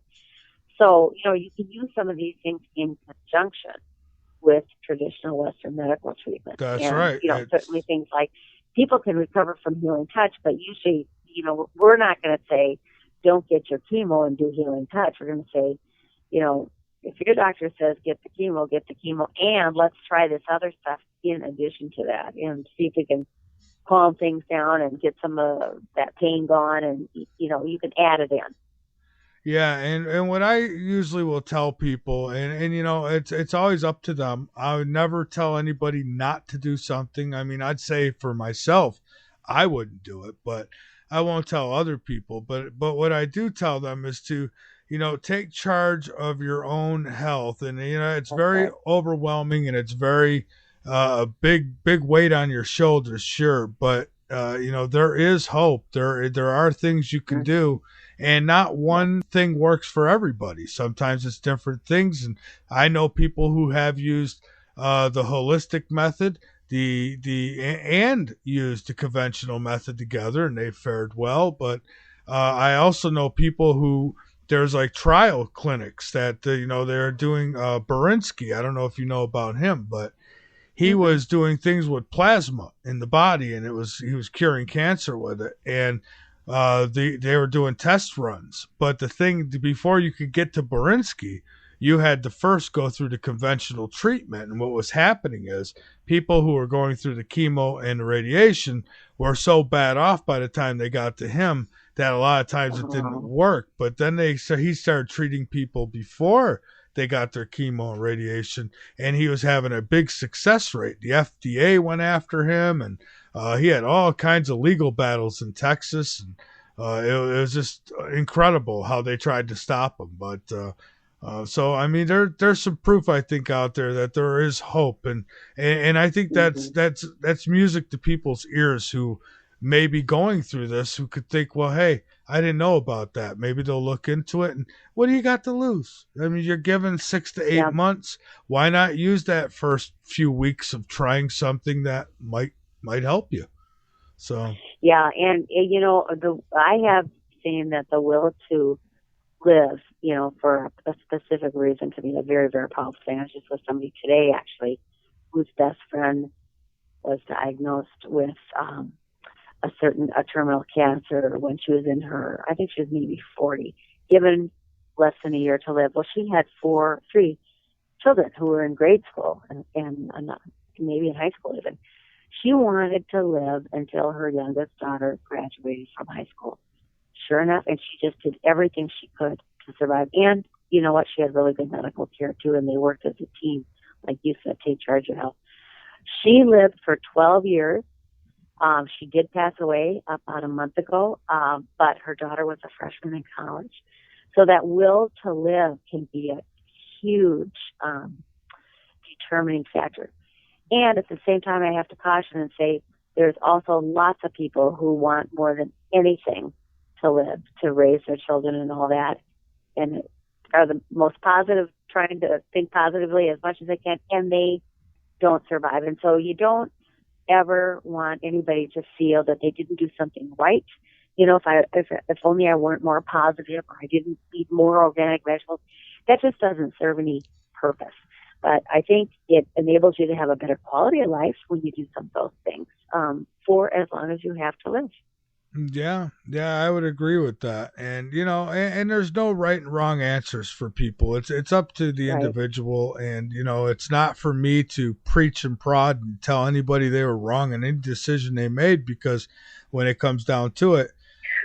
P: So, you know, you can use some of these things in conjunction with traditional Western medical treatment.
A: That's right.
P: You know, certainly things like people can recover from healing touch, but usually, you know, we're not going to say, don't get your chemo and do healing touch. We're going to say, you know, if your doctor says get the chemo, and let's try this other stuff in addition to that, and see if we can calm things down and get some of that pain gone, and, you know, you can add it in.
A: Yeah, and what I usually will tell people, and you know, it's always up to them. I would never tell anybody not to do something. I mean, I'd say for myself, I wouldn't do it, but I won't tell other people. But what I do tell them is to, you know, take charge of your own health. And, you know, it's very overwhelming, and it's very big weight on your shoulders, sure. But, you know, there is hope. There are things you can do, and not one thing works for everybody. Sometimes it's different things. And I know people who have used the holistic method, and used the conventional method together, and they fared well. But I also know people who, there's like trial clinics that, you know, they're doing Berinsky. I don't know if you know about him, but he was doing things with plasma in the body, and he was curing cancer with it. And they were doing test runs. But the thing, before you could get to Berinsky, you had to first go through the conventional treatment. And what was happening is people who were going through the chemo and the radiation were so bad off by the time they got to him that a lot of times it didn't work. But then he started treating people before they got their chemo and radiation, and he was having a big success rate. The FDA went after him, and he had all kinds of legal battles in Texas, and it was just incredible how they tried to stop him. But so I mean, there's some proof, I think, out there that there is hope, and I think that's music to people's ears who may be going through this, who could think, well, hey, I didn't know about that. Maybe they'll look into it. And what do you got to lose? I mean, you're given 6 to 8 months. Why not use that first few weeks of trying something that might help you? So
P: yeah, and you know, I have seen that the will to live, you know, for a specific reason, to be a very, very powerful thing. I was just with somebody today, actually, whose best friend was diagnosed with a terminal cancer when she was in her, I think she was maybe 40, given less than a year to live. Well, she had 3 children who were in grade school and maybe in high school even. She wanted to live until her youngest daughter graduated from high school. Sure enough, and she just did everything she could to survive. And you know what? She had really good medical care too, and they worked as a team, like you said, take charge of health. She lived for 12 years. She did pass away about a month ago, but her daughter was a freshman in college. So that will to live can be a huge determining factor. And at the same time, I have to caution and say there's also lots of people who want more than anything to live, to raise their children and all that, and are the most positive, trying to think positively as much as they can, and they don't survive. And so you don't ever want anybody to feel that they didn't do something right. You know, if only I weren't more positive, or I didn't eat more organic vegetables, that just doesn't serve any purpose. But I think it enables you to have a better quality of life when you do some of those things, for as long as you have to live.
A: Yeah, I would agree with that. And you know, and there's no right and wrong answers for people. It's up to the individual, and you know, it's not for me to preach and prod and tell anybody they were wrong in any decision they made, because when it comes down to it,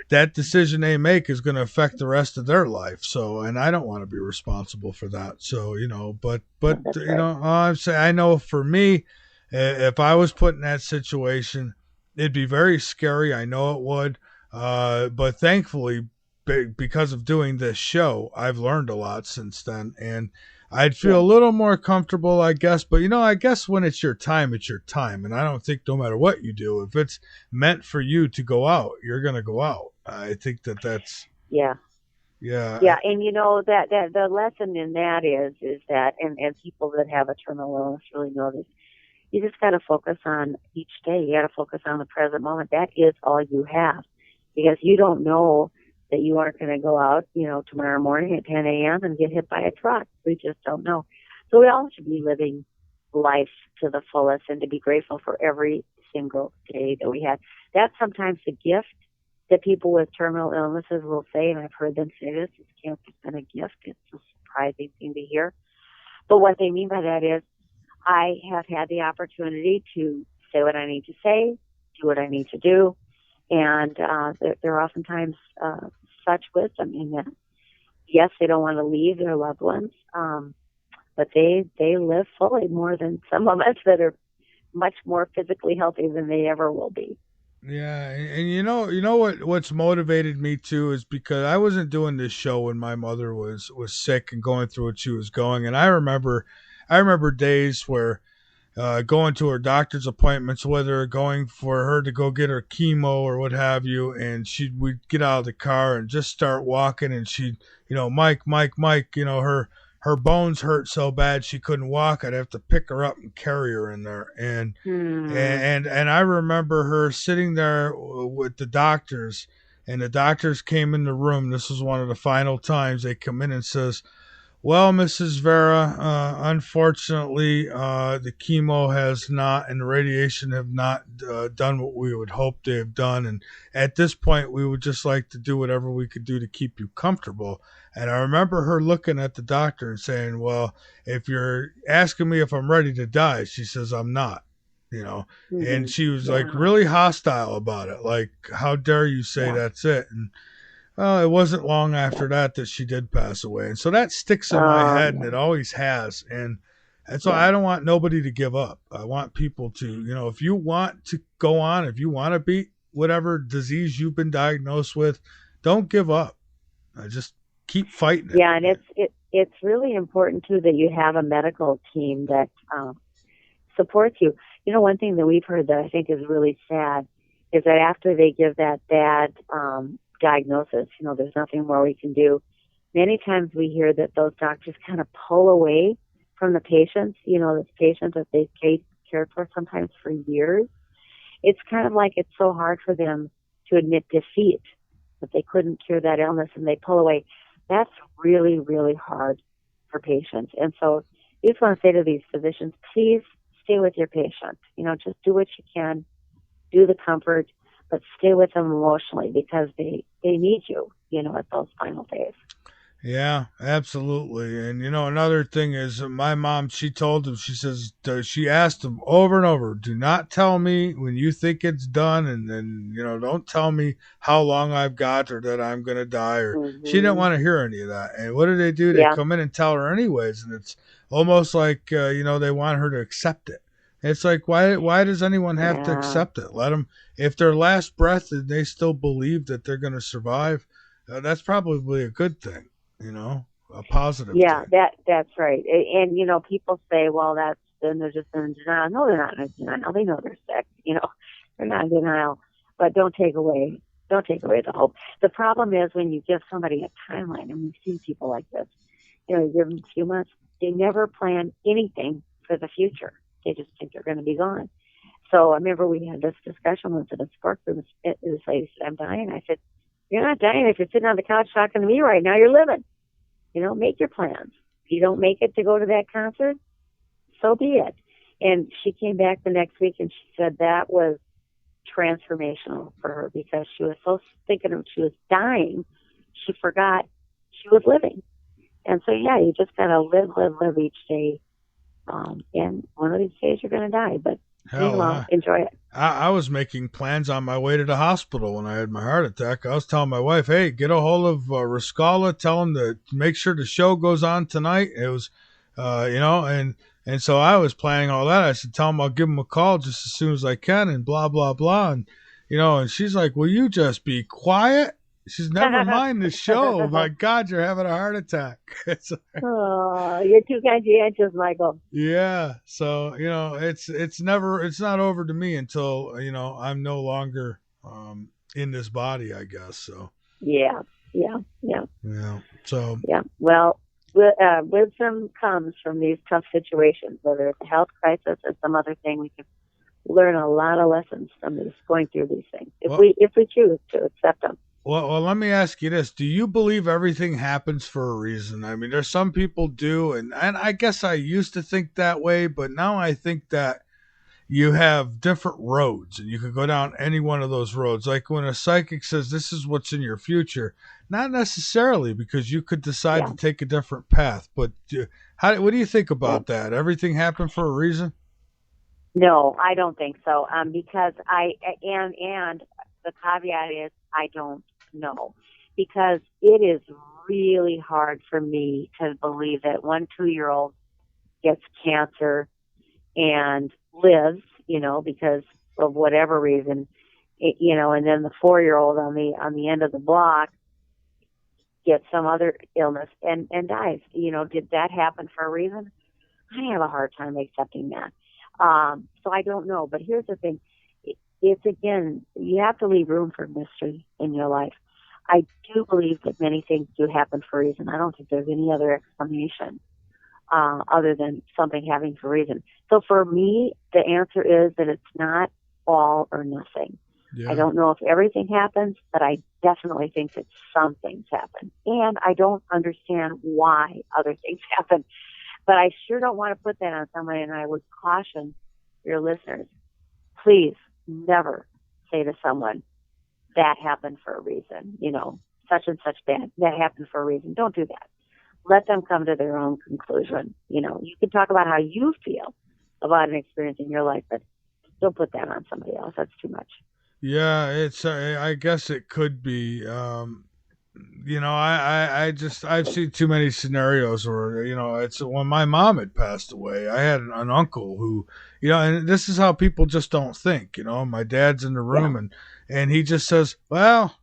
A: that decision they make is going to affect the rest of their life. So, and I don't want to be responsible for that. So, you know, but you know, I'm saying, I know for me, if I was put in that situation, it'd be very scary. I know it would. But thankfully, because of doing this show, I've learned a lot since then, and I'd feel a little more comfortable, I guess. But, you know, I guess when it's your time, it's your time. And I don't think no matter what you do, if it's meant for you to go out, you're going to go out. I think that's... Yeah.
P: And you know, that the lesson in that is that, and people that have a terminal illness really know this, you just got to focus on each day. You got to focus on the present moment. That is all you have, because you don't know that you aren't going to go out, you know, tomorrow morning at 10 a.m. and get hit by a truck. We just don't know. So we all should be living life to the fullest and to be grateful for every single day that we have. That's sometimes the gift that people with terminal illnesses will say, and I've heard them say this, it's cancer's been a gift. It's a surprising thing to hear. But what they mean by that is, I have had the opportunity to say what I need to say, do what I need to do, and there are oftentimes such wisdom in that. Yes, they don't want to leave their loved ones, but they live fully more than some of us that are much more physically healthy than they ever will be.
A: Yeah, and you know what's motivated me too is because I wasn't doing this show when my mother was sick and going through what she was going, and I remember days where going to her doctor's appointments, whether going for her to go get her chemo or what have you, and we'd get out of the car and just start walking, and she'd, you know, Mike, you know, her bones hurt so bad she couldn't walk. I'd have to pick her up and carry her in there, and I remember her sitting there with the doctors, and the doctors came in the room. This was one of the final times they come in and says, "Well, Mrs. Vera, unfortunately, the chemo has not and the radiation have not done what we would hope they have done. And at this point, we would just like to do whatever we could do to keep you comfortable." And I remember her looking at the doctor and saying, well, if you're asking me if I'm ready to die, she says, I'm not, and she was like really hostile about it. Like, how dare you say that's it? And it wasn't long after that she did pass away. And so that sticks in my head, and it always has. And so I don't want nobody to give up. I want people to, if you want to go on, if you want to beat whatever disease you've been diagnosed with, don't give up. Just keep fighting it.
P: Yeah, and it's really important, too, that you have a medical team that supports you. One thing that we've heard that I think is really sad is that after they give that bad diagnosis, there's nothing more we can do. Many times we hear that those doctors kind of pull away from the patients, this patient that they've cared for sometimes for years. It's kind of like it's so hard for them to admit defeat, that they couldn't cure that illness, and they pull away. That's really, really hard for patients. And so I just want to say to these physicians, please stay with your patient. Just do what you can, do the comfort, but stay with them emotionally, because they need you, at those final days.
A: Yeah, absolutely. And, another thing is my mom, she told him, she asked him over and over, do not tell me when you think it's done. And then, don't tell me how long I've got or that I'm going to die. Or she didn't want to hear any of that. And what do? They come in and tell her anyways. And it's almost like, they want her to accept it. It's like, why does anyone have to accept it? Let them, if their last breath and they still believe that they're going to survive, that's probably a good thing. A positive
P: thing. That's right. And, people say, well, then they're just in denial. No, they're not in denial. They know they're sick. They're not in denial. But don't take away the hope. The problem is when you give somebody a timeline, and we've seen people like this, you give them a few months, they never plan anything for the future. They just think they're going to be gone. So I remember we had this discussion once in a sport group. This lady said, I'm dying. I said, you're not dying. If you're sitting on the couch talking to me right now, you're living. Make your plans. If you don't make it to go to that concert, so be it. And she came back the next week and she said that was transformational for her, because she was so thinking of she was dying, she forgot she was living. And so, you just got to live each day. And one of these days you're going to die, but enjoy it.
A: I was making plans on my way to the hospital when I had my heart attack. I was telling my wife, hey, get a hold of Riscala, tell him to make sure the show goes on tonight. It was, and so I was planning all that. I said, tell him I'll give him a call just as soon as I can, and blah, blah, blah. And, and she's like, will you just be quiet? She's never mind the show. My God, you're having a heart attack.
P: Oh, you're too conscientious, Michael.
A: Yeah. So, it's not over to me until, I'm no longer in this body, I guess. So.
P: Yeah.
A: So.
P: Yeah. Well, wisdom comes from these tough situations, whether it's a health crisis or some other thing. We can learn a lot of lessons from going through these things if we choose to accept them.
A: Well, let me ask you this. Do you believe everything happens for a reason? I mean, there's some people do, and I guess I used to think that way, but now I think that you have different roads, and you can go down any one of those roads. Like when a psychic says this is what's in your future, not necessarily, because you could decide to take a different path. But what do you think about that? Everything happened for a reason?
P: No, I don't think so. Because and the caveat is I don't know, because it is really hard for me to believe that 1 2-year-old gets cancer and lives, because of whatever reason, and then the 4-year-old on the end of the block gets some other illness and dies. Did that happen for a reason? I have a hard time accepting that. So I don't know. But here's the thing. It's, again, you have to leave room for mystery in your life. I do believe that many things do happen for a reason. I don't think there's any other explanation other than something happening for a reason. So for me, the answer is that it's not all or nothing. Yeah. I don't know if everything happens, but I definitely think that some things happen. And I don't understand why other things happen. But I sure don't want to put that on somebody, and I would caution your listeners, please never say to someone, that happened for a reason. such and such bad. That happened for a reason. Don't do that. Let them come to their own conclusion. You know, you can talk about how you feel about an experience in your life, but don't put that on somebody else. That's too much.
A: Yeah, it's. I guess it could be. You know, I've seen too many scenarios where, you know, it's when my mom had passed away, I had an uncle who, you know, and this is how people just don't think. You know, my dad's in the room and he just says, well,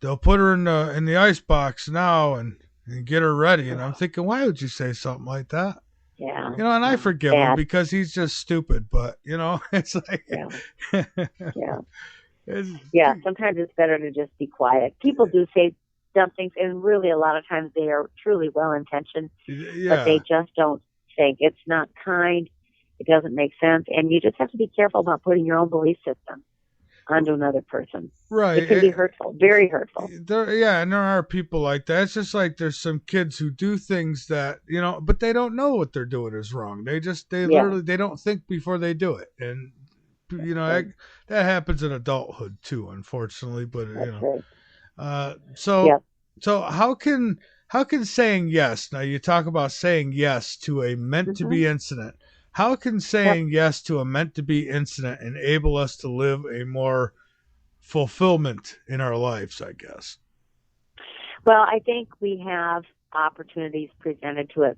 A: they'll put her in the ice box now and get her ready. And I'm thinking, why would you say something like that?
P: Yeah.
A: You know, and I forgive him because he's just stupid. But, you know, it's like.
P: Yeah, sometimes it's better to just be quiet. People do say dumb things, and really a lot of times they are truly well-intentioned, but they just don't think. It's not kind. It doesn't make sense. And you just have to be careful about putting your own belief system onto another person.
A: Right.
P: It can be hurtful, very hurtful.
A: And there are people like that. It's just like there's some kids who do things that, you know, but they don't know what they're doing is wrong. They literally, they don't think before they do it. And, you know, that happens in adulthood too, unfortunately, but, you know. So how can saying yes, now you talk about saying yes to a meant to be incident. How can saying yes to a meant to be incident enable us to live a more fulfillment in our lives, I guess?
P: Well, I think we have opportunities presented to us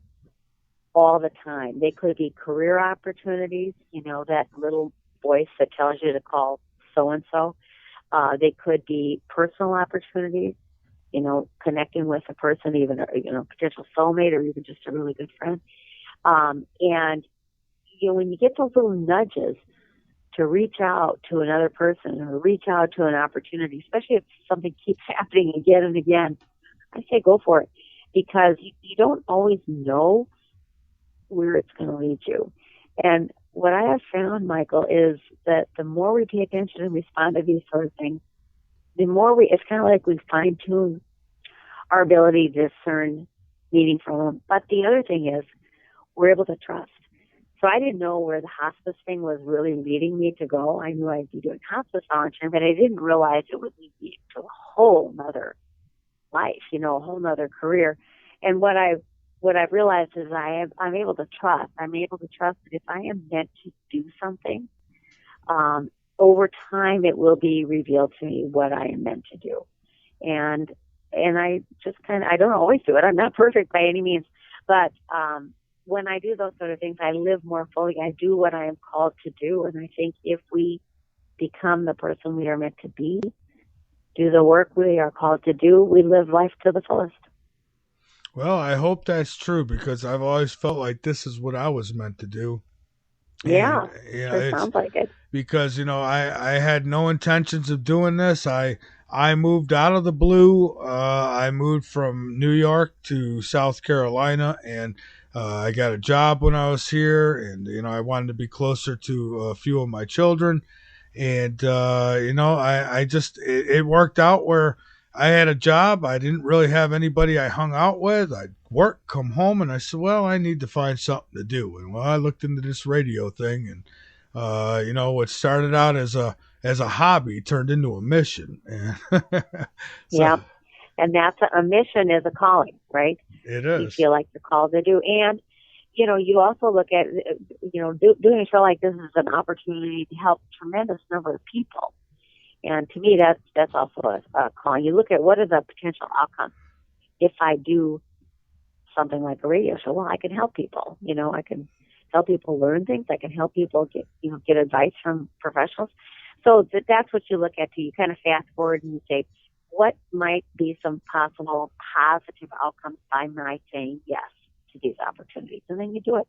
P: all the time. They could be career opportunities, you know, that little voice that tells you to call so-and-so. They could be personal opportunities, you know, connecting with a person, even a, you know, potential soulmate or even just a really good friend. And, you know, when you get those little nudges to reach out to another person or reach out to an opportunity, especially if something keeps happening again and again, I say go for it, because you don't always know where it's going to lead you. And what I have found, Michael, is that the more we pay attention and respond to these sort of things, the more it's kind of like we fine-tune our ability to discern meaning from them. But the other thing is we're able to trust. So I didn't know where the hospice thing was really leading me to go. I knew I'd be doing hospice volunteering, but I didn't realize it would lead me to a whole nother life, you know, a whole nother career. And what I've realized is I'm able to trust. I'm able to trust that if I am meant to do something, over time it will be revealed to me what I am meant to do. And I just I don't always do it. I'm not perfect by any means, but when I do those sort of things, I live more fully. I do what I am called to do. And I think if we become the person we are meant to be, do the work we are called to do, we live life to the fullest.
A: Well, I hope that's true, because I've always felt like this is what I was meant to do.
P: Yeah,
A: you know,
P: it sounds like it.
A: Because, you know, I had no intentions of doing this. I moved out of the blue. I moved from New York to South Carolina, and I got a job when I was here, and, you know, I wanted to be closer to a few of my children. And, you know, it worked out where I had a job. I didn't really have anybody I hung out with. I'd work, come home, and I said, well, I need to find something to do. And well, I looked into this radio thing, and, you know, what started out as a hobby turned into a mission.
P: Yeah. And that's a mission is a calling, right?
A: It is.
P: You feel like you're called to do. And, you know, you also look at, you know, doing a show like this is an opportunity to help a tremendous number of people. And to me, that's also a calling. You look at what are the potential outcomes if I do something like a radio show. Well, I can help people. You know, I can help people learn things. I can help people get advice from professionals. So that's what you look at too. You kind of fast forward and you say, what might be some possible positive outcomes by my saying yes to these opportunities? And then you do it.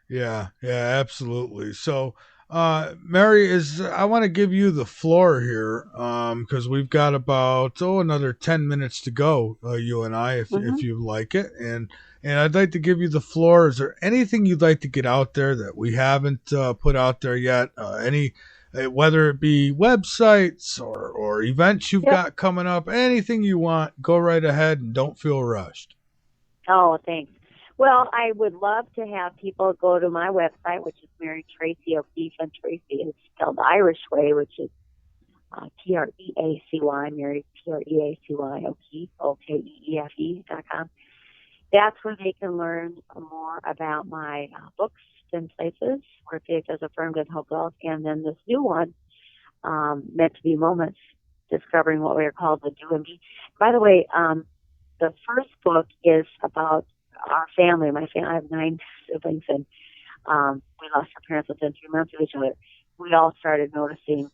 A: Yeah, absolutely. So, Mary, I want to give you the floor here, because we've got about another 10 minutes to go, you and I, if you like it, and I'd like to give you the floor. Is there anything you'd like to get out there that we haven't put out there yet? Whether it be websites or events you've got coming up, anything you want, go right ahead and don't feel rushed.
P: Oh, thanks. Well, I would love to have people go to my website, which is Mary Tracy O'Keefe, and Tracy is spelled the Irish way, which is Treacy, Mary, Treacy, O'Keefe, OKEEFE.com. That's where they can learn more about my books and places where Faith as Affirmed and Hope Wealth. And then this new one, Meant to Be Moments, discovering what we are called the Do and Be. By the way, the first book is about our family. My family, I have 9 siblings, and we lost our parents within 3 months of each other. We all started noticing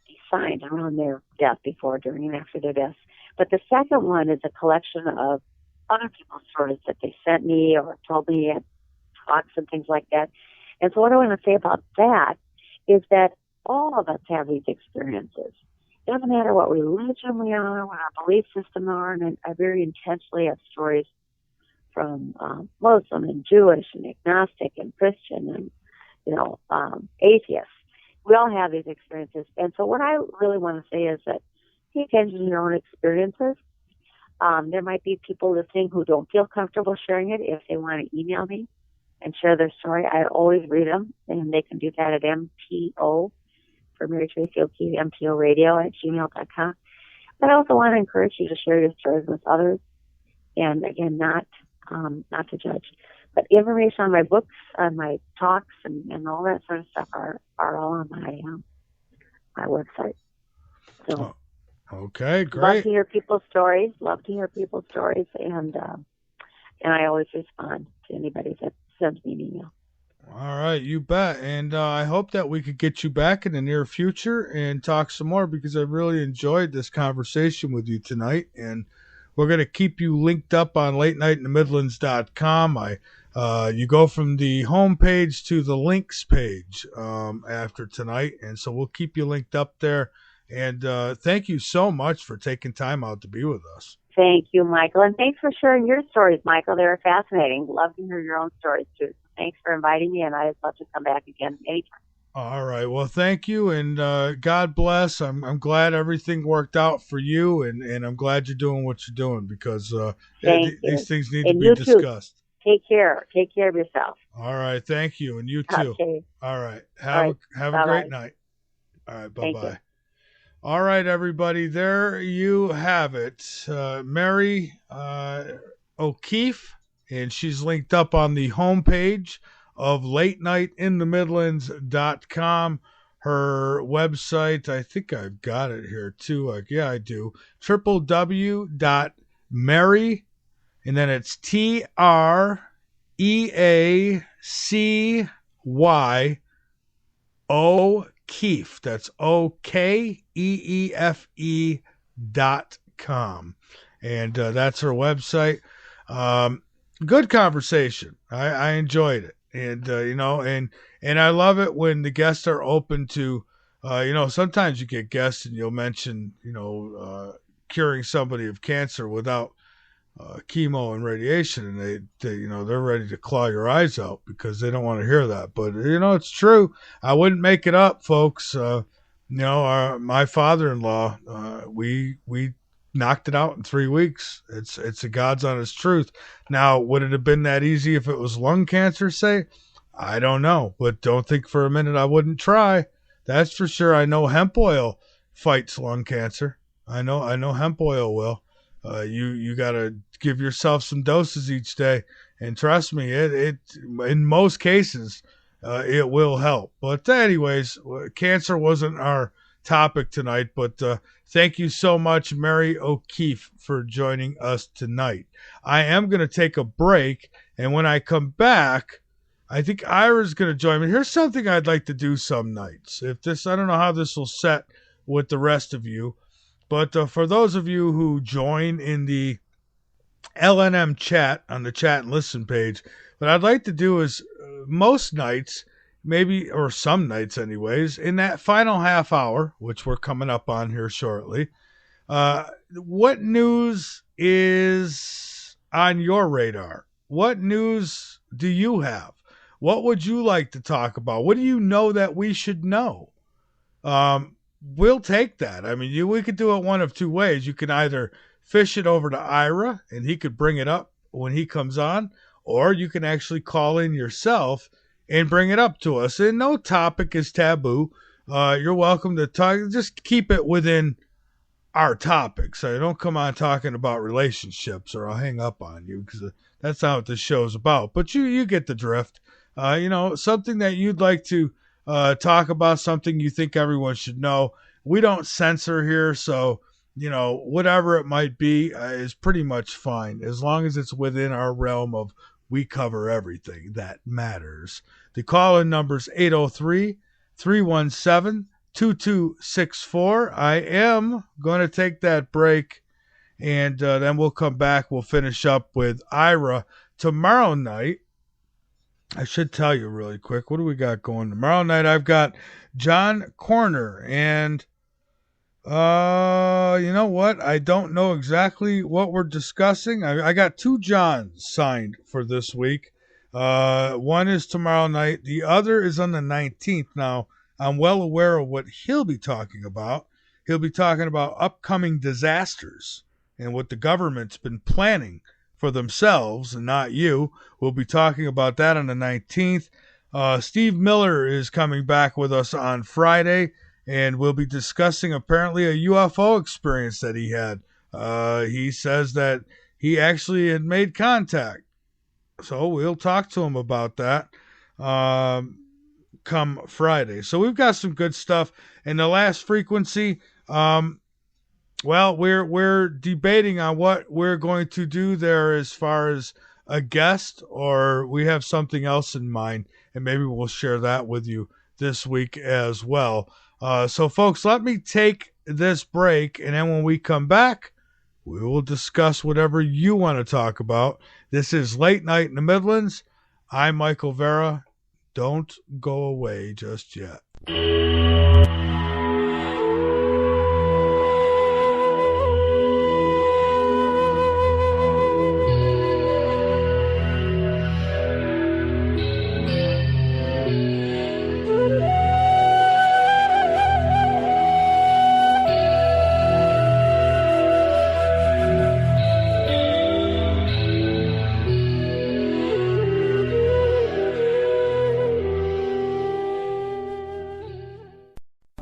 P: these signs around their death, before, during, and after their deaths. But the second one is a collection of other people's stories that they sent me or told me at talks and things like that. And so what I want to say about that is that all of us have these experiences. It doesn't matter what religion we are, what our belief system are, and I very intentionally have stories from Muslim and Jewish and agnostic and Christian and, atheists. We all have these experiences. And so what I really want to say is that pay attention to your own experiences. There might be people listening who don't feel comfortable sharing it. If they want to email me and share their story, I always read them, and they can do that at MPO, for Mary Tracy O'Keefe, MPO Radio at gmail.com. But I also want to encourage you to share your stories with others, and again, not to judge. But information on my books, on my talks, and all that sort of stuff are all on my website. So.
A: Okay, great.
P: Love to hear people's stories. And I always respond to anybody that sends me an email.
A: All right, you bet. And I hope that we could get you back in the near future and talk some more, because I really enjoyed this conversation with you tonight. And we're going to keep you linked up on LateNightInTheMidlands.com. You go from the home page to the links page after tonight, and so we'll keep you linked up there. And thank you so much for taking time out to be with us.
P: Thank you, Michael. And thanks for sharing your stories, Michael. They were fascinating. Love to hear your own stories, too. Thanks for inviting me, and I'd love to come back again anytime.
A: All right. Well, thank you, and God bless. I'm glad everything worked out for you, and I'm glad you're doing what you're doing, because these things need to be discussed.
P: Too. Take care. Take care of yourself.
A: All right. Thank you, and you too.
P: Okay.
A: All right. Have a great night. All right. Bye-bye. All right, everybody. There you have it. Mary O'Keefe, and she's linked up on the homepage of LateNightInTheMidlands.com. Her website, I think I've got it here too. Yeah, I do. www.Mary, and then it's TREACY O'Keefe. That's OKEEFE.com. And that's her website. Good conversation. I enjoyed it. And, and I love it when the guests are open to, sometimes you get guests and you'll mention, curing somebody of cancer without chemo and radiation, and they're ready to claw your eyes out because they don't want to hear that. But it's true. I wouldn't make it up, folks. My father-in-law, we knocked it out in 3 weeks. It's a God's honest truth. Now, would it have been that easy if it was lung cancer, say? I don't know, but don't think for a minute I wouldn't try. That's for sure. I know hemp oil fights lung cancer. I know hemp oil will. You got to give yourself some doses each day, and trust me, it in most cases it will help. But anyways, cancer wasn't our topic tonight, but thank you so much, Mary O'Keefe, for joining us tonight. I am going to take a break, and when I come back, I think Ira's going to join me. Here's something I'd like to do some nights. I don't know how this will set with the rest of you, but for those of you who join in the LNM chat on the chat and listen page, what I'd like to do is most nights, maybe, or some nights anyways, in that final half hour, which we're coming up on here shortly, what news is on your radar? What news do you have? What would you like to talk about? What do you know that we should know? We'll take that. I mean, we could do it one of two ways. You can either fish it over to Ira, and he could bring it up when he comes on, or you can actually call in yourself and bring it up to us. And no topic is taboo. you're welcome to talk. Just keep it within our topic. So don't come on talking about relationships or I'll hang up on you, because that's not what this show's about. But you get the drift. Something that you'd like to talk about, something you think everyone should know. We don't censor here, so whatever it might be is pretty much fine, as long as it's within our realm of we cover everything that matters. The call-in number's 803-317-2264. I am going to take that break, and then we'll come back. We'll finish up with Ira tomorrow night. I should tell you really quick, what do we got going tomorrow night? I've got John Corner, and you know what? I don't know exactly what we're discussing. I got 2 Johns signed for this week. One is tomorrow night. The other is on the 19th. Now, I'm well aware of what he'll be talking about. He'll be talking about upcoming disasters and what the government's been planning for themselves and not you. We'll be talking about that on the 19th. Steve Miller is coming back with us on Friday, and we'll be discussing apparently a UFO experience that he had. He says that he actually had made contact. So we'll talk to him about that come Friday. So we've got some good stuff. And the last frequency, we're debating on what we're going to do there as far as a guest, or we have something else in mind, and maybe we'll share that with you this week as well. So, folks, let me take this break, and then when we come back, we will discuss whatever you want to talk about. This is Late Night in the Midlands. I'm Michael Vera. Don't go away just yet.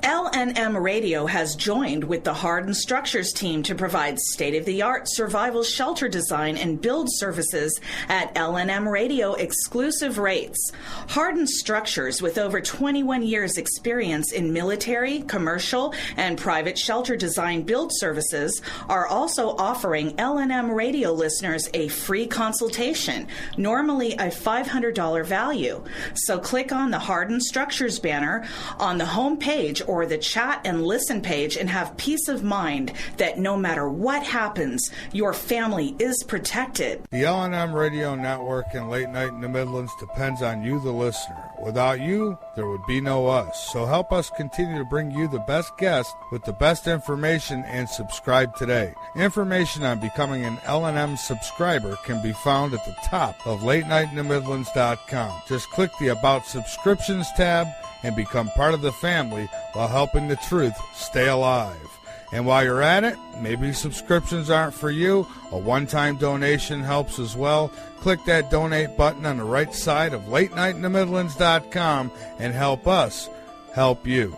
R: LNM Radio has joined with the Hardened Structures team to provide state-of-the-art survival shelter design and build services at LNM Radio exclusive rates. Hardened Structures, with over 21 years experience in military, commercial, and private shelter design build services, are also offering LNM Radio listeners a free consultation, normally a $500 value. So click on the Hardened Structures banner on the home page or the chat and listen page and have peace of mind that no matter what happens, your family is protected.
A: The LNM Radio Network and Late Night in the Midlands depends on you, the listener. Without you, there would be no us. So help us continue to bring you the best guests with the best information, and subscribe today. Information on becoming an LNM subscriber can be found at the top of LateNightInTheMidlands.com. Just click the About Subscriptions tab and become part of the family while helping the truth stay alive. And while you're at it, maybe subscriptions aren't for you. A one-time donation helps as well. Click that donate button on the right side of LateNightInTheMidlands.com and help us help you.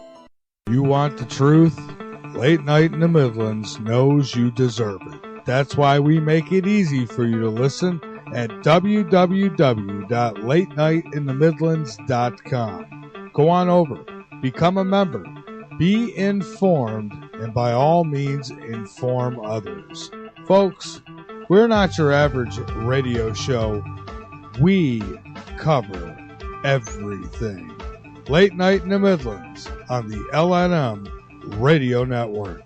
A: You want the truth? Late Night in the Midlands knows you deserve it. That's why we make it easy for you to listen at www.latenightinthe.midlands.com. Go on over, become a member, be informed, and by all means, inform others. Folks, we're not your average radio show. We cover everything. Late Night in the Midlands on the LNM Radio Network.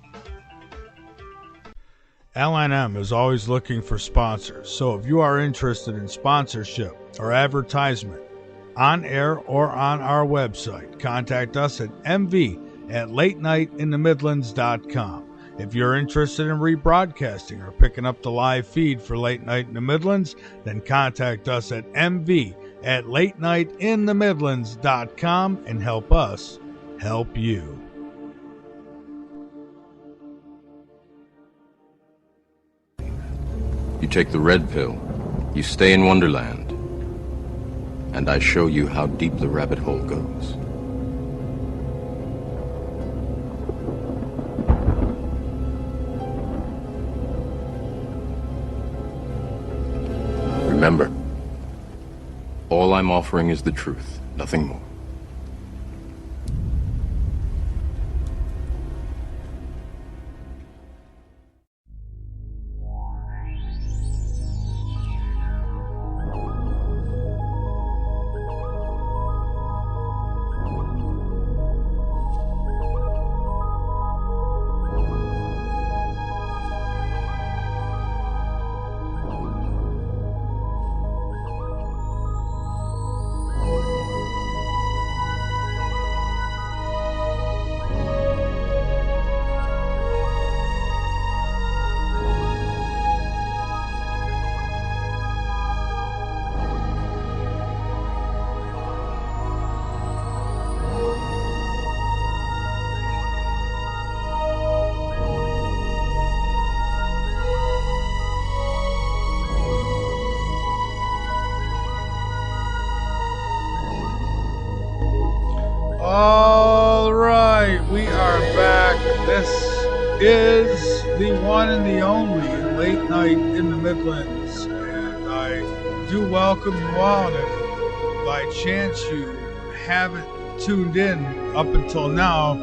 A: LNM is always looking for sponsors, so if you are interested in sponsorship or advertisement, on air or on our website, contact us at mv@latenightinthe.midlands.com. If you're interested in rebroadcasting or picking up the live feed for Late Night in the Midlands, then contact us at mv@latenightinthe.midlands.com and help us help you.
B: You take the red pill, you stay in Wonderland, and I show you how deep the rabbit hole goes. Remember, all I'm offering is the truth, nothing more.
A: All right, we are back. This is the one and the only Late Night in the Midlands, and I do welcome you all. And if by chance you haven't tuned in up until now,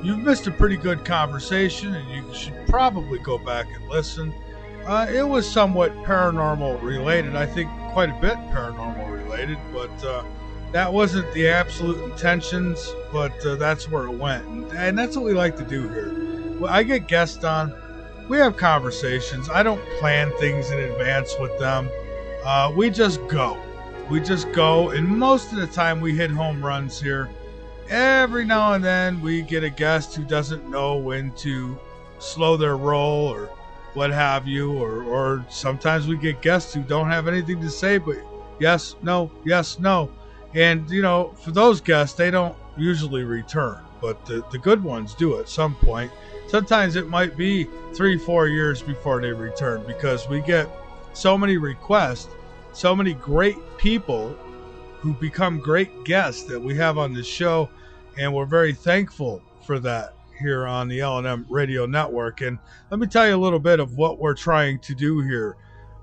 A: you've missed a pretty good conversation, and you should probably go back and listen. It was somewhat paranormal related, I think quite a bit paranormal related, but that wasn't the absolute intentions, but that's where it went. And that's what we like to do here. When I get guests on, we have conversations. I don't plan things in advance with them. We just go. We just go, and most of the time we hit home runs here. Every now and then we get a guest who doesn't know when to slow their roll or what have you, or sometimes we get guests who don't have anything to say but yes, no, yes, no. And, you know, for those guests, they don't usually return, but the good ones do at some point. Sometimes it might be 3-4 years before they return, because we get so many requests, so many great people who become great guests that we have on this show, and we're very thankful for that here on the L&M Radio Network. And let me tell you a little bit of what we're trying to do here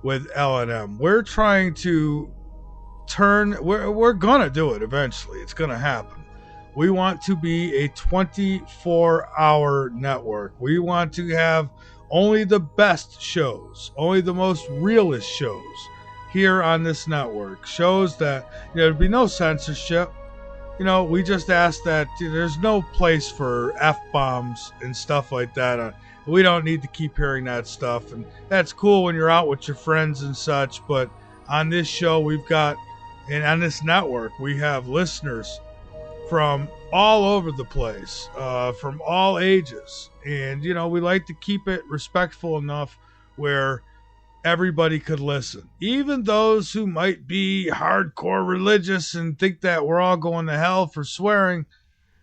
A: with L&M. We're trying to we're gonna do it eventually. It's gonna happen. We want to be a 24-hour network. We want to have only the best shows, only the most realist shows here on this network. Shows that, you know, there'd be no censorship. You know, we just ask that there's no place for F-bombs and stuff like that. We don't need to keep hearing that stuff. And that's cool when you're out with your friends and such. But on this show, we've got, and on this network, we have listeners from all over the place, from all ages. And, you know, we like to keep it respectful enough where everybody could listen. Even those who might be hardcore religious and think that we're all going to hell for swearing,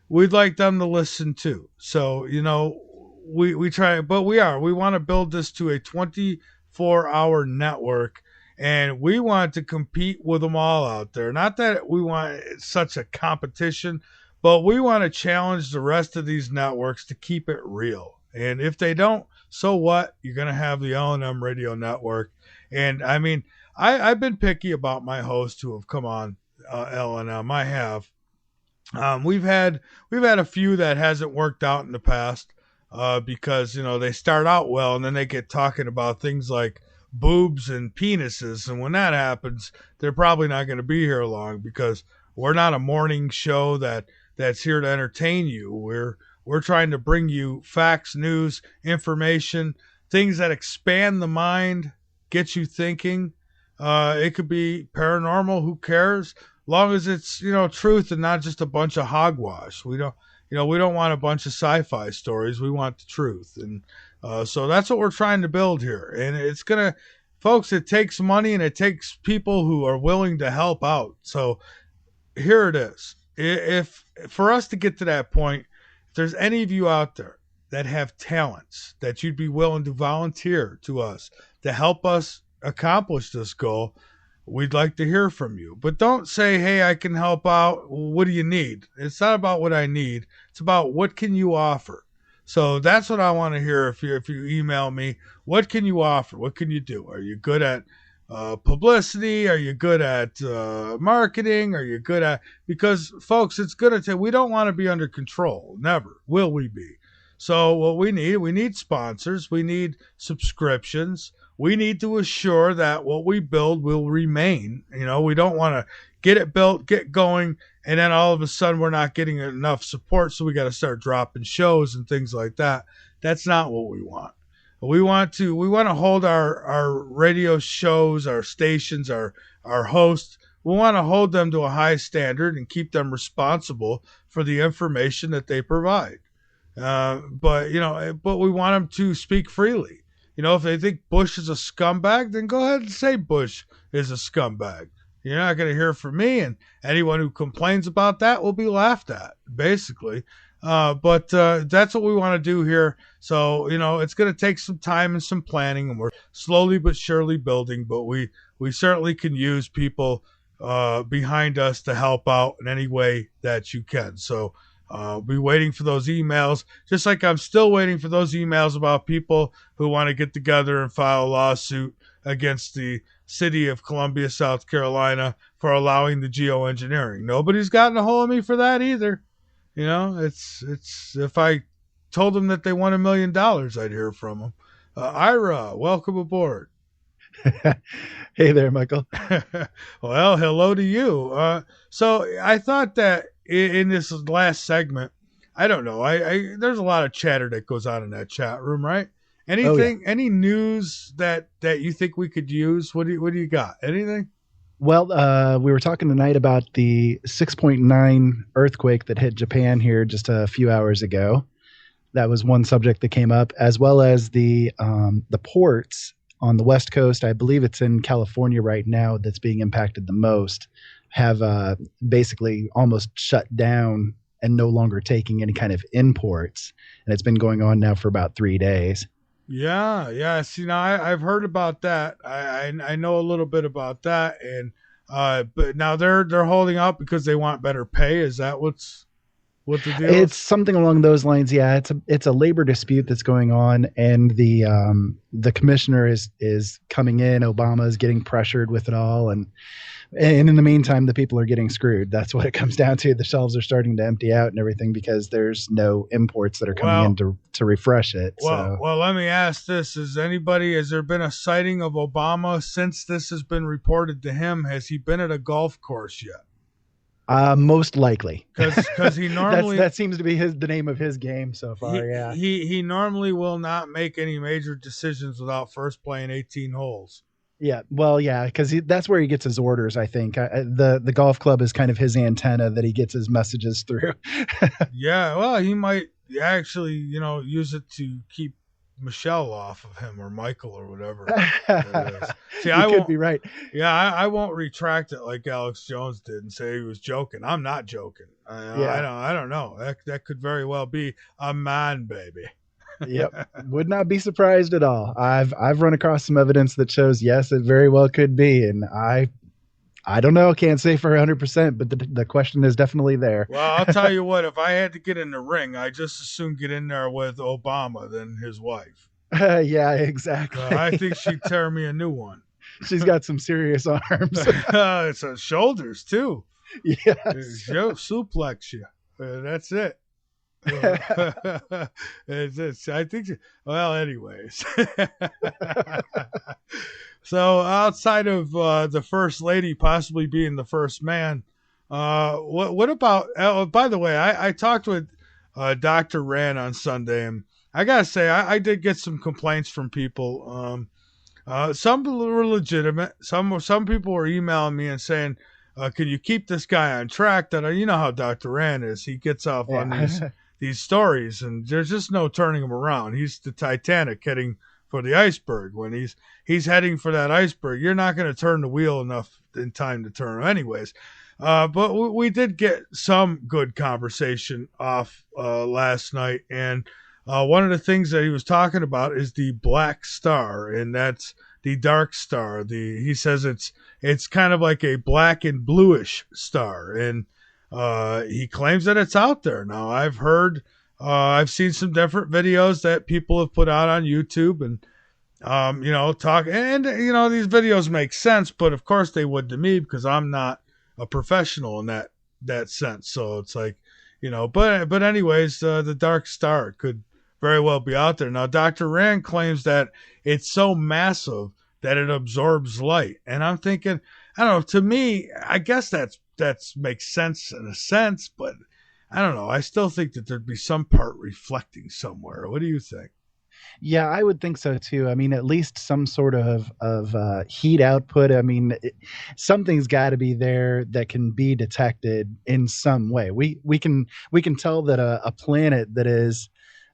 A: we'd like them to listen too. So, you know, we try, but we want to build this to a 24-hour network. And we want to compete with them all out there. Not that we want such a competition, but we want to challenge the rest of these networks to keep it real. And if they don't, so what? You're going to have the L&M Radio Network. And, I mean, I've been picky about my hosts who have come on L&M. I have. We've had a few that hasn't worked out in the past because, you know, they start out well and then they get talking about things like boobs and penises, and when that happens, they're probably not going to be here long, because we're not a morning show that's here to entertain you. We're trying to bring you facts, news, information, things that expand the mind, get you thinking. It could be paranormal, who cares? Long as it's, you know, truth and not just a bunch of hogwash. We don't want a bunch of sci-fi stories. We want the truth. And so that's what we're trying to build here. And it's going to, folks, it takes money and it takes people who are willing to help out. So here it is. If for us to get to that point, if there's any of you out there that have talents that you'd be willing to volunteer to us to help us accomplish this goal, we'd like to hear from you. But don't say, hey, I can help out. What do you need? It's not about what I need. It's about what can you offer. So that's what I want to hear. If you email me, what can you offer? What can you do? Are you good at publicity? Are you good at marketing? Are you good at, because folks, it's going to take, we don't want to be under control. Never will we be. So what we need sponsors. We need subscriptions. We need to assure that what we build will remain. You know, we don't want to get it built, get going, and then all of a sudden we're not getting enough support, so we got to start dropping shows and things like that. That's not what we want. We want to hold our radio shows, our stations, our hosts. We want to hold them to a high standard and keep them responsible for the information that they provide. But we want them to speak freely. You know, if they think Bush is a scumbag, then go ahead and say Bush is a scumbag. You're not going to hear from me, and anyone who complains about that will be laughed at, basically. But that's what we want to do here. So, you know, it's going to take some time and some planning, and we're slowly but surely building, but we certainly can use people behind us to help out in any way that you can. So be waiting for those emails, just like I'm still waiting for those emails about people who want to get together and file a lawsuit against the city of Columbia, South Carolina for allowing the geoengineering. Nobody's gotten a hold of me for that either. You know, it's if I told them that they won $1 million, I'd hear from them. Ira, welcome aboard.
C: Hey there, Michael.
A: Well, hello to you. So I thought that in this last segment, I don't know, I there's a lot of chatter that goes on in that chat room, right? Anything, any news that you think we could use? What do you got? Anything?
C: Well, we were talking tonight about the 6.9 earthquake that hit Japan here just a few hours ago. That was one subject that came up, as well as the ports on the West Coast. I believe it's in California right now that's being impacted the most, have basically almost shut down and no longer taking any kind of imports. And it's been going on now for about 3 days.
A: Yeah. See, now I've heard about that. I know a little bit about that, and but now they're holding out because they want better pay. Is that what the deal is?
C: It's something along those lines. Yeah, it's a labor dispute that's going on, and the commissioner is coming in. Obama is getting pressured with it all, and in the meantime, the people are getting screwed. That's what it comes down to. The shelves are starting to empty out and everything because there's no imports that are coming in to refresh it.
A: Well, let me ask this. Has there been a sighting of Obama since this has been reported to him? Has he been at a golf course yet?
C: Most likely.
A: Because he normally...
C: that seems to be the name of his game so far, yeah.
A: He normally will not make any major decisions without first playing 18 holes.
C: Yeah, well, yeah, because that's where he gets his orders, I think. The golf club is kind of his antenna that he gets his messages through.
A: Yeah, well, he might actually, use it to keep Michelle off of him, or Michael, or whatever it is. See,
C: I could be right.
A: Yeah, I won't retract it like Alex Jones did and say he was joking. I'm not joking. I don't know. That could very well be a man, baby.
C: Yep, would not be surprised at all. I've run across some evidence that shows yes, it very well could be, and I don't know, can't say for 100%, but the question is definitely there.
A: Well, I'll tell you what, if I had to get in the ring, I just as soon get in there with Obama than his wife.
C: Yeah, exactly.
A: I think she'd tear me a new one.
C: She's got some serious arms.
A: It's shoulders too.
C: Yeah,
A: suplex you. That's it. I think. Well, anyways. So outside of the first lady possibly being the first man, what about? By the way, I talked with Dr. Rand on Sunday, and I gotta say I did get some complaints from people. Some were legitimate. Some people were emailing me and saying, "Can you keep this guy on track?" That you know how Dr. Rand is. He gets off on these stories, and there's just no turning him around. He's the Titanic heading for the iceberg. When he's heading for that iceberg, you're not going to turn the wheel enough in time to turn him anyways. But we did get some good conversation off last night, and one of the things that he was talking about is the black star, and that's the dark star. He says it's kind of like a black and bluish star, and he claims that it's out there. Now, I've seen some different videos that people have put out on YouTube, and talk, and these videos make sense, but of course they would to me because I'm not a professional in that sense. So it's like, but anyways, the Dark Star could very well be out there. Now, Dr. Rand claims that it's so massive that it absorbs light. And I'm thinking, I don't know, to me, I guess that's makes sense in a sense, but I don't know. I still think that there'd be some part reflecting somewhere. What do you think?
C: Yeah, I would think so too. I mean, at least some sort of heat output. I mean, something's got to be there that can be detected in some way. We can tell that a planet that is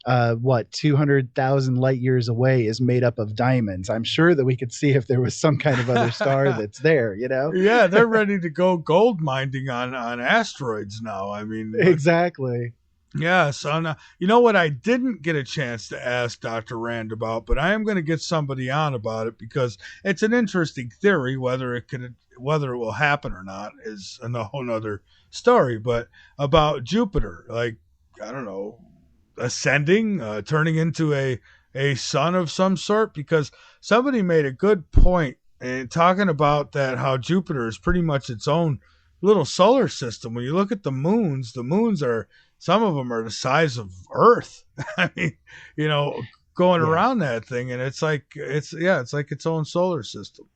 C: 200,000 light years away is made up of diamonds. I'm sure that we could see if there was some kind of other star that's there,
A: Yeah, they're ready to go gold mining on asteroids now. I mean,
C: exactly.
A: Yeah, so you know what I didn't get a chance to ask Dr. Rand about, but I am going to get somebody on about it because it's an interesting theory. Whether it will happen or not is a whole nother story. But about Jupiter, like, I don't know, ascending, turning into a sun of some sort, because somebody made a good point in talking about that, how Jupiter is pretty much its own little solar system. When you look at the moons are, some of them are the size of Earth. I mean, going around that thing, and it's like its own solar system.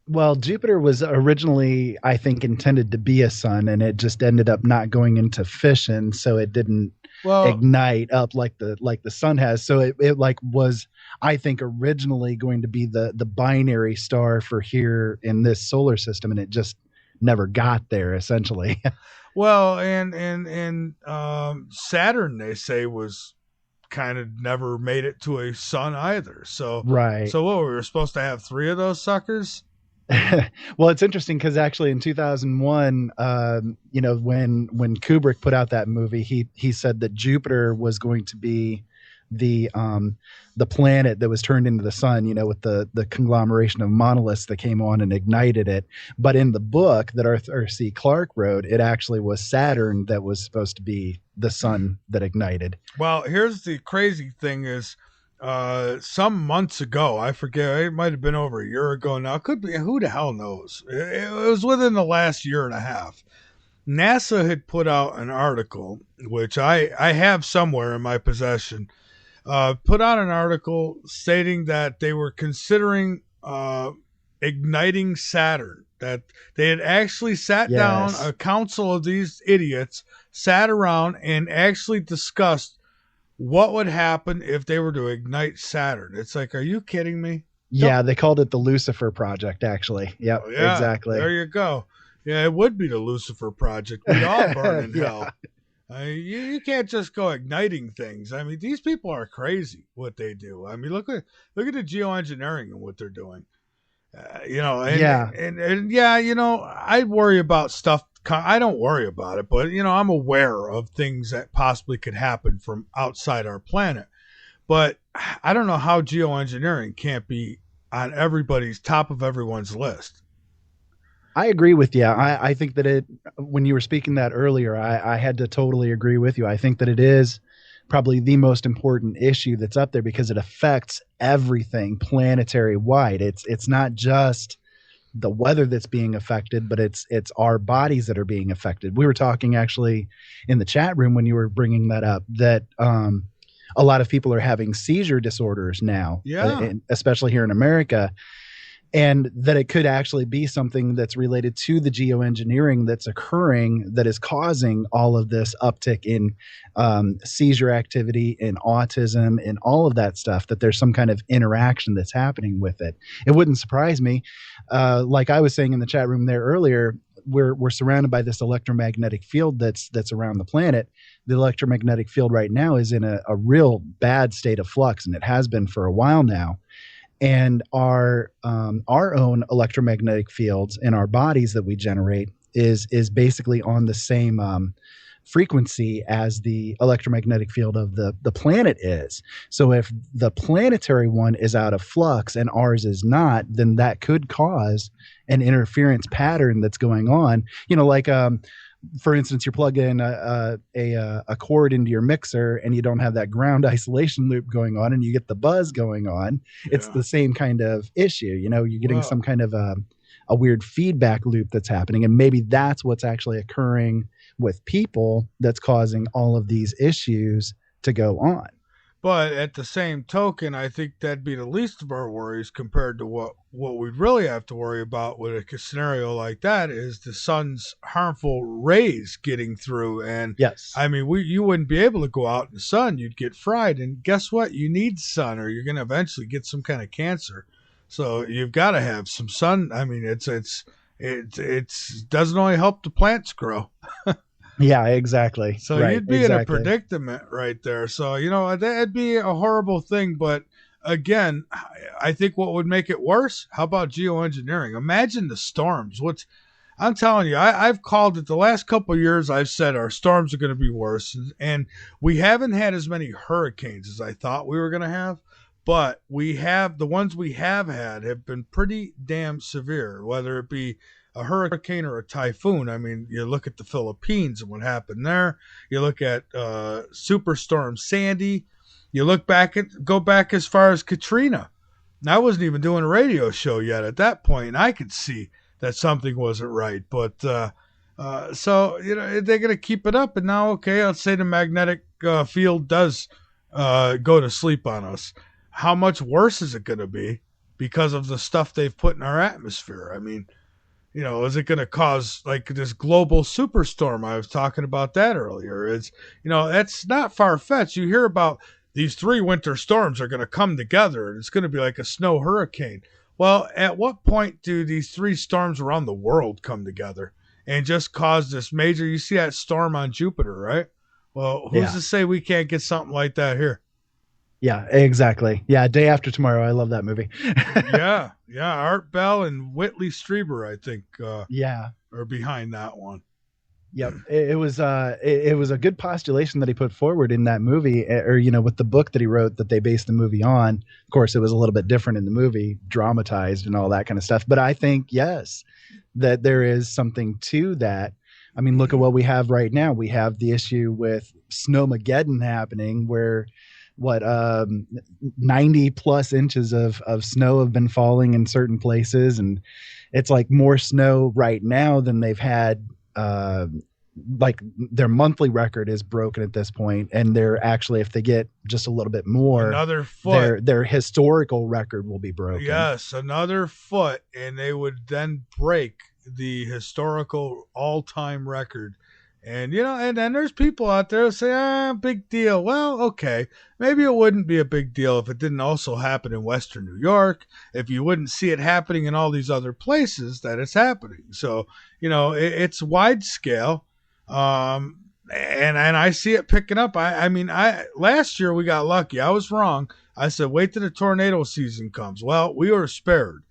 C: Well, Jupiter was originally, I think, intended to be a sun, and it just ended up not going into fission, so it didn't ignite up like the sun has. So it was, I think, originally going to be the binary star for here in this solar system, and it just never got there, essentially.
A: Well, and Saturn, they say, was kind of never made it to a sun either. So
C: right.
A: So what, we were supposed to have 3 of those suckers?
C: Well, it's interesting because actually in 2001, when Kubrick put out that movie, he said that Jupiter was going to be the planet that was turned into the sun, with the conglomeration of monoliths that came on and ignited it. But in the book that Arthur C. Clarke wrote, it actually was Saturn that was supposed to be the sun that ignited.
A: Well, here's the crazy thing is, some months ago, I forget, it might have been over a year ago now, it could be, who the hell knows? It was within the last year and a half. NASA had put out an article, which I have somewhere in my possession, put out an article stating that they were considering igniting Saturn, that they had actually sat down, a council of these idiots sat around and actually discussed what would happen if they were to ignite Saturn. It's like, are you kidding me?
C: Yeah, they called it the Lucifer Project, actually. Yep,
A: yeah,
C: exactly.
A: There you go. Yeah, it would be the Lucifer Project. We'd all burn in hell. You can't just go igniting things. I mean, these people are crazy what they do. I mean, look at the geoengineering and what they're doing. I worry about stuff. I don't worry about it, but I'm aware of things that possibly could happen from outside our planet. But I don't know how geoengineering can't be on everybody's top of everyone's list.
C: I agree with you. I think that when you were speaking that earlier, I had to totally agree with you. I think that it is probably the most important issue that's up there because it affects everything planetary wide. It's not just the weather that's being affected, but it's our bodies that are being affected. We were talking actually in the chat room when you were bringing that up, that a lot of people are having seizure disorders now, especially here in America. And that it could actually be something that's related to the geoengineering that's occurring that is causing all of this uptick in seizure activity, in autism, and all of that stuff, that there's some kind of interaction that's happening with it. It wouldn't surprise me. Like I was saying in the chat room there earlier, we're surrounded by this electromagnetic field that's around the planet. The electromagnetic field right now is in a real bad state of flux, and it has been for a while now. And our own electromagnetic fields in our bodies that we generate is basically on the same frequency as the electromagnetic field of the planet is. So if the planetary one is out of flux and ours is not, then that could cause an interference pattern that's going on. for instance, you plug in a cord into your mixer and you don't have that ground isolation loop going on and you get the buzz going on. It's the same kind of issue. You're getting some kind of a weird feedback loop that's happening. And maybe that's what's actually occurring with people that's causing all of these issues to go on.
A: But at the same token, I think that'd be the least of our worries compared to what we'd really have to worry about with a scenario like that is the sun's harmful rays getting through. And
C: yes,
A: I mean, you wouldn't be able to go out in the sun. You'd get fried. And guess what? You need sun or you're going to eventually get some kind of cancer. So you've got to have some sun. I mean, it doesn't only help the plants grow.
C: Yeah, exactly.
A: So you'd be in a predicament right there. So, that'd be a horrible thing. But again, I think what would make it worse, how about geoengineering? Imagine the storms. I'm telling you, I've called it the last couple of years. I've said our storms are going to be worse. And we haven't had as many hurricanes as I thought we were going to have. But the ones we have had have been pretty damn severe, whether it be a hurricane or a typhoon. I mean, you look at the Philippines and what happened there. You look at Superstorm Sandy. You go back as far as Katrina. And I wasn't even doing a radio show yet at that point, and I could see that something wasn't right. But so they're going to keep it up. And now, okay, let's say the magnetic field does go to sleep on us. How much worse is it going to be because of the stuff they've put in our atmosphere? I mean, is it going to cause like this global superstorm? I was talking about that earlier. That's not far-fetched. You hear about these 3 winter storms are going to come together and it's going to be like a snow hurricane. Well, at what point do these 3 storms around the world come together and just cause this major, you see that storm on Jupiter, right? Well, who's to say we can't get something like that here?
C: Yeah, exactly. Yeah, Day After Tomorrow. I love that movie.
A: Yeah. Art Bell and Whitley Strieber, I think, are behind that one.
C: Yep, it was a good postulation that he put forward in that movie, or with the book that he wrote that they based the movie on. Of course, it was a little bit different in the movie, dramatized and all that kind of stuff. But I think yes, that there is something to that. I mean, look at what we have right now. We have the issue with Snowmageddon happening, where 90 plus inches of snow have been falling in certain places. And it's like more snow right now than they've had. Like their monthly record is broken at this point. And they're actually, if they get just a little bit more,
A: another foot,
C: their historical record will be broken.
A: Yes. Another foot. And they would then break the historical all-time record. And, and then there's people out there who say, big deal. Well, okay, maybe it wouldn't be a big deal if it didn't also happen in Western New York, if you wouldn't see it happening in all these other places that it's happening. So, it's wide scale. And I see it picking up. I mean, last year we got lucky. I was wrong. I said, wait till the tornado season comes. Well, we were spared.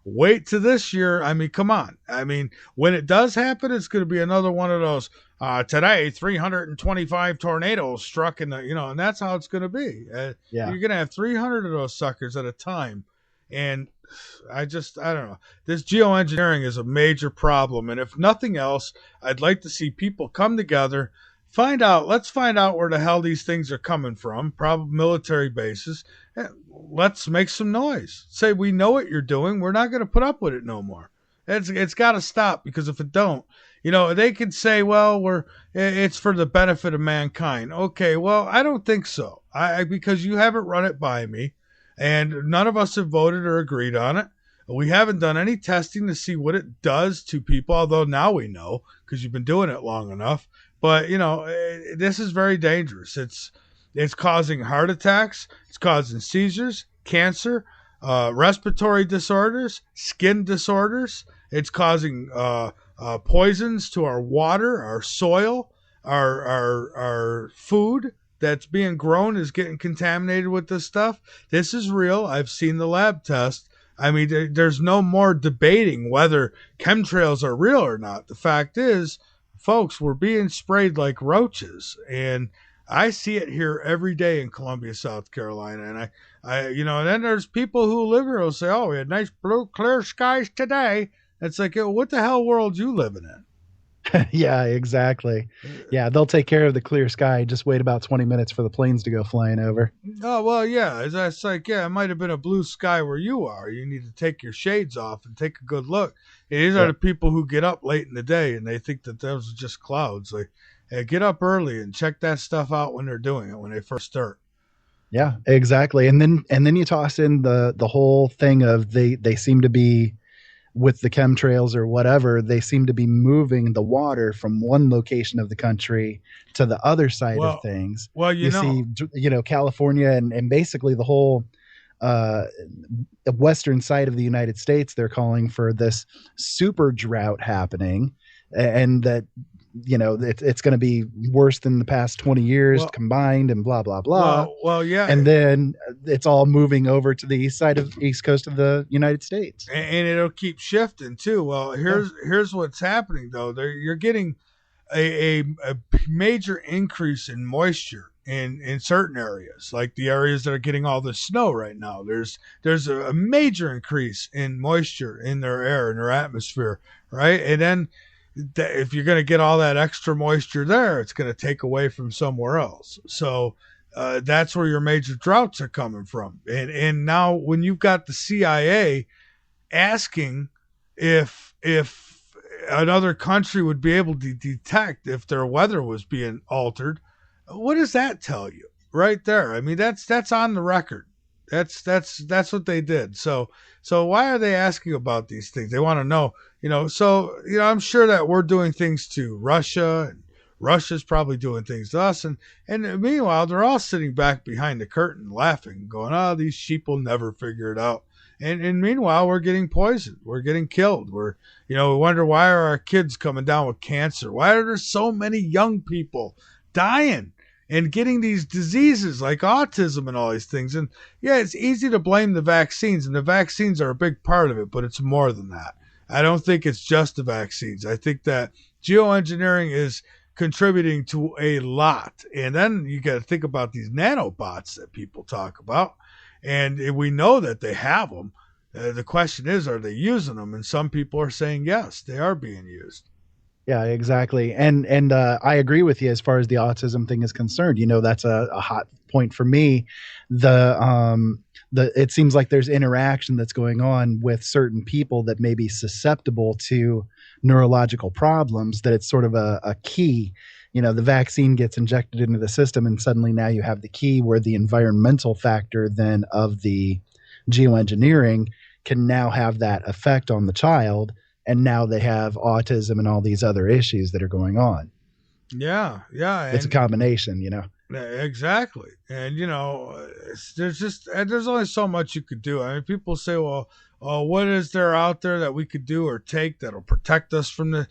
A: Wait till this year. I mean, come on. I mean, when it does happen, it's going to be another one of those. Today, 325 tornadoes struck in the, and that's how it's going to be. You're going to have 300 of those suckers at a time. And I don't know. This geoengineering is a major problem. And if nothing else, I'd like to see people come together, let's find out where the hell these things are coming from, probably military bases. Let's make some noise. Say, we know what you're doing. We're not going to put up with it no more. It's got to stop, because if it don't, they could say, well, it's for the benefit of mankind. Okay, well, I don't think so. Because you haven't run it by me, and none of us have voted or agreed on it. We haven't done any testing to see what it does to people, although now we know because you've been doing it long enough. But, this is very dangerous. It's causing heart attacks. It's causing seizures, cancer, respiratory disorders, skin disorders. It's causing poisons to our water, our soil, our food that's being grown is getting contaminated with this stuff. This is real. I've seen the lab test. I mean, there's no more debating whether chemtrails are real or not. The fact is, folks, we're being sprayed like roaches, and I see it here every day in Columbia, South Carolina. And and then there's people who live here who say, oh, we had nice blue, clear skies today. It's like, what the hell world you living in?
C: Yeah, exactly. Yeah, they'll take care of the clear sky. Just wait about 20 minutes for the planes to go flying over.
A: Oh, well, yeah. It's like, yeah, it might have been a blue sky where you are. You need to take your shades off and take a good look. And these are the people who get up late in the day and they think that those are just clouds. Like, hey, get up early and check that stuff out when they're doing it, when they first start.
C: Yeah, exactly. And then you toss in the whole thing of they seem to be, with the chemtrails or whatever, they seem to be moving the water from one location of the country to the other side of things.
A: Well, you know,
C: see, California and basically the whole western side of the United States, they're calling for this super drought happening, and that, it's going to be worse than the past 20 years combined, and blah, blah, blah.
A: Well, yeah.
C: And then it's all moving over to the east coast of the United States.
A: And it'll keep shifting too. Well, here's what's happening though. You're getting a major increase in moisture in certain areas, like the areas that are getting all the snow right now. There's a major increase in moisture in their air, in their atmosphere, right? And then if you're going to get all that extra moisture there, it's going to take away from somewhere else. So that's where your major droughts are coming from. And now when you've got the CIA asking if another country would be able to detect if their weather was being altered, what does that tell you right there? I mean, that's on the record. That's what they did. So why are they asking about these things? They want to know, so, I'm sure that we're doing things to Russia, and Russia's probably doing things to us. And meanwhile, they're all sitting back behind the curtain laughing, going, oh, these sheep will never figure it out. And meanwhile, we're getting poisoned. We're getting killed. We wonder, why are our kids coming down with cancer? Why are there so many young people dying and getting these diseases like autism and all these things? And yeah, it's easy to blame the vaccines, and the vaccines are a big part of it, but it's more than that. I don't think it's just the vaccines. I think that geoengineering is contributing to a lot. And then you got to think about these nanobots that people talk about. And we know that they have them. The question is, are they using them? And some people are saying, yes, they are being used.
C: Yeah, exactly. And I agree with you as far as the autism thing is concerned. That's a hot point for me. It seems like there's interaction that's going on with certain people that may be susceptible to neurological problems, that it's sort of a key. The vaccine gets injected into the system, and suddenly now you have the key where the environmental factor then of the geoengineering can now have that effect on the child. And now they have autism and all these other issues that are going on.
A: Yeah.
C: It's a combination,
A: Exactly. And, there's only so much you could do. I mean, people say, well, what is there out there that we could do or take that'll protect us from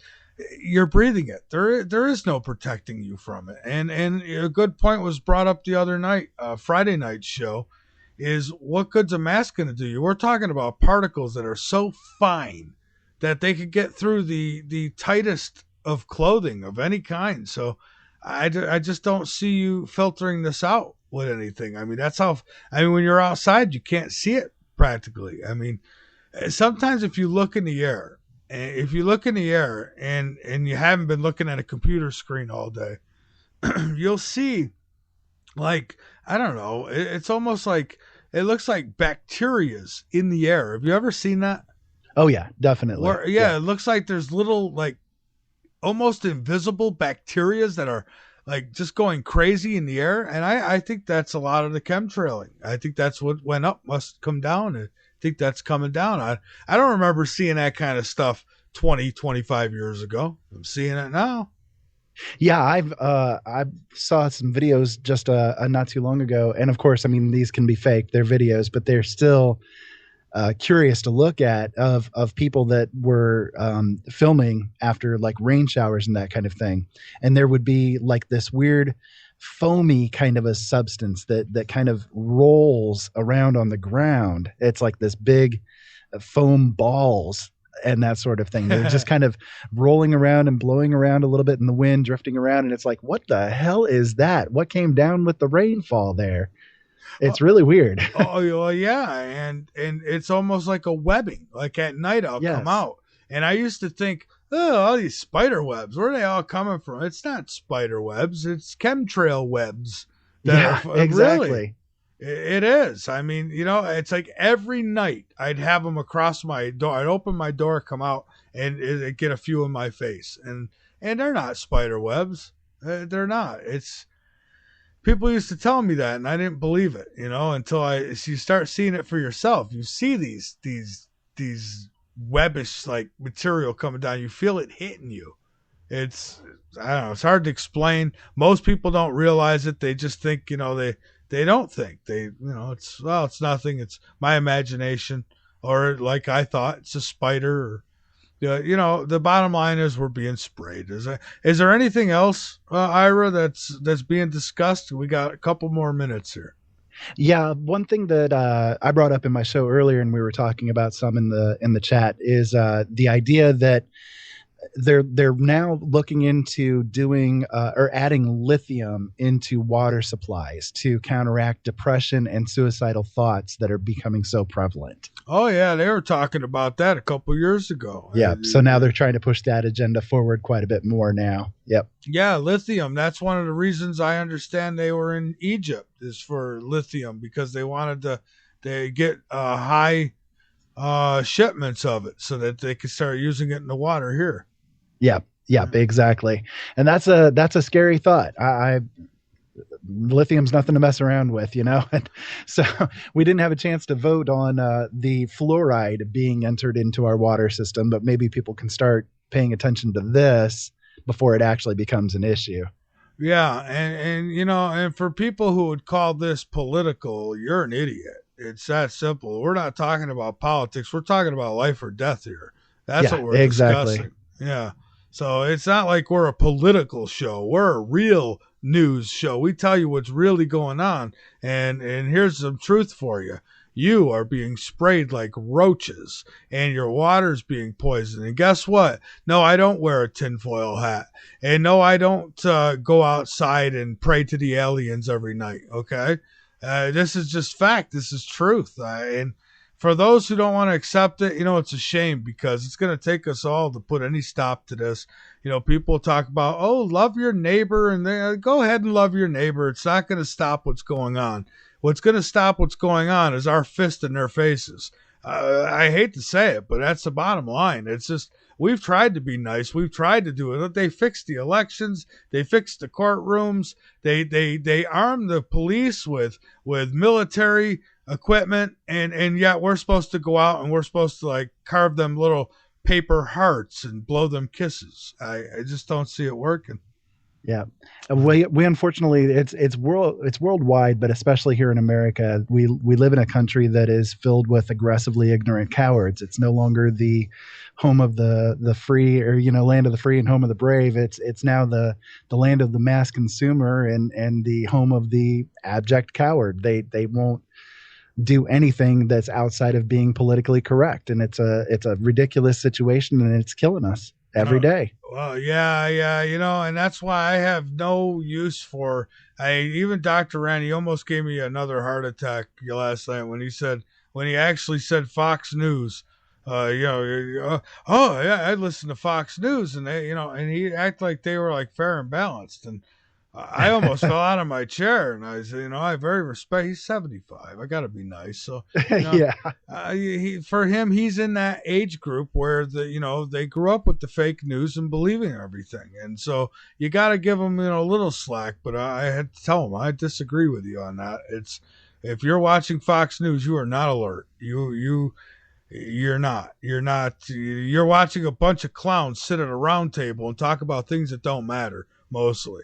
A: you're breathing it. There is no protecting you from it. And a good point was brought up the other night, Friday night show, is what good's a mask going to do you? We're talking about particles that are so fine that they could get through the tightest of clothing of any kind. So I just don't see you filtering this out with anything. I mean, when you're outside, you can't see it practically. I mean, sometimes if you look in the air and you haven't been looking at a computer screen all day, you'll see, like, I don't know, it's almost like, it looks like bacterias in the air. Have you ever seen that?
C: Oh yeah, definitely.
A: It looks like there's little, like, almost invisible bacterias that are like just going crazy in the air. And I think that's a lot of the chemtrailing. I think that's what went up must come down. I think that's coming down. I don't remember seeing that kind of stuff 20, 25 years ago. I'm seeing it now.
C: Yeah, I saw some videos just not too long ago. And of course, I mean, these can be fake. They're videos, but they're still curious to look at of people that were filming after like rain showers and that kind of thing. And there would be like this weird foamy kind of a substance that kind of rolls around on the ground. It's like this big foam balls and that sort of thing. They're just kind of rolling around and blowing around a little bit in the wind, drifting around. And it's like, what the hell is that? What came down with the rainfall there? It's really weird.
A: Oh, yeah. And it's almost like a webbing. Like at night I'll come out. And I used to think, oh, all these spider webs, where are they all coming from? It's not spider webs, it's chemtrail webs.
C: Exactly.
A: Really, it is. I mean, it's like every night I'd have them across my door. I'd open my door, come out, and it'd get a few in my face. And they're not spider webs. They're not. It's people used to tell me that, and I didn't believe it, until you start seeing it for yourself. You see these webbish like material coming down. You feel it hitting you. It's, I don't know. It's hard to explain. Most people don't realize it. They just think, they don't think it's nothing. It's my imagination, or like I thought, it's a spider. Or, the bottom line is we're being sprayed. Is there anything else, Ira, that's being discussed? We got a couple more minutes here.
C: Yeah, one thing that I brought up in my show earlier, and we were talking about some in the chat, is the idea that they're now looking into doing or adding lithium into water supplies to counteract depression and suicidal thoughts that are becoming so prevalent.
A: Oh yeah, they were talking about that a couple years ago.
C: Yeah, so now they're trying to push that agenda forward quite a bit more now. Yep.
A: Yeah, lithium. That's one of the reasons I understand they were in Egypt, is for lithium, because they wanted to get high shipments of it so that they could start using it in the water here.
C: Yep, exactly. And that's a scary thought. Lithium's nothing to mess around with, And so we didn't have a chance to vote on the fluoride being entered into our water system, but maybe people can start paying attention to this before it actually becomes an issue.
A: Yeah, and for people who would call this political, you're an idiot. It's that simple. We're not talking about politics. We're talking about life or death here. That's what we're discussing. Yeah. So it's not like we're a political show. We're a real news show. We tell you what's really going on. And here's some truth for you. You are being sprayed like roaches, and your water's being poisoned. And guess what? No, I don't wear a tinfoil hat. And no, I don't go outside and pray to the aliens every night. Okay? This is just fact. This is truth. And for those who don't want to accept it, it's a shame, because it's going to take us all to put any stop to this. People talk about, love your neighbor, and go ahead and love your neighbor. It's not going to stop what's going on. What's going to stop what's going on is our fist in their faces. I hate to say it, but that's the bottom line. It's just, we've tried to be nice. We've tried to do it. They fixed the elections. They fixed the courtrooms. They armed the police with military equipment, and yet we're supposed to go out and we're supposed to like carve them little paper hearts and blow them kisses. I just don't see it working.
C: Yeah, we unfortunately it's worldwide, but especially here in America, we live in a country that is filled with aggressively ignorant cowards. It's no longer the home of the free, or land of the free and home of the brave. It's now the land of the mass consumer and the home of the abject coward. They won't do anything that's outside of being politically correct, and it's a ridiculous situation, and it's killing us every day.
A: Well, yeah, and that's why I have no use for. Even Dr. Randy almost gave me another heart attack last night when he actually said Fox News. Yeah, I listened to Fox News, and and he acted like they were like fair and balanced, and I almost fell out of my chair, and I said, I very respect. He's 75. I got to be nice. So,
C: yeah.
A: For him, he's in that age group where they grew up with the fake news and believing everything, and so you got to give him a little slack. But I had to tell him I disagree with you on that. It's, if you're watching Fox News, you are not alert. You're not. You're watching a bunch of clowns sit at a round table and talk about things that don't matter mostly.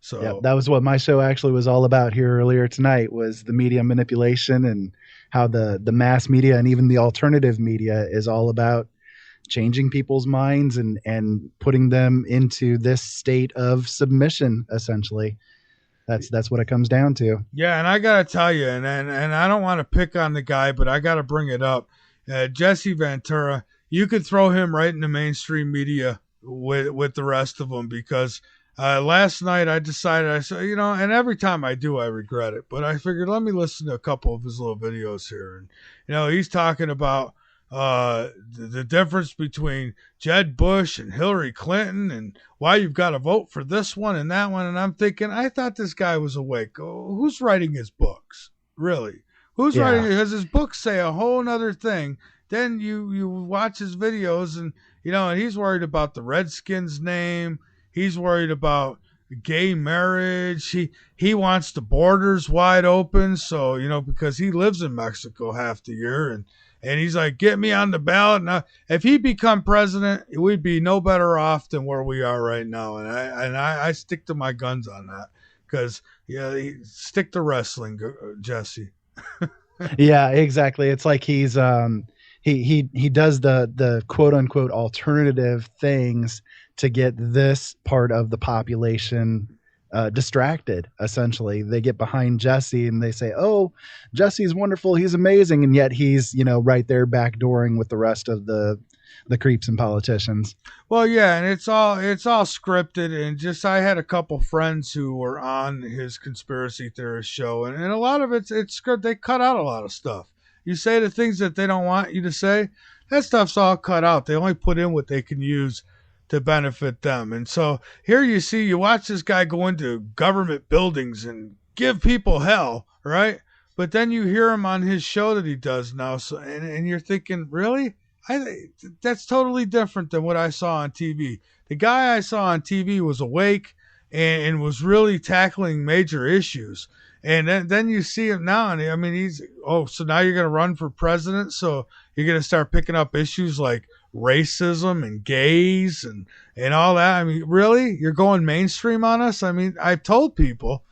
A: So
C: yeah, that was what my show actually was all about here earlier tonight, was the media manipulation and how the mass media and even the alternative media is all about changing people's minds and putting them into this state of submission, essentially. That's what it comes down to.
A: Yeah, and I got to tell you, and I don't want to pick on the guy, but I got to bring it up. Jesse Ventura, you could throw him right in the mainstream media with the rest of them, because last night I decided, I said, and every time I do, I regret it, but I figured, let me listen to a couple of his little videos here. And, he's talking about the difference between Jeb Bush and Hillary Clinton and why you've got to vote for this one and that one. And I'm thinking, I thought this guy was awake. Who's writing his books? Really? Who's writing? Because his books say a whole nother thing. Then you watch his videos and, and he's worried about the Redskins name. He's worried about gay marriage. He wants the borders wide open. So, because he lives in Mexico half the year and he's like, get me on the ballot. Now, if he become president, we'd be no better off than where we are right now. And I stick to my guns on that because, stick to wrestling, Jesse.
C: Yeah, exactly. It's like he's he does the quote unquote alternative things to get this part of the population distracted. Essentially, they get behind Jesse and they say, "Oh, Jesse's wonderful. He's amazing," and yet he's right there backdooring with the rest of the creeps and politicians.
A: Well, yeah, and it's all scripted. And just I had a couple friends who were on his conspiracy theorist show, and a lot of it's scripted. They cut out a lot of stuff. You say the things that they don't want you to say. That stuff's all cut out. They only put in what they can use to benefit them. And so here you watch this guy go into government buildings and give people hell, right? But then you hear him on his show that he does now. So, and you're thinking, really? That's totally different than what I saw on TV. The guy I saw on TV was awake and was really tackling major issues. And then you see him now, and I mean, so now you're going to run for president? So you're going to start picking up issues like racism and gays and all that? I mean, really? You're going mainstream on us? I mean, I've told people,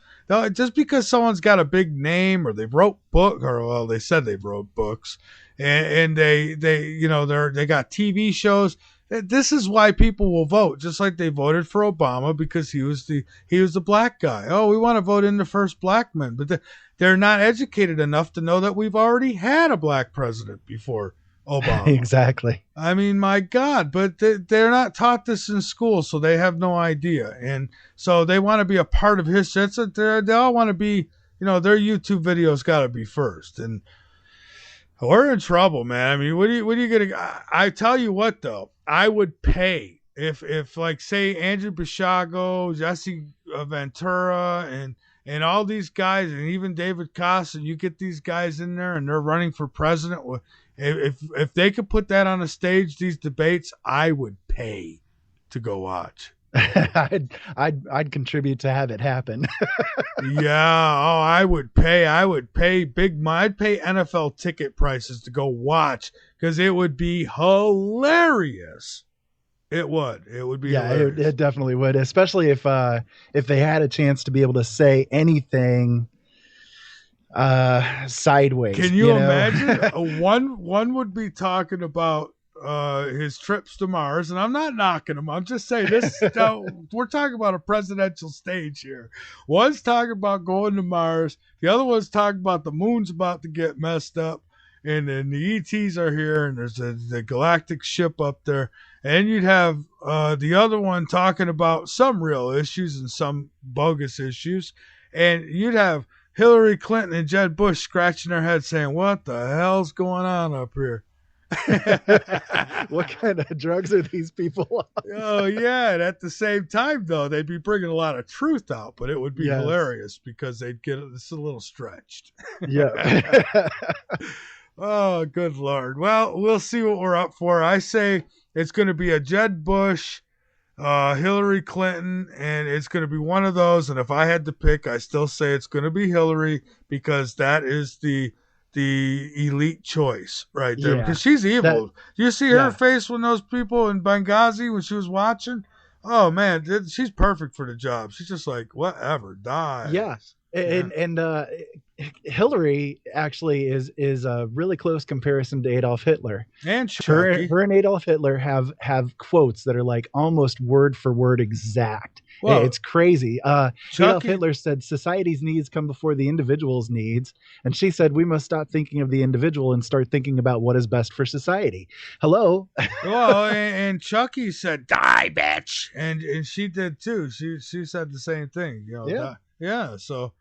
A: just because someone's got a big name or they wrote they said they wrote books, and they got TV shows. This is why people will vote, just like they voted for Obama because he was the black guy. Oh, we want to vote in the first black man, but they're not educated enough to know that we've already had a black president before Obama.
C: Exactly.
A: I mean, my God, but they're not taught this in school, so they have no idea, and so they want to be a part of history. They all want to be, their YouTube videos got to be first, and we're in trouble, man. I mean, what are you gonna? I tell you what, though. I would pay if like say Andrew Basiago, Jesse Ventura, and all these guys, and even David Costa, you get these guys in there and they're running for president. If they could put that on a stage, these debates, I would pay to go watch.
C: I'd contribute to have it happen.
A: Yeah. Oh, I would pay. I'd pay NFL ticket prices to go watch because it would be hilarious. It would be.
C: Yeah,
A: hilarious.
C: It definitely would, especially if they had a chance to be able to say anything sideways.
A: Can you imagine? One would be talking about his trips to Mars, and I'm not knocking him. I'm just saying this. We're talking about a presidential stage here. One's talking about going to Mars. The other one's talking about the moon's about to get messed up, and then the ETs are here, and there's the galactic ship up there. And you'd have the other one talking about some real issues and some bogus issues, and you'd have Hillary Clinton and Jeb Bush scratching their heads saying, "What the hell's going on up here?"
C: What kind of drugs are these people on?
A: Oh, yeah. And at the same time, though, they'd be bringing a lot of truth out, but it would be hilarious because they'd get this a little stretched.
C: Yeah.
A: Oh, good Lord. Well, we'll see what we're up for. I say it's going to be a Jeb Bush, Hillary Clinton, and it's going to be one of those. And if I had to pick, I still say it's going to be Hillary because that is the elite choice right there, because she's evil. Do you see her face when those people in Benghazi when she was watching? Oh man, she's perfect for the job. She's just like, whatever, die.
C: Yeah. And Hillary actually is a really close comparison to Adolf Hitler.
A: And Chucky.
C: Her and Adolf Hitler have quotes that are like almost word for word exact. Whoa. It's crazy. Adolf Hitler said society's needs come before the individual's needs. And she said we must stop thinking of the individual and start thinking about what is best for society. Hello.
A: Well, and Chucky said, die, bitch. And she did too. She said the same thing. Yeah. So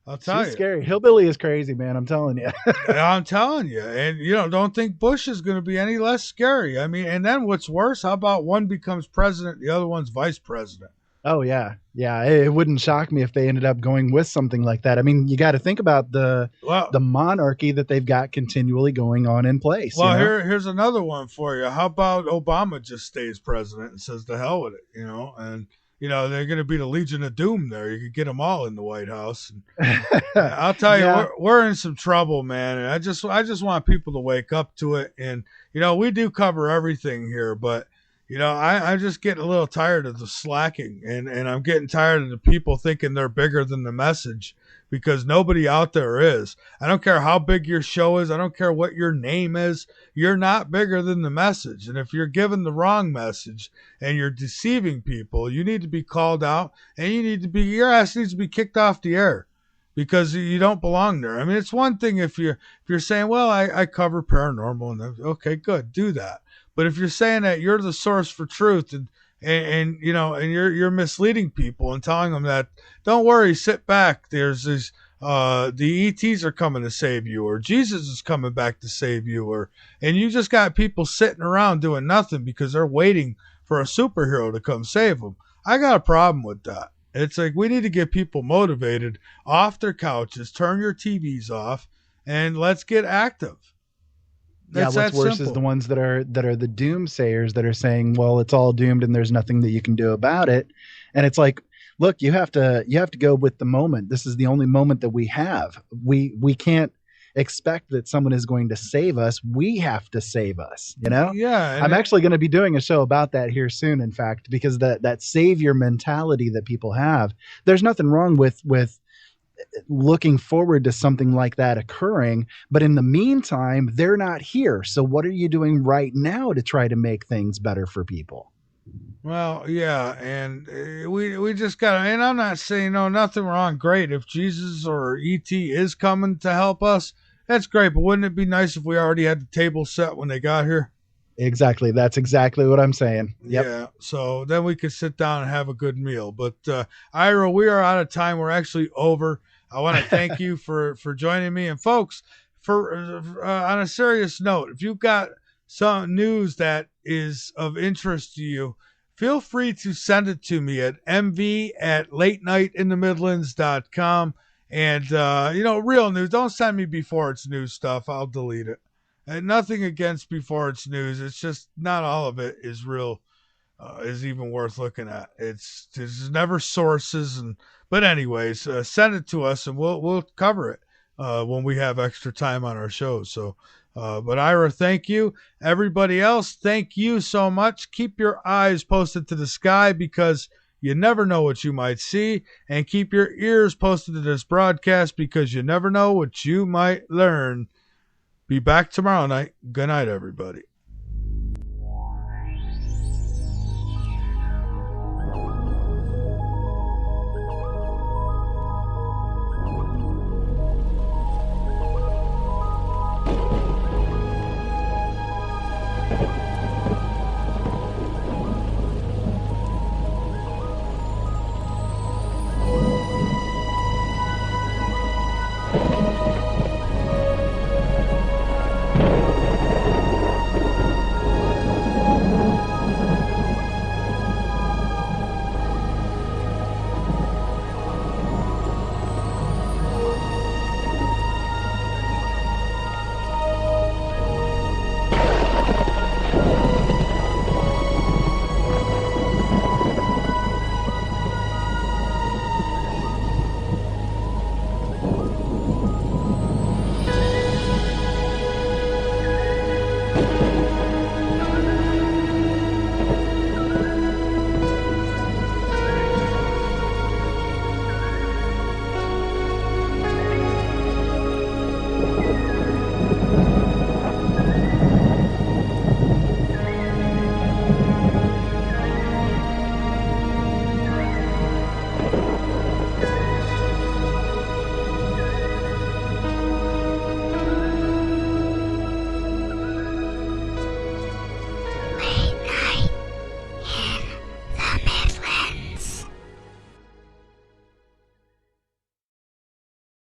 A: I'll tell you.
C: She's scary. Hillbilly is crazy, man. I'm telling you.
A: I'm telling you. And, don't think Bush is going to be any less scary. I mean, and then what's worse, how about one becomes president, the other one's vice president?
C: Oh, yeah. Yeah, it wouldn't shock me if they ended up going with something like that. I mean, you got to think about the monarchy that they've got continually going on in place.
A: Well, here's another one for you. How about Obama just stays president and says to hell with it, and they're going to be the Legion of Doom there. You could get them all in the White House. And I'll tell you, we're in some trouble, man. And I just want people to wake up to it. And, we do cover everything here, but, I just get a little tired of the slacking, and I'm getting tired of the people thinking they're bigger than the message, because nobody out there is. I don't care how big your show is. I don't care what your name is. You're not bigger than the message. And if you're giving the wrong message and you're deceiving people, you need to be called out, and your ass needs to be kicked off the air, because you don't belong there. I mean, it's one thing if you're saying, well, I cover paranormal, and okay, good, do that. But if you're saying that you're the source for truth, and you're misleading people and telling them that, don't worry, sit back. There's this, the ETs are coming to save you, or Jesus is coming back to save you, and you just got people sitting around doing nothing because they're waiting for a superhero to come save them. I got a problem with that. It's like, we need to get people motivated off their couches, turn your TVs off, and let's get active.
C: What's worse is the ones that are the doomsayers that are saying, well, it's all doomed and there's nothing that you can do about it. And it's like, look, you have to go with the moment. This is the only moment that we have. We can't expect that someone is going to save us. We have to save us,
A: Yeah.
C: I'm actually going to be doing a show about that here soon, in fact, because that savior mentality that people have, there's nothing wrong with looking forward to something like that occurring, but in the meantime, they're not here. So what are you doing right now to try to make things better for people?
A: Well, yeah, and we just got to, and I'm not saying nothing wrong. Great. If Jesus or ET is coming to help us, that's great. But wouldn't it be nice if we already had the table set when they got here?
C: Exactly. That's exactly what I'm saying. Yep.
A: Yeah. So then we could sit down and have a good meal. But Ira, we are out of time. We're actually over. I want to thank you for joining me. And folks, for on a serious note, if you've got some news that is of interest to you, feel free to send it to me at mv@latenightinthemidlands.com. And, real news. Don't send me before it's news stuff. I'll delete it. And nothing against before it's news. It's just not all of it is real, is even worth looking at. There's never sources. But anyways, send it to us and we'll cover it when we have extra time on our show. So, but Ira, thank you. Everybody else, thank you so much. Keep your eyes posted to the sky, because you never know what you might see. And keep your ears posted to this broadcast, because you never know what you might learn. Be back tomorrow night. Good night, everybody.